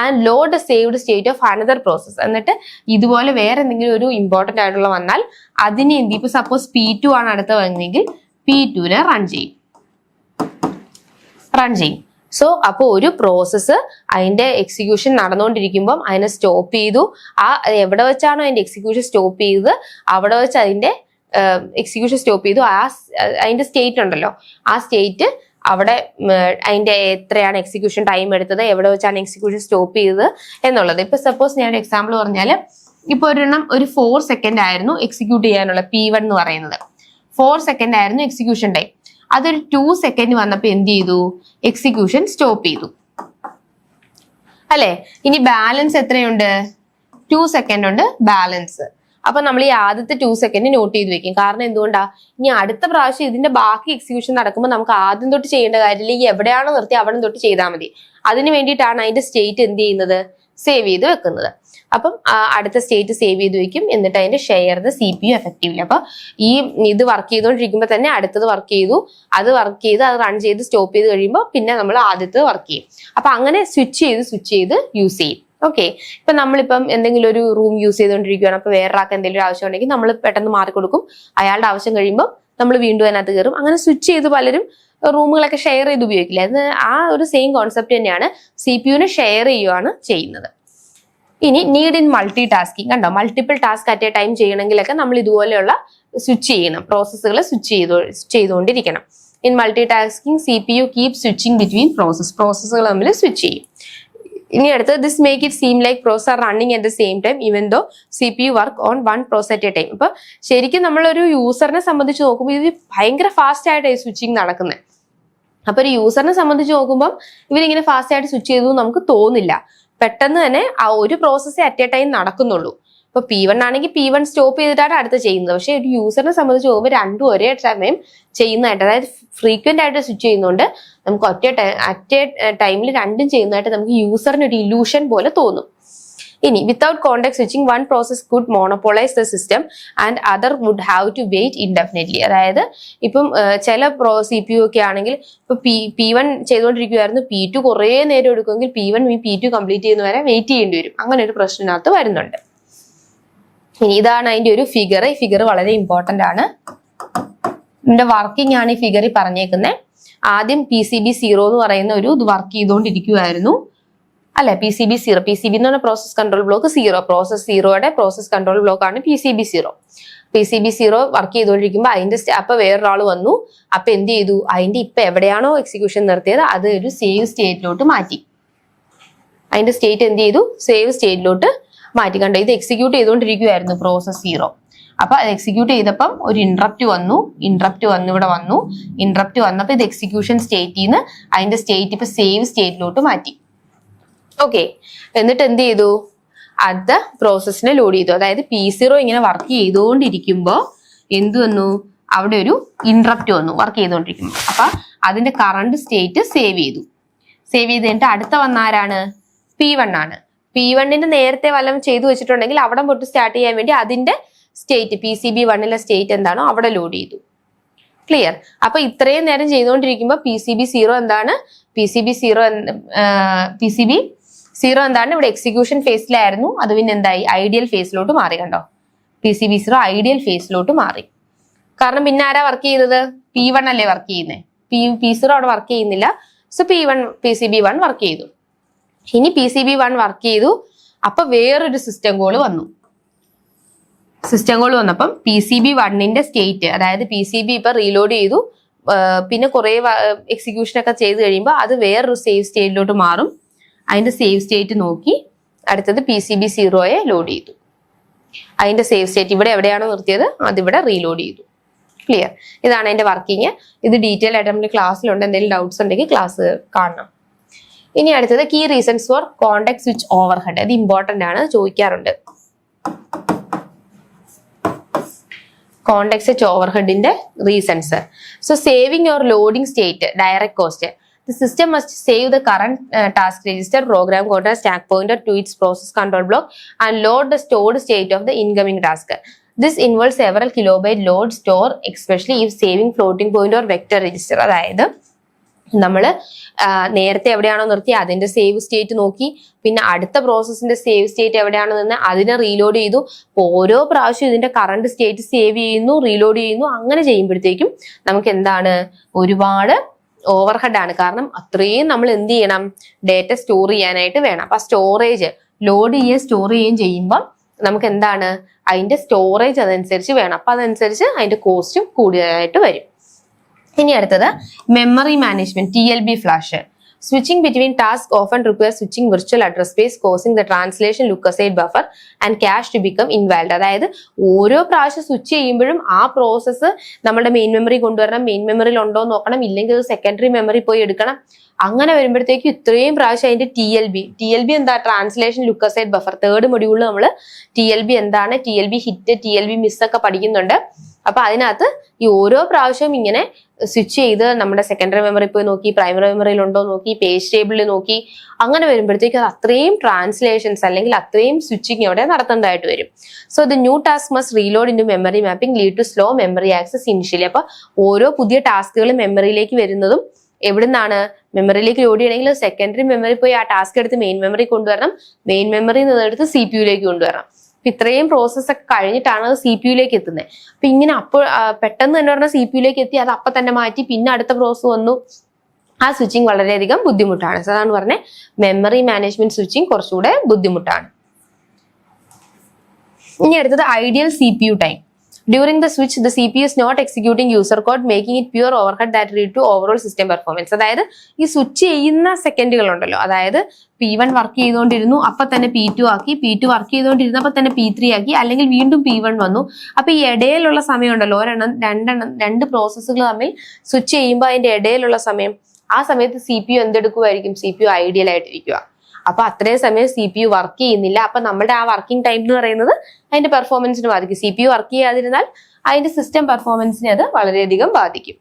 Speaker 1: and load saved state of another process. എന്നിട്ട് ഇതുപോലെ വേറെ എന്തെങ്കിലും ഒരു ഇമ്പോർട്ടന്റ് ആയിട്ടുള്ള വന്നാൽ അതിനെ എന്ത് ചെയ്യും? ഇപ്പൊ സപ്പോസ് P2 ആണ് അടുത്ത വന്നെങ്കിൽ P2നെ റൺ ചെയ്യും. സോ അപ്പോൾ ഒരു പ്രോസസ്സ് അതിന്റെ എക്സിക്യൂഷൻ നടന്നുകൊണ്ടിരിക്കുമ്പം അതിനെ സ്റ്റോപ്പ് ചെയ്തു. ആ എവിടെ വെച്ചാണോ അതിന്റെ എക്സിക്യൂഷൻ സ്റ്റോപ്പ് ചെയ്തത് അവിടെ വെച്ച് അതിന്റെ എക്സിക്യൂഷൻ സ്റ്റോപ്പ് ചെയ്തു. അതിന്റെ സ്റ്റേറ്റ് ഉണ്ടല്ലോ, ആ സ്റ്റേറ്റ് അവിടെ അതിന്റെ എത്രയാണ് എക്സിക്യൂഷൻ ടൈം എടുത്തത്, എവിടെ വെച്ചാണ് എക്സിക്യൂഷൻ സ്റ്റോപ്പ് ചെയ്തത് എന്നുള്ളത്. ഇപ്പൊ സപ്പോസ് ഞാൻ ഒരു എക്സാമ്പിൾ പറഞ്ഞാൽ, ഇപ്പൊ ഒരെണ്ണം ഒരു 4 സെക്കൻഡ് ആയിരുന്നു എക്സിക്യൂട്ട് ചെയ്യാനുള്ള P1 എന്ന് പറയുന്നത്. 4 സെക്കൻഡ് ആയിരുന്നു എക്സിക്യൂഷൻ ടൈം. അതൊരു 2 സെക്കൻഡ് വന്നപ്പോ എന്ത് ചെയ്തു? എക്സിക്യൂഷൻ സ്റ്റോപ്പ് ചെയ്തു അല്ലെ. ഇനി ബാലൻസ് എത്രയുണ്ട്? 2 സെക്കൻഡ് ഉണ്ട് ബാലൻസ്. അപ്പൊ നമ്മൾ ഈ ആദ്യത്തെ 2 സെക്കൻഡ് നോട്ട് ചെയ്ത് വെക്കും. കാരണം എന്തുകൊണ്ടാ? ഇനി അടുത്ത പ്രാവശ്യം ഇതിന്റെ ബാക്കി എക്സിക്യൂഷൻ നടക്കുമ്പോൾ നമുക്ക് ആദ്യം തൊട്ട് ചെയ്യേണ്ട കാര്യമില്ല. ഈ എവിടെയാണോ നിർത്തി അവിടെ തൊട്ട് ചെയ്താൽ മതി. അതിന് വേണ്ടിയിട്ടാണ് അതിന്റെ സ്റ്റേറ്റ് എന്ത് ചെയ്യുന്നത്? സേവ് ചെയ്ത് വെക്കുന്നത്. അപ്പം അടുത്ത സ്റ്റേറ്റ് സേവ് ചെയ്ത് വെക്കും. എന്നിട്ട് അതിന്റെ ഷെയർ ദ CPU എഫക്റ്റീവ്ലി. അപ്പൊ ഇത് വർക്ക് ചെയ്തുകൊണ്ടിരിക്കുമ്പോൾ തന്നെ അടുത്തത് വർക്ക് ചെയ്തു, അത് റൺ ചെയ്ത് സ്റ്റോപ്പ് ചെയ്ത് കഴിയുമ്പോൾ പിന്നെ നമ്മൾ ആദ്യത്തെ വർക്ക് ചെയ്യും. അപ്പൊ അങ്ങനെ സ്വിച്ച് ചെയ്ത് യൂസ് ചെയ്യും. ഓക്കെ. ഇപ്പൊ നമ്മളിപ്പം എന്തെങ്കിലും ഒരു റൂം യൂസ് ചെയ്തുകൊണ്ടിരിക്കുകയാണ്. അപ്പൊ വേറൊരാൾക്ക് എന്തെങ്കിലും ആവശ്യം ഉണ്ടെങ്കിൽ നമ്മൾ പെട്ടെന്ന് മാറിക്കൊടുക്കും. അയാളുടെ ആവശ്യം കഴിയുമ്പോൾ നമ്മൾ വീണ്ടും അതിനകത്ത് കയറും. അങ്ങനെ സ്വിച്ച് ചെയ്ത് പലരും റൂമുകളൊക്കെ ഷെയർ ചെയ്ത് ഉപയോഗിക്കില്ല. അത് ആ ഒരു സെയിം കോൺസെപ്റ്റ് തന്നെയാണ്. CPU-നെ ഷെയർ ചെയ്യുകയാണ് ചെയ്യുന്നത്. ഇനി നീഡ് ഇൻ മൾട്ടി ടാസ്കിങ്. കണ്ടോ, multiple task at a time ചെയ്യണമെങ്കിലൊക്കെ നമ്മൾ ഇതുപോലെയുള്ള സ്വിച്ച് ചെയ്യണം, പ്രോസസ്സുകൾ സ്വിച്ച് ചെയ്തുകൊണ്ടിരിക്കണം. In multi tasking CPU keep switching between പ്രോസസ്സുകൾ തമ്മിൽ സ്വിച്ച് ചെയ്യും. ഇനി അടുത്ത് this make it seem like process are running at the same time even though CPU work on one process at a time. അപ്പൊ ശരിക്കും നമ്മളൊരു യൂസറിനെ സംബന്ധിച്ച് നോക്കുമ്പോൾ ഇത് ഭയങ്കര ഫാസ്റ്റ് ആയിട്ടാണ് സ്വിച്ചിങ് നടക്കുന്നത്. അപ്പൊ ഒരു യൂസറിനെ സംബന്ധിച്ച് നോക്കുമ്പോൾ ഇവരിങ്ങനെ ഫാസ്റ്റ് ആയിട്ട് സ്വിച്ച് ചെയ്തു നമുക്ക് തോന്നില്ല. പെട്ടെന്ന് തന്നെ ആ ഒരു പ്രോസസ്സേ അറ്റ് എ ടൈം നടക്കുന്നുള്ളൂ. ഇപ്പൊ P1 ആണെങ്കിൽ P1 സ്റ്റോപ്പ് ചെയ്തിട്ടാണ് അടുത്ത് ചെയ്യുന്നത്. പക്ഷെ ഒരു യൂസറിനെ സംബന്ധിച്ച് നോക്കുമ്പോൾ രണ്ടും ഒരേ സമയം ചെയ്യുന്നതായിട്ട്, അതായത് ഫ്രീക്വന്റ് ആയിട്ട് സ്വിച്ച് ചെയ്യുന്നതുകൊണ്ട് നമുക്ക് അറ്റ് എ ടൈമിൽ രണ്ടും ചെയ്യുന്നതായിട്ട് നമുക്ക് യൂസറിന് ഒരു ഇലൂഷൻ പോലെ തോന്നും. ഇനി without context switching one process could monopolize the system and other would have to wait indefinitely. അതായത് ഇപ്പം ചില CPU ഒക്കെ ആണെങ്കിൽ ഇപ്പൊ P1 ചെയ്തുകൊണ്ടിരിക്കുവായിരുന്നു, P2 കുറേ നേരം എടുക്കുമെങ്കിൽ P1 P2 കംപ്ലീറ്റ് ചെയ്യുന്ന വരെ വെയിറ്റ് ചെയ്യേണ്ടി വരും. അങ്ങനെ ഒരു പ്രശ്നത്തിനകത്ത് വരുന്നുണ്ട്. ഇനി ഇതാണ് അതിന്റെ ഒരു ഫിഗർ. ഈ ഫിഗർ വളരെ ഇമ്പോർട്ടന്റ് ആണ്. ഇതിന്റെ വർക്കിംഗ് ആണ് ഈ ഫിഗറിൽ പറഞ്ഞേക്കുന്നത്. ആദ്യം PCB0 എന്ന് പറയുന്ന ഒരു ഇത് വർക്ക് ചെയ്തുകൊണ്ടിരിക്കുവായിരുന്നു അല്ലെ. PCB0 എന്ന് പറഞ്ഞ പ്രോസസ് കൺട്രോൾ ബ്ലോക്ക് 0, പ്രോസസ് 0യുടെ പ്രോസസ് കൺട്രോൾ ബ്ലോക്ക് ആണ് PCB0. PCB0 വർക്ക് ചെയ്തുകൊണ്ടിരിക്കുമ്പോൾ അതിന്റെ അപ്പൊ വേറൊരാൾ വന്നു. അപ്പൊ എന്ത് ചെയ്തു? അതിന്റെ ഇപ്പൊ എവിടെയാണോ എക്സിക്യൂഷൻ നിർത്തിയത് അത് ഒരു സേവ് സ്റ്റേറ്റിലോട്ട് മാറ്റി. അതിന്റെ സ്റ്റേറ്റ് എന്ത് ചെയ്തു? സേവ് സ്റ്റേറ്റിലോട്ട് മാറ്റി. കണ്ടോ, ഇത് എക്സിക്യൂട്ട് ചെയ്തുകൊണ്ടിരിക്കുവായിരുന്നു പ്രോസസ് 0. അപ്പൊ അത് എക്സിക്യൂട്ട് ചെയ്തപ്പം ഒരു ഇൻട്രപ്റ്റ് വന്നു. ഇൻട്രപ്റ്റ് വന്നപ്പോൾ ഇത് എക്സിക്യൂഷൻ സ്റ്റേറ്റിൽ നിന്ന് അതിന്റെ സ്റ്റേറ്റ് ഇപ്പൊ സേവ് സ്റ്റേറ്റിലോട്ട് മാറ്റി. ഓക്കെ. എന്നിട്ട് എന്ത് ചെയ്തു? അടുത്ത പ്രോസസ്സിനെ ലോഡ് ചെയ്തു. അതായത് P0 ഇങ്ങനെ വർക്ക് ചെയ്തുകൊണ്ടിരിക്കുമ്പോൾ എന്ത് വന്നു? അവിടെ ഒരു ഇൻട്രപ്റ്റ് വന്നു വർക്ക് ചെയ്തുകൊണ്ടിരിക്കുമ്പോൾ. അപ്പൊ അതിന്റെ കറണ്ട് സ്റ്റേറ്റ് സേവ് ചെയ്തു കഴിഞ്ഞിട്ട് അടുത്ത വന്ന ആരാണ്? P1 ആണ്. P1ന്റെ നേരത്തെ വല്ലതും ചെയ്തു വെച്ചിട്ടുണ്ടെങ്കിൽ അവിടെ തൊട്ട് സ്റ്റാർട്ട് ചെയ്യാൻ വേണ്ടി അതിന്റെ സ്റ്റേറ്റ് PCB1ലെ സ്റ്റേറ്റ് എന്താണോ അവിടെ ലോഡ് ചെയ്തു. ക്ലിയർ? അപ്പൊ ഇത്രയും നേരം ചെയ്തുകൊണ്ടിരിക്കുമ്പോൾ PCB0 എന്താണ്? PCB സീറോ എന്താണ്, ഇവിടെ എക്സിക്യൂഷൻ ഫേസിലായിരുന്നു, അത് പിന്നെ എന്തായി, ഐഡിയൽ ഫേസിലോട്ട് മാറി. കണ്ടോ, PCB0 ഐഡിയൽ ഫേസിലോട്ട് മാറി. കാരണം പിന്നെ ആരാ വർക്ക് ചെയ്തത്, P1 അല്ലേ വർക്ക് ചെയ്യുന്നത്, P0 അവിടെ വർക്ക് ചെയ്യുന്നില്ല. സോ PCB1 വർക്ക് ചെയ്തു. ഇനി PCB1 വർക്ക് ചെയ്തു, അപ്പൊ വേറൊരു സിസ്റ്റം കോൾ വന്നു. സിസ്റ്റം കോൾ വന്നപ്പം PCB1ന്റെ സ്റ്റേറ്റ്, അതായത് PCB ഇപ്പൊ റീലോഡ് ചെയ്തു, പിന്നെ കുറെ എക്സിക്യൂഷൻ ഒക്കെ ചെയ്ത് കഴിയുമ്പോൾ അത് വേറൊരു സേവ് സ്റ്റേറ്റിലോട്ട് മാറും. അതിന്റെ സേവ് സ്റ്റേറ്റ് നോക്കി അടുത്തത് PCB0യെ ലോഡ് ചെയ്തു. അതിന്റെ സേവ് സ്റ്റേറ്റ് ഇവിടെ എവിടെയാണോ നിർത്തിയത് അതിവിടെ റീലോഡ് ചെയ്തു. ക്ലിയർ? ഇതാണ് അതിന്റെ വർക്കിംഗ്. ഇത് ഡീറ്റെയിൽ ആയിട്ട് നമ്മുടെ ക്ലാസ്സിലുണ്ട്. എന്തെങ്കിലും ഡൗട്ട്സ് ഉണ്ടെങ്കിൽ ക്ലാസ് കാണണം. ഇനി അടുത്തത് key reasons for contact switch overhead. ഇത് ഇമ്പോർട്ടന്റ് ആണ്, ചോദിക്കാറുണ്ട്. കോണ്ടാക്ട് സ്വിച്ച് ഓവർഹെഡിന്റെ reasons. So saving your loading state, direct cost. The system must save the current task register, program counter, stack pointer to its process control block and load the stored state of the incoming task. This involves several kilobyte load store, especially if saving floating point or vector register. അതായത് നമ്മൾ നേരത്തെ എവിടെയാണോ നിർത്തി അതിന്റെ save state നോക്കി, പിന്നെ അടുത്ത പ്രോസസ്സിന്റെ save state എവിടെയാണോ നിന്ന് അതിനെ റീലോഡ് ചെയ്തു. ഓരോ പ്രാവശ്യം ഇതിന്റെ കറണ്ട് സ്റ്റേറ്റ് സേവ് ചെയ്യുന്നു, റീലോഡ് ചെയ്യുന്നു. അങ്ങനെ ചെയ്യുമ്പോഴത്തേക്കും നമുക്ക് എന്താണ്, ഒരുപാട് ഓവർഹെഡ് ആണ്. കാരണം അത്രയും നമ്മൾ എന്ത് ചെയ്യണം, ഡേറ്റ സ്റ്റോർ ചെയ്യാനായിട്ട് വേണം. അപ്പൊ സ്റ്റോറേജ് ലോഡ് ചെയ്യുകയും സ്റ്റോർ ചെയ്യുകയും ചെയ്യുമ്പോൾ നമുക്ക് എന്താണ്, അതിന്റെ സ്റ്റോറേജ് അതനുസരിച്ച് വേണം. അപ്പൊ അതനുസരിച്ച് അതിന്റെ കോസ്റ്റും കൂടുതലായിട്ട് വരും. ഇനി അടുത്തത് memory management, TLB flush. Switching between task often require switching virtual address space, causing the translation look aside buffer and cache to become invalid. അതായത് ഓരോ പ്രാവശ്യം സ്വിച്ച് ചെയ്യുമ്പോഴും ആ പ്രോസസ്സ് നമ്മുടെ മെയിൻ മെമ്മറി കൊണ്ടുവരണം, മെയിൻ മെമ്മറിയിൽ ഉണ്ടോ എന്ന് നോക്കണം, ഇല്ലെങ്കിൽ അത് സെക്കൻഡറി മെമ്മറി പോയി എടുക്കണം. അങ്ങനെ വരുമ്പോഴത്തേക്ക് ഇത്രയും പ്രാവശ്യം അതിന്റെ TLB എന്താ, translation look aside buffer. Third മൊഡ്യൂളിൽ നമ്മൾ TLB എന്താണ്, TLB ഹിറ്റ്, TLB മിസ് ഒക്കെ പഠിക്കുന്നുണ്ട്. അപ്പൊ അതിനകത്ത് ഈ ഓരോ പ്രാവശ്യവും ഇങ്ങനെ സ്വിച്ച് ചെയ്ത് നമ്മുടെ സെക്കൻഡറി മെമ്മറി പോയി നോക്കി, പ്രൈമറി മെമ്മറിയിൽ ഉണ്ടോ നോക്കി, പേജ് ടേബിളിൽ നോക്കി, അങ്ങനെ വരുമ്പോഴത്തേക്ക് അത് അത്രയും ട്രാൻസ്ലേഷൻസ് അല്ലെങ്കിൽ അത്രയും സ്വിച്ചിങ് അവിടെ നടത്തേണ്ടതായിട്ട് വരും. So the new task must reload into memory mapping lead to slow memory access initially. അപ്പൊ ഓരോ പുതിയ ടാസ്കുകൾ മെമ്മറിയിലേക്ക് വരുന്നതും എവിടുന്നാണ്, മെമ്മറിയിലേക്ക് ലോഡ് ചെയ്യണമെങ്കിൽ സെക്കൻഡറി മെമ്മറി പോയി ആ ടാസ്ക് എടുത്ത് മെയിൻ മെമ്മറി കൊണ്ടുവരണം, മെയിൻ മെമ്മറിയിൽ നിന്ന് എടുത്ത് CPU കൊണ്ടുവരണം. ഇത്രയും പ്രോസസ് ഒക്കെ കഴിഞ്ഞിട്ടാണ് അത് CPU എത്തുന്നത്. അപ്പൊ ഇങ്ങനെ അപ്പോൾ പെട്ടെന്ന് തന്നെ പറഞ്ഞാൽ CPU എത്തി, അത് അപ്പൊ തന്നെ മാറ്റി പിന്നെ അടുത്ത പ്രോസസ് വന്നു. ആ സ്വിച്ചിങ് വളരെയധികം ബുദ്ധിമുട്ടാണ്. സോ അതാണ് പറഞ്ഞത്, മെമ്മറി മാനേജ്മെന്റ് സ്വിച്ചിങ് കുറച്ചുകൂടെ ബുദ്ധിമുട്ടാണ്. ഇനി അടുത്തത് ideal CPU time. During the switch, the CPU is not executing user code, making it pure overhead that lead to overall system performance. അതായത് ഈ സ്വിച്ച് ചെയ്യുന്ന സെക്കൻഡുകൾ ഉണ്ടല്ലോ, അതായത് P1 വർക്ക് ചെയ്തുകൊണ്ടിരുന്നു, അപ്പൊ തന്നെ P2 ആക്കി, P2 വർക്ക് ചെയ്തുകൊണ്ടിരുന്നപ്പോ തന്നെ P3 ആക്കി, അല്ലെങ്കിൽ വീണ്ടും P1 വന്നു. അപ്പൊ ഈ ഇടയിലുള്ള സമയം ഉണ്ടല്ലോ, രണ്ട് പ്രോസസ്സുകൾ തമ്മിൽ സ്വിച്ച് ചെയ്യുമ്പോൾ അതിന്റെ ഇടയിലുള്ള സമയം, ആ സമയത്ത് CPU എന്തെടുക്കുമായിരിക്കും, CPU ഐഡിയൽ ആയിട്ടിരിക്കുക. അപ്പൊ അത്രയും സമയം CPU വർക്ക് ചെയ്യുന്നില്ല. അപ്പൊ നമ്മുടെ ആ വർക്കിംഗ് ടൈം എന്ന് പറയുന്നത് അതിന്റെ പെർഫോമൻസിന് ബാധിക്കും. CPU വർക്ക് ചെയ്യാതിരുന്നാൽ അതിന്റെ സിസ്റ്റം പെർഫോമൻസിനെ അത് വളരെയധികം ബാധിക്കും.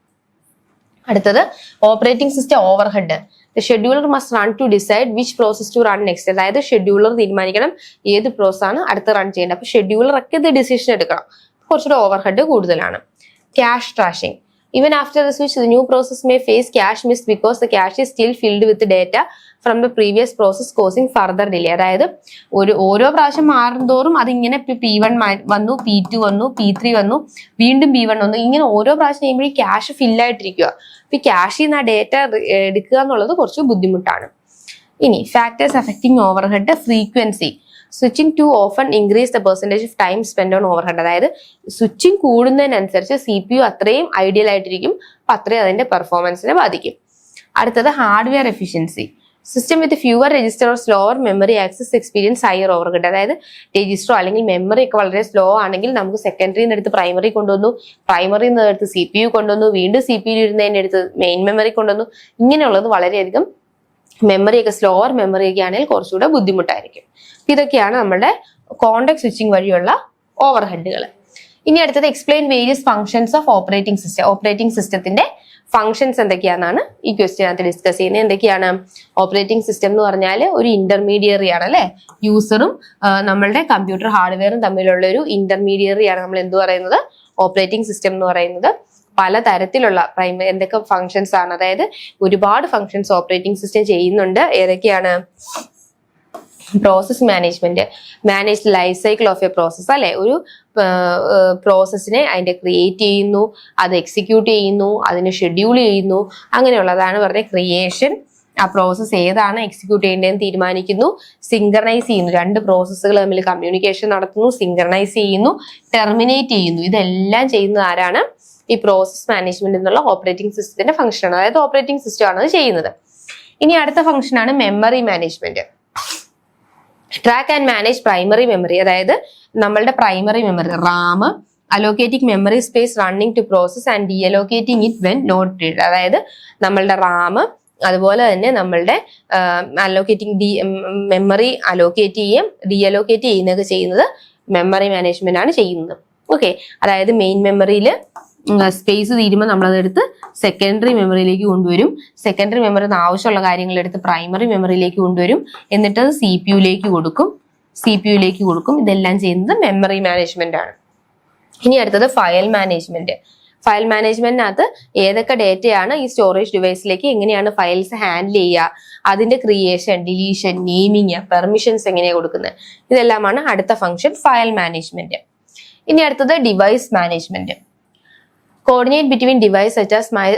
Speaker 1: അടുത്തത് operating system overhead. The scheduler must run to decide which process to run next. അതായത് ഷെഡ്യൂളർ തീരുമാനിക്കണം ഏത് പ്രോസസ് ആണ് അടുത്ത് റൺ ചെയ്യേണ്ടത്. അപ്പൊ ഷെഡ്യൂളർ ഒക്കെ ഇത് ഡിസിഷൻ എടുക്കണം. കുറച്ചുകൂടെ ഓവർഹെഡ് കൂടുതലാണ്. Cash ട്രാഷിംഗ്. Even after the switch, the new process may face cache miss because the cache is still filled with data from the previous process, causing further delay. അതായത് ഓരോ പ്രാവശ്യം മാറുന്തോറും അതിങ്ങനെ P1 വന്നു, P2 വന്നു, P3 വന്നു, വീണ്ടും P1 വന്നു, ഇങ്ങനെ ഓരോ പ്രാവശ്യം ചെയ്യുമ്പോൾ ഈ ക്യാഷ് ഫില്ലായിട്ടിരിക്കുക. അപ്പൊ ഈ ക്യാഷിൽ നിന്ന് ആ ഡേറ്റ എടുക്കുക എന്നുള്ളത് കുറച്ച് ബുദ്ധിമുട്ടാണ്. ഇനി factors affecting overhead. Frequency. Switching too often increase the percentage of time spend on overhead. അതായത് സ്വിച്ചിങ് കൂടുന്നതിനനുസരിച്ച് CPU അത്രയും ഐഡിയൽ ആയിട്ടിരിക്കും, അപ്പൊ അത്രയും അതിന്റെ പെർഫോമൻസിനെ ബാധിക്കും. അടുത്തത് hardware efficiency. System with fewer register or slower memory access experience higher overhead. അതായത് രജിസ്റ്ററോ അല്ലെങ്കിൽ മെമ്മറി ഒക്കെ വളരെ സ്ലോ ആണെങ്കിൽ നമുക്ക് സെക്കൻഡറിയിൽ നിന്ന് എടുത്ത് പ്രൈമറി കൊണ്ടുവന്നു, പ്രൈമറിയിൽ നിന്ന് എടുത്ത് CPU കൊണ്ടുവന്നു, വീണ്ടും CPU ഇരുന്നതിൻ്റെ അടുത്ത് മെയിൻ മെമ്മറി കൊണ്ടുവന്നു. ഇങ്ങനെയുള്ളത് വളരെയധികം മെമ്മറിയൊക്കെ സ്ലോവർ മെമ്മറിയൊക്കെ ആണെങ്കിൽ കുറച്ചുകൂടെ ബുദ്ധിമുട്ടായിരിക്കും. ഇതൊക്കെയാണ് നമ്മുടെ കോണ്ടാക്ട് സ്വിച്ചിങ് വഴിയുള്ള ഓവർഹെഡുകൾ. ഇനി അടുത്തത് explain various functions of operating system. Operating സിസ്റ്റത്തിന്റെ ഫംഗ്ഷൻസ് എന്തൊക്കെയാണെന്നാണ് ഈ ക്വസ്റ്റ്യനകത്ത് ഡിസ്കസ് ചെയ്യുന്നത്. എന്തൊക്കെയാണ്? ഓപ്പറേറ്റിംഗ് സിസ്റ്റം എന്ന് പറഞ്ഞാൽ ഒരു ഇന്റർമീഡിയറി ആണ് അല്ലെ. യൂസറും നമ്മളുടെ കമ്പ്യൂട്ടർ ഹാർഡ്വെയറും തമ്മിലുള്ള ഒരു ഇന്റർമീഡിയറി ആണ് നമ്മൾ എന്ത് പറയുന്നത്, ഓപ്പറേറ്റിംഗ് സിസ്റ്റം എന്ന് പറയുന്നത്. പലതരത്തിലുള്ള എന്തൊക്കെ ഫങ്ഷൻസ് ആണ്, അതായത് ഒരുപാട് ഫങ്ഷൻസ് ഓപ്പറേറ്റിംഗ് സിസ്റ്റം ചെയ്യുന്നുണ്ട്. ഏതൊക്കെയാണ്? Process management, manage life cycle of A process അല്ലെ. ഒരു പ്രോസസ്സിനെ അതിന്റെ ക്രിയേറ്റ് ചെയ്യുന്നു, അത് എക്സിക്യൂട്ട് ചെയ്യുന്നു, അതിനെ ഷെഡ്യൂൾ ചെയ്യുന്നു, അങ്ങനെയുള്ളതാണ് പറഞ്ഞ ക്രിയേഷൻ. ആ പ്രോസസ്സ് ഏതാണ് എക്സിക്യൂട്ട് ചെയ്യേണ്ടതെന്ന് തീരുമാനിക്കുന്നു, സിങ്കർണൈസ് ചെയ്യുന്നു, രണ്ട് പ്രോസസ്സുകൾ തമ്മിൽ കമ്മ്യൂണിക്കേഷൻ നടത്തുന്നു, സിങ്കർണൈസ് ചെയ്യുന്നു, ടെർമിനേറ്റ് ചെയ്യുന്നു. ഇതെല്ലാം ചെയ്യുന്നത് ആരാണ്? ഈ പ്രോസസ് മാനേജ്മെന്റ് എന്നുള്ള ഓപ്പറേറ്റിംഗ് സിസ്റ്റത്തിന്റെ ഫംഗ്ഷനാണ്. അതായത് ഓപ്പറേറ്റിംഗ് സിസ്റ്റം ആണ് അത് ചെയ്യുന്നത്. ഇനി അടുത്ത ഫംഗ്ഷനാണ് memory management. Track and manage primary memory, അതായത് നമ്മളുടെ primary memory RAM, allocating memory space running to process and deallocating it when not needed. അതായത് നമ്മളുടെ റാം, അതുപോലെ തന്നെ നമ്മളുടെ മെമ്മറി അലോക്കേറ്റ് ചെയ്യുകയും ഡി അലോക്കേറ്റ് ചെയ്യുന്നതൊക്കെ ചെയ്യുന്നത് മെമ്മറി മാനേജ്മെന്റ് ആണ് ചെയ്യുന്നത്. ഓക്കെ, അതായത് മെയിൻ മെമ്മറിയിൽ സ്പേസ് തീരുമ്പോൾ നമ്മളതെടുത്ത് സെക്കൻഡറി മെമ്മറിയിലേക്ക് കൊണ്ടുവരും, സെക്കൻഡറി മെമ്മറിയിൽ നിന്ന് ആവശ്യമുള്ള കാര്യങ്ങൾ എടുത്ത് പ്രൈമറി മെമ്മറിയിലേക്ക് കൊണ്ടുവരും, എന്നിട്ട് അത് സി പി യുയിലേക്ക് കൊടുക്കും. ഇതെല്ലാം ചെയ്യുന്നത് മെമ്മറി മാനേജ്മെന്റ് ആണ്. ഇനി അടുത്തത് ഫയൽ മാനേജ്മെന്റ്. ഫയൽ മാനേജ്മെന്റിനകത്ത് ഏതൊക്കെ ഡേറ്റയാണ് ഈ സ്റ്റോറേജ് ഡിവൈസിലേക്ക് എങ്ങനെയാണ് ഫയൽസ് ഹാൻഡിൽ ചെയ്യുക, അതിന്റെ ക്രിയേഷൻ, ഡിലീഷൻ, നെയിമിങ്, പെർമിഷൻസ് എങ്ങനെയാണ് കൊടുക്കുന്നത്, ഇതെല്ലാമാണ് അടുത്ത ഫംഗ്ഷൻ ഫയൽ മാനേജ്മെന്റ്. ഇനി അടുത്തത് device management. Coordinate between device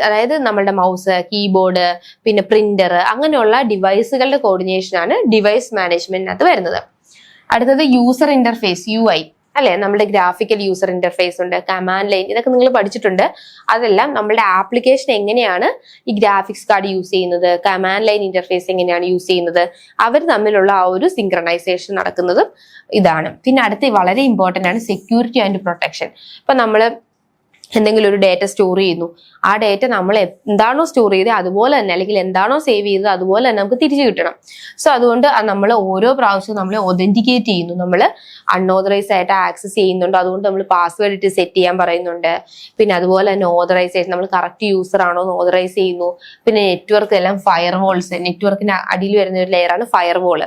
Speaker 1: അതായത് നമ്മുടെ മൗസ്, കീബോർഡ്, പിന്നെ പ്രിന്റർ, അങ്ങനെയുള്ള ഡിവൈസുകളുടെ കോർഡിനേഷൻ ആണ് ഡിവൈസ് മാനേജ്മെന്റിനകത്ത് വരുന്നത്. അടുത്തത് യൂസർ ഇന്റർഫേസ്, UI അല്ലെ. നമ്മുടെ ഗ്രാഫിക്കൽ യൂസർ ഇന്റർഫേസ് ഉണ്ട്, കമാൻഡ് ലൈൻ, ഇതൊക്കെ നിങ്ങൾ പഠിച്ചിട്ടുണ്ട്. അതെല്ലാം നമ്മുടെ ആപ്ലിക്കേഷൻ എങ്ങനെയാണ് ഈ ഗ്രാഫിക്സ് കാർഡ് യൂസ് ചെയ്യുന്നത്, കമാൻഡ് ലൈൻ ഇന്റർഫേസ് എങ്ങനെയാണ് യൂസ് ചെയ്യുന്നത്, അവർ തമ്മിലുള്ള ആ ഒരു സിങ്ക്രണൈസേഷൻ നടക്കുന്നതും ഇതാണ്. പിന്നെ അടുത്ത് വളരെ ഇമ്പോർട്ടന്റ് ആണ് സെക്യൂരിറ്റി ആൻഡ് പ്രൊട്ടക്ഷൻ. ഇപ്പൊ നമ്മള് എന്തെങ്കിലും ഒരു ഡേറ്റ സ്റ്റോർ ചെയ്യുന്നു, ആ ഡേറ്റ നമ്മൾ എന്താണോ സ്റ്റോർ ചെയ്തത് അതുപോലെ തന്നെ, അല്ലെങ്കിൽ എന്താണോ സേവ് ചെയ്തത് അതുപോലെ തന്നെ നമുക്ക് തിരിച്ചു കിട്ടണം. സോ അതുകൊണ്ട് നമ്മൾ ഓരോ പ്രാവശ്യവും നമ്മൾ ഒതന്റിക്കേറ്റ് ചെയ്യുന്നു, നമ്മൾ അൺഓതറൈസ് ആയിട്ട് ആക്സസ് ചെയ്യുന്നുണ്ട്, അതുകൊണ്ട് നമ്മൾ പാസ്വേഡ് ഇട്ട് സെറ്റ് ചെയ്യാൻ പറയുന്നുണ്ട്. പിന്നെ അതുപോലെ തന്നെ ഓതറൈസേഷൻ, നമ്മൾ കറക്റ്റ് യൂസർ ആണോ എന്ന് ഓതറൈസ് ചെയ്യുന്നു. പിന്നെ നെറ്റ്വർക്ക് എല്ലാം ഫയർവോൾസ്, നെറ്റ്വർക്കിന്റെ അടിയിൽ വരുന്ന ഒരു ലെയറാണ് ഫയർവോൾ.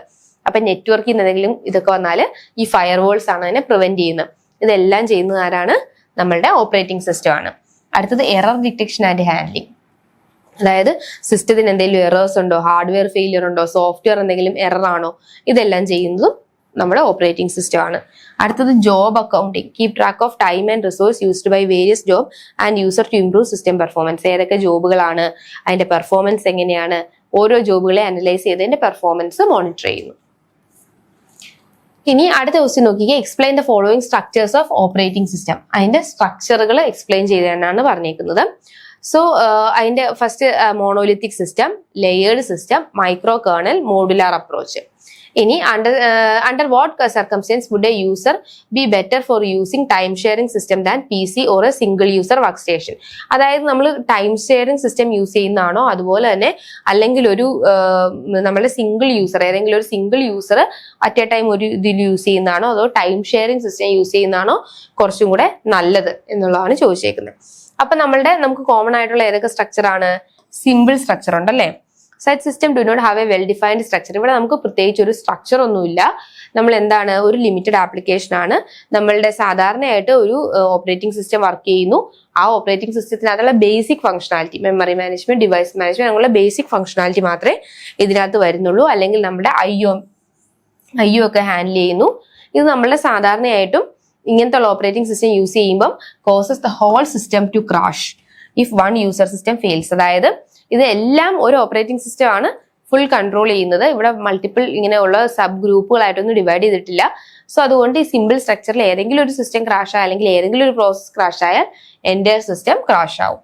Speaker 1: അപ്പൊ നെറ്റ്വർക്കിൽ നിന്ന് എന്തെങ്കിലും ഇതൊക്കെ വന്നാൽ ഈ ഫയർവോൾസ് ആണ് അതിനെ പ്രിവെന്റ് ചെയ്യുന്നത്. ഇതെല്ലാം ചെയ്യുന്നത് ആരാണ്? നമ്മളുടെ ഓപ്പറേറ്റിംഗ് സിസ്റ്റം ആണ്. അടുത്തത് എറർ ഡിറ്റക്ഷൻ ആൻഡ് ഹാൻഡ്ലിംഗ്. അതായത് സിസ്റ്റത്തിന് എന്തെങ്കിലും എറേഴ്സ് ഉണ്ടോ, ഹാർഡ്വെയർ ഫെയിലിയർ ഉണ്ടോ, സോഫ്റ്റ്വെയർ എന്തെങ്കിലും എറർ ആണോ, ഇതെല്ലാം ചെയ്യുന്നതും നമ്മുടെ ഓപ്പറേറ്റിംഗ് സിസ്റ്റം ആണ്. അടുത്തത് job accounting. Keep track of time and resource used by various job and user to improve system performance. ഏതൊക്കെ ജോബുകളാണ്, അതിന്റെ പെർഫോമൻസ് എങ്ങനെയാണ്, ഓരോ ജോബുകളെ അനലൈസ് ചെയ്തതിന്റെ പെർഫോമൻസ് മോണിറ്റർ ചെയ്യുന്നു. ഇനി അടുത്ത ക്വസ്റ്റ്യൻ നോക്കിക്കേ, explain the following structures of operating system. അതിന്റെ സ്ട്രക്ചറുകൾ എക്സ്പ്ലെയിൻ ചെയ്താണ് പറഞ്ഞേക്കുന്നത്. സോ അതിന്റെ first monolithic system, layered system, micro kernel, modular approach. ഇനി under what circumstance would a user be better for using time sharing system than PC or a single user work station. അതായത് നമ്മൾ time sharing system use ചെയ്യുന്നതാണോ, അതുപോലെ തന്നെ അല്ലെങ്കിൽ ഒരു നമ്മുടെ single user, ഏതെങ്കിലും ഒരു single user at a time ഒരു ഇതിൽ യൂസ് ചെയ്യുന്നതാണോ, അതോ ടൈം ഷെയറിംഗ് സിസ്റ്റം യൂസ് ചെയ്യുന്നതാണോ കുറച്ചും കൂടെ നല്ലത് എന്നുള്ളതാണ് ചോദിച്ചേക്കുന്നത്. അപ്പൊ നമുക്ക് കോമൺ ആയിട്ടുള്ള ഏതൊക്കെ സ്ട്രക്ചർ ആണ്? സിമ്പിൾ സ്ട്രക്ചർ ഉണ്ടല്ലേ. Such system do not have a well defined structure. ഇവിടെ നമുക്ക് പ്രത്യേകിച്ച് ഒരു സ്ട്രക്ചർ ഒന്നുമില്ല. നമ്മൾ എന്താണ്, ഒരു ലിമിറ്റഡ് ആപ്ലിക്കേഷൻ ആണ്. നമ്മളുടെ സാധാരണയായിട്ട് ഒരു ഓപ്പറേറ്റിംഗ് സിസ്റ്റം വർക്ക് ചെയ്യുന്നു. ആ ഓപ്പറേറ്റിംഗ് സിസ്റ്റത്തിനകത്തുള്ള basic functionality, memory management, device management, അങ്ങനെയുള്ള ബേസിക് ഫംഗ്ഷനാലിറ്റി മാത്രമേ ഇതിനകത്ത് വരുന്നുള്ളൂ. അല്ലെങ്കിൽ നമ്മുടെ IO ഒക്കെ ഹാൻഡിൽ ചെയ്യുന്നു. ഇത് നമ്മളുടെ സാധാരണയായിട്ടും ഇങ്ങനത്തെ ഓപ്പറേറ്റിംഗ് സിസ്റ്റം യൂസ് ചെയ്യുമ്പം causes the whole system to crash if one user system fails. അതായത് ഇതെല്ലാം ഒരു ഓപ്പറേറ്റിംഗ് സിസ്റ്റം ആണ് ഫുൾ കൺട്രോൾ ചെയ്യുന്നത്. ഇവിടെ മൾട്ടിപ്പിൾ ഇങ്ങനെയുള്ള സബ് ഗ്രൂപ്പുകളായിട്ടൊന്നും ഡിവൈഡ് ചെയ്തിട്ടില്ല. സോ അതുകൊണ്ട് ഈ സിമ്പിൾ സ്ട്രക്ചറിൽ ഏതെങ്കിലും ഒരു സിസ്റ്റം ക്രാഷ് ആയാൽ, അല്ലെങ്കിൽ ഏതെങ്കിലും ഒരു പ്രോസസ് ക്രാഷ് ആയാൽ എൻ്റയർ സിസ്റ്റം ക്രാഷ് ആവും.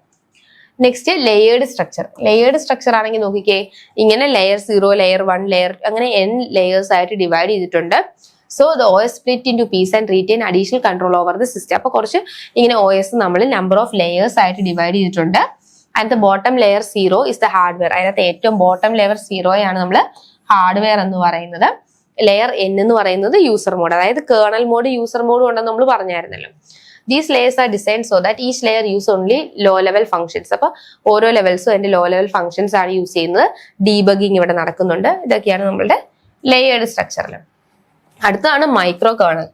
Speaker 1: Next layered structure. Layered structure ആണെങ്കിൽ നോക്കിക്കേ, ഇങ്ങനെ ലെയർ 0, ലെയർ 1, ലെയർ അങ്ങനെ n ലെയേഴ്സ് ആയിട്ട് ഡിവൈഡ് ചെയ്തിട്ടുണ്ട്. So the OS split into piece and retain additional control over the system. അപ്പൊ കുറച്ച് ഇങ്ങനെ OS നമ്മൾ നമ്പർ ഓഫ് ലെയേഴ്സ് ആയിട്ട് ഡിവൈഡ് ചെയ്തിട്ടുണ്ട്. And the bottom layer 0 is the hardware. അതിനകത്ത് ഏറ്റവും ബോട്ടം ലെയർ 0 ആണ് നമ്മൾ ഹാർഡ്വെയർ എന്ന് പറയുന്നത്. ലെയർ n എന്ന് പറയുന്നത് യൂസർ മോഡ്, അതായത് കേർണൽ മോഡ്, യൂസർ മോഡ് ഉണ്ടെന്ന് നമ്മൾ പറഞ്ഞായിരുന്നല്ലോ. These layers are designed so that each layer use only low level functions. അപ്പൊ ഓരോ ലെവൽസും അതിന്റെ ലോ ലെവൽ ഫംഗ്ഷൻസ് ആണ് യൂസ് ചെയ്യുന്നത്. ഡീബഗിങ് ഇവിടെ നടക്കുന്നുണ്ട്. ഇതൊക്കെയാണ് നമ്മളുടെ ലെയേർഡ് സ്ട്രക്ചറിൽ. അടുത്തതാണ് micro kernel.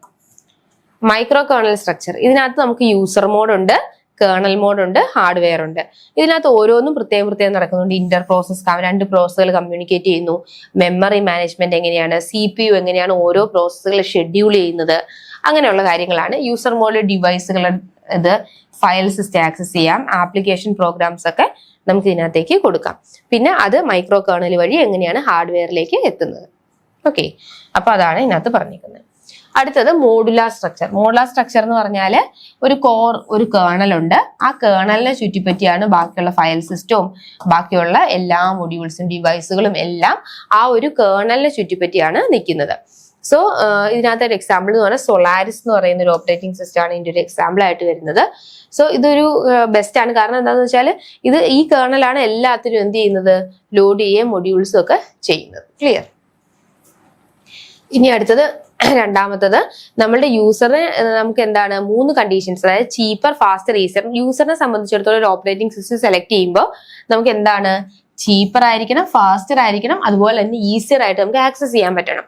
Speaker 1: Micro kernel structure. ഇതിനകത്ത് നമുക്ക് യൂസർ മോഡ് ഉണ്ട്, കേർണൽ മോഡ് ഉണ്ട്, ഹാർഡ്വെയർ ഉണ്ട്. ഇതിനകത്ത് ഓരോന്നും പ്രത്യേകം നടക്കുന്നുണ്ട്. ഇന്റർ പ്രോസസ്, 2 പ്രോസസ്സുകൾ കമ്മ്യൂണിക്കേറ്റ് ചെയ്യുന്നു. മെമ്മറി മാനേജ്മെന്റ് എങ്ങനെയാണ്, CPU എങ്ങനെയാണ് ഓരോ പ്രോസസ്സുകൾ ഷെഡ്യൂൾ ചെയ്യുന്നത്, അങ്ങനെയുള്ള കാര്യങ്ങളാണ്. യൂസർ മോഡ് ഡിവൈസുകൾ, ഇത് ഫയൽ സിസ്റ്റം ആക്സസ് ചെയ്യാം, ആപ്ലിക്കേഷൻ പ്രോഗ്രാംസ് ഒക്കെ നമുക്ക് ഇതിനകത്തേക്ക് കൊടുക്കാം. പിന്നെ അത് മൈക്രോ കേർണൽ വഴി എങ്ങനെയാണ് ഹാർഡ്വെയറിലേക്ക് എത്തുന്നത്. ഓക്കെ, അപ്പൊ അതാണ് ഇതിനകത്ത് പറഞ്ഞിരിക്കുന്നത്. അടുത്തത് മോഡുലാർ സ്ട്രക്ചർ. മോഡുലാർ സ്ട്രക്ചർ എന്ന് പറഞ്ഞാൽ ഒരു കോർ, ഒരു കേർണൽ ഉണ്ട്. ആ കേർണലിനെ ചുറ്റിപ്പറ്റിയാണ് ബാക്കിയുള്ള ഫയൽ സിസ്റ്റവും ബാക്കിയുള്ള എല്ലാ മൊഡ്യൂൾസും ഡിവൈസുകളും എല്ലാം ആ ഒരു കേർണലിനെ ചുറ്റിപ്പറ്റിയാണ് നിൽക്കുന്നത്. സോ ഇതിനകത്ത് ഒരു എക്സാമ്പിൾ എന്ന് പറഞ്ഞാൽ സോളാരിസ് എന്ന് പറയുന്ന ഒരു ഓപ്പറേറ്റിംഗ് സിസ്റ്റം ആണ് ഇതിന്റെ ഒരു എക്സാമ്പിൾ ആയിട്ട് വരുന്നത്. സോ ഇതൊരു ബെസ്റ്റ് ആണ്. കാരണം എന്താണെന്ന് വെച്ചാൽ ഈ കേർണലാണ് എല്ലാത്തിനും എന്ത് ചെയ്യുന്നത്, ലോഡ് ചെയ്യുകയും മൊഡ്യൂൾസും ഒക്കെ ചെയ്യുന്നത്. ക്ലിയർ? ഇനി അടുത്തത് രണ്ടാമത്തത്, നമ്മളുടെ യൂസറിന് നമുക്ക് എന്താണ് 3 കണ്ടീഷൻസ്, അതായത് ചീപ്പർ, ഫാസ്റ്റർ, ഈസിയർ. യൂസറിനെ സംബന്ധിച്ചിടത്തോളം ഒരു ഓപ്പറേറ്റിംഗ് സിസ്റ്റം സെലക്ട് ചെയ്യുമ്പോൾ നമുക്ക് എന്താണ്, ചീപ്പർ ആയിരിക്കണം, ഫാസ്റ്റർ ആയിരിക്കണം, അതുപോലെ തന്നെ ഈസിയർ ആയിട്ട് നമുക്ക് ആക്സസ് ചെയ്യാൻ പറ്റണം.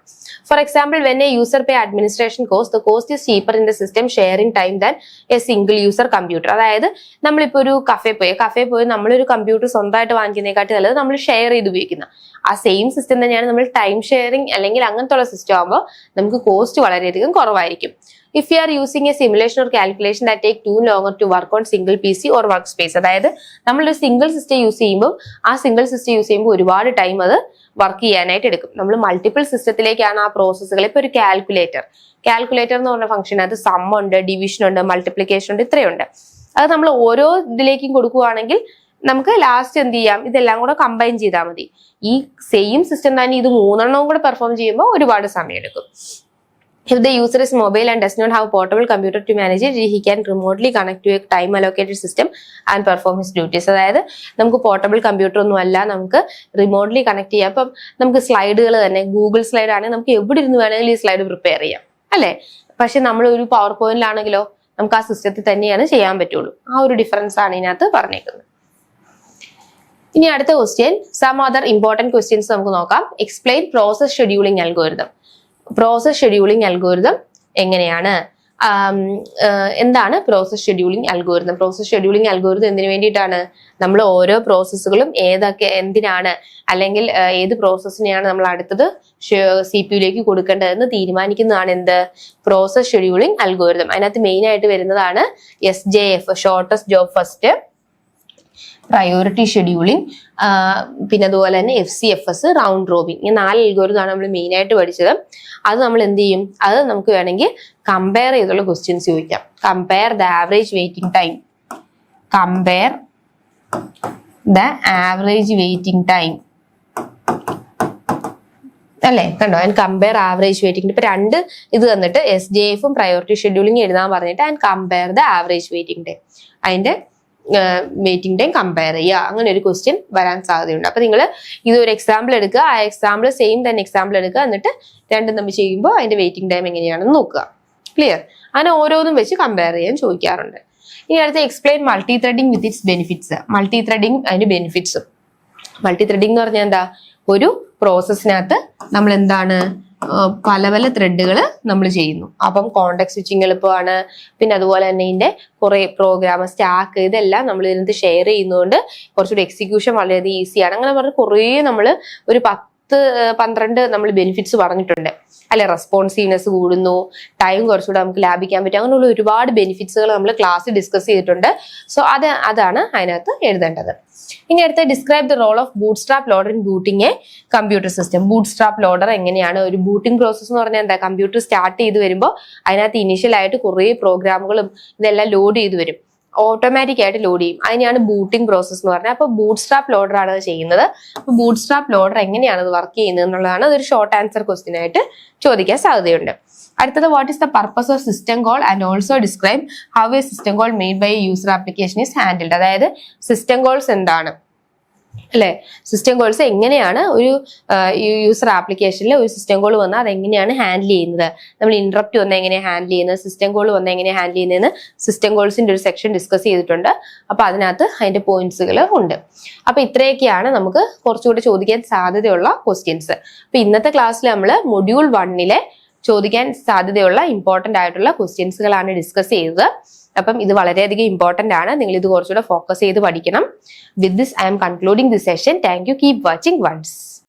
Speaker 1: For example, when a user pay administration cost, the cost is cheaper in the system sharing time than a single user computer. അതായത് നമ്മളിപ്പോ ഒരു കഫേ പോയി നമ്മളൊരു കമ്പ്യൂട്ടർ സ്വന്തമായിട്ട് വാങ്ങിക്കുന്നതിനെക്കാട്ടി നല്ലത് നമ്മൾ ഷെയർ ചെയ്ത് ഉപയോഗിക്കുന്ന ആ സെയിം സിസ്റ്റം തന്നെയാണ് നമ്മൾ ടൈം ഷെയറിംഗ് അല്ലെങ്കിൽ അങ്ങനത്തെ ഉള്ള സിസ്റ്റം ആകുമ്പോൾ നമുക്ക് കോസ്റ്റ് വളരെയധികം കുറവായിരിക്കും. If you are using a simulation or calculation that take too longer to work on single PC or workspace, അതായത് നമ്മളൊരു സിംഗിൾ സിസ്റ്റം യൂസ് ചെയ്യുമ്പോൾ ആ സിംഗിൾ സിസ്റ്റം യൂസ് ചെയ്യുമ്പോൾ ഒരുപാട് ടൈം അത് വർക്ക് ചെയ്യാനായിട്ട് എടുക്കും. നമ്മൾ മൾട്ടിപ്പിൾ സിസ്റ്റത്തിലേക്കാണ് ആ പ്രോസസ്സുകൾ. ഇപ്പൊ ഒരു കാൽക്കുലേറ്റർ എന്ന് പറഞ്ഞ ഫംഗ്ഷനകത്ത് സം ഉണ്ട്, ഡിവിഷൻ ഉണ്ട്, മൾട്ടിപ്ലിക്കേഷൻ ഉണ്ട്, ഇത്രയുണ്ട്. അത് നമ്മൾ ഓരോ ഇതിലേക്കും കൊടുക്കുകയാണെങ്കിൽ നമുക്ക് ലാസ്റ്റ് എന്ത് ചെയ്യാം, ഇതെല്ലാം കൂടെ കമ്പൈൻ ചെയ്താൽ മതി. ഈ സെയിം സിസ്റ്റം തന്നെ ഇത് 3 എണ്ണവും കൂടെ പെർഫോം ചെയ്യുമ്പോൾ ഒരുപാട് സമയം എടുക്കും. If the user is mobile and does not have a portable computer to manage it, he can remotely connect to a time allocated system and perform his duties. അതായത് നമുക്ക് പോർട്ടബിൾ കമ്പ്യൂട്ടർ ഒന്നും അല്ല, നമുക്ക് remotely connect ചെയ്യാം. അപ്പം നമുക്ക് സ്ലൈഡുകൾ തന്നെ ഗൂഗിൾ സ്ലൈഡ് ആണെങ്കിൽ നമുക്ക് എവിടെ ഇരുന്ന് വേണമെങ്കിലും ഈ സ്ലൈഡ് പ്രിപ്പയർ ചെയ്യാം, അല്ലെ? പക്ഷെ നമ്മൾ ഒരു പവർ പോയിന്റിലാണെങ്കിലോ നമുക്ക് ആ സിസ്റ്റത്തിൽ തന്നെയാണ് ചെയ്യാൻ പറ്റുള്ളൂ. ആ ഒരു ഡിഫറൻസ് ആണ് ഇതിനകത്ത് പറഞ്ഞേക്കുന്നത്. ഇനി അടുത്ത question, some other important questions നമുക്ക് നോക്കാം. Explain process scheduling algorithm. Process scheduling algorithm എങ്ങനെയാണ്, എന്താണ് process scheduling algorithm? Process scheduling algorithm എന്തിനു വേണ്ടിയിട്ടാണ്? നമ്മൾ ഓരോ പ്രോസസ്സുകളും എന്തിനാണ് അല്ലെങ്കിൽ ഏത് പ്രോസസ്സിനെയാണ് നമ്മൾ അടുത്തത് CPU കൊടുക്കേണ്ടതെന്ന് തീരുമാനിക്കുന്നതാണ് എന്ത്, പ്രോസസ് ഷെഡ്യൂളിംഗ് അൽഗോരിതം. അതിനകത്ത് മെയിൻ ആയിട്ട് വരുന്നതാണ് SJF, shortest job first, priority scheduling, പിന്നെ അതുപോലെ തന്നെ FCFS, റൗണ്ട് റോബിൻ. ഈ 4 അൽഗോരിതമാണ് നമ്മൾ മെയിൻ ആയിട്ട് പഠിച്ചത്. അത് നമ്മൾ എന്ത് ചെയ്യും, അത് നമുക്ക് വേണമെങ്കിൽ കമ്പയർ ചെയ്തുള്ള ക്വസ്റ്റ്യൻസ് ചോദിക്കാം. Compare the average waiting time, compare the average waiting time, അല്ലേ? കണ്ടോ, ആൻഡ് കമ്പയർ ആവറേജ് വെയിറ്റിംഗ്. ഇപ്പൊ 2 ഇത് തന്നിട്ട് SJF-ഉം പ്രയോറിറ്റി ഷെഡ്യൂളിംഗ് എഴുതാൻ പറഞ്ഞിട്ട് and compare the average waiting time, അതിന്റെ വെയിറ്റിംഗ് ടൈം കമ്പയർ ചെയ്യുക. അങ്ങനെ ഒരു ക്വസ്റ്റ്യൻ വരാൻ സാധ്യതയുണ്ട്. അപ്പൊ നിങ്ങൾ ഇതൊരു എക്സാമ്പിൾ എടുക്കുക, ആ എക്സാമ്പിൾ സെയിം തന്നെ എക്സാമ്പിൾ എടുക്കുക, എന്നിട്ട് രണ്ടും തമ്മിൽ ചെയ്യുമ്പോൾ അതിന്റെ വെയിറ്റിംഗ് ടൈം എങ്ങനെയാണെന്ന് നോക്കുക. ക്ലിയർ? അങ്ങനെ ഓരോന്നും വെച്ച് കമ്പയർ ചെയ്യാൻ ചോദിക്കാറുണ്ട്. ഇനി അടുത്ത explain multi threading with its benefits. Multi threading അതിന്റെ ബെനിഫിറ്റ്സും. മൾട്ടി ത്രെഡിംഗ് എന്ന് പറഞ്ഞാൽ എന്താ, ഒരു പ്രോസസ്സിനകത്ത് നമ്മൾ എന്താണ് പല പല ത്രെഡുകൾ നമ്മൾ ചെയ്യുന്നു. അപ്പം കോണ്ടാക്ട് സ്വിച്ചിങ് എളുപ്പമാണ്. പിന്നെ അതുപോലെ തന്നെ ഇതിന്റെ കുറെ പ്രോഗ്രാം സ്റ്റാക്ക് ഇതെല്ലാം നമ്മൾ ഇതിനകത്ത് ഷെയർ ചെയ്യുന്നതുകൊണ്ട് കുറച്ചുകൂടി എക്സിക്യൂഷൻ വളരെയധികം ഈസിയാണ്. അങ്ങനെ പറഞ്ഞ് കുറേ നമ്മൾ ഒരു 10-12 നമ്മൾ ബെനിഫിറ്റ്സ് പറഞ്ഞിട്ടുണ്ട്, അല്ലെ? റെസ്പോൺസീവ്നെസ് കൂടുന്നു, ടൈം കുറച്ചുകൂടെ നമുക്ക് ലാഭിക്കാൻ പറ്റും. അങ്ങനെയുള്ള ഒരുപാട് ബെനിഫിറ്റ്സുകൾ നമ്മൾ ക്ലാസ്സിൽ ഡിസ്കസ് ചെയ്തിട്ടുണ്ട്. സോ അതാണ് അതിനകത്ത് എഴുതേണ്ടത്. ഇനി അടുത്ത describe the role of bootstrap loader in booting a computer system. Bootstrap loader എങ്ങനെയാണ് ഒരു ബൂട്ടിംഗ് പ്രോസസ് എന്ന് പറഞ്ഞാൽ എന്താ, കമ്പ്യൂട്ടർ സ്റ്റാർട്ട് ചെയ്ത് വരുമ്പോൾ അതിനകത്ത് ഇനീഷ്യൽ ആയിട്ട് കുറേ പ്രോഗ്രാമുകളും ഇതെല്ലാം ലോഡ് ചെയ്ത് വരും, ഓട്ടോമാറ്റിക് ആയിട്ട് ലോഡ് ചെയ്യും. അതിനെയാണ് ബൂട്ടിംഗ് പ്രോസസ് എന്ന് പറഞ്ഞാൽ. അപ്പൊ ബൂട്ട്സ്ട്രാപ്പ് ലോഡർ ആണ് അത് ചെയ്യുന്നത്. അപ്പൊ ബൂട്ട്സ്ട്രാപ്പ് ലോഡർ എങ്ങനെയാണ് അത് വർക്ക് ചെയ്യുന്നത് എന്നുള്ളതാണ് അതൊരു ഷോർട്ട് ആൻസർ ക്വസ്റ്റ്യൻ ആയിട്ട് ചോദിക്കാൻ സാധ്യതയുണ്ട്. അടുത്തത്, what is the purpose of system call and also describe how a system call made by user application is handled. അതായത് സിസ്റ്റം കോൾസ് എന്താണ്, അല്ലെ? സിസ്റ്റം കോൾസ് എങ്ങനെയാണ് ഒരു യൂസർ ആപ്ലിക്കേഷനിൽ ഒരു സിസ്റ്റം കോൾ വന്നാൽ അതെങ്ങനെയാണ് ഹാൻഡിൽ ചെയ്യുന്നത്, നമ്മൾ ഇന്ററപ്റ്റ് വന്നാൽ എങ്ങനെയാണ് ഹാൻഡിൽ ചെയ്യുന്നത്, സിസ്റ്റം കോൾ വന്നാൽ എങ്ങനെയാണ് ഹാൻഡിൽ ചെയ്യുന്നതെന്ന് സിസ്റ്റം കോൾസിന്റെ ഒരു സെക്ഷൻ ഡിസ്കസ് ചെയ്തിട്ടുണ്ട്. അപ്പൊ അതിനകത്ത് അതിന്റെ പോയിന്റ്സുകൾ ഉണ്ട്. അപ്പൊ ഇത്രയൊക്കെയാണ് നമുക്ക് കുറച്ചുകൂടി ചോദിക്കാൻ സാധ്യതയുള്ള ക്വസ്റ്റ്യൻസ്. അപ്പൊ ഇന്നത്തെ ക്ലാസ്സിൽ നമ്മൾ മൊഡ്യൂൾ 1 ചോദിക്കാൻ സാധ്യതയുള്ള ഇമ്പോർട്ടന്റ് ആയിട്ടുള്ള ക്വസ്റ്റ്യൻസുകളാണ് ഡിസ്കസ് ചെയ്തത്. അപ്പം ഇത് വളരെയധികം ഇമ്പോർട്ടന്റ് ആണ്. നിങ്ങൾ ഇത് കുറച്ചുകൂടെ ഫോക്കസ് ചെയ്ത് പഠിക്കണം. With this I am concluding this session. Thank you. Keep watching once.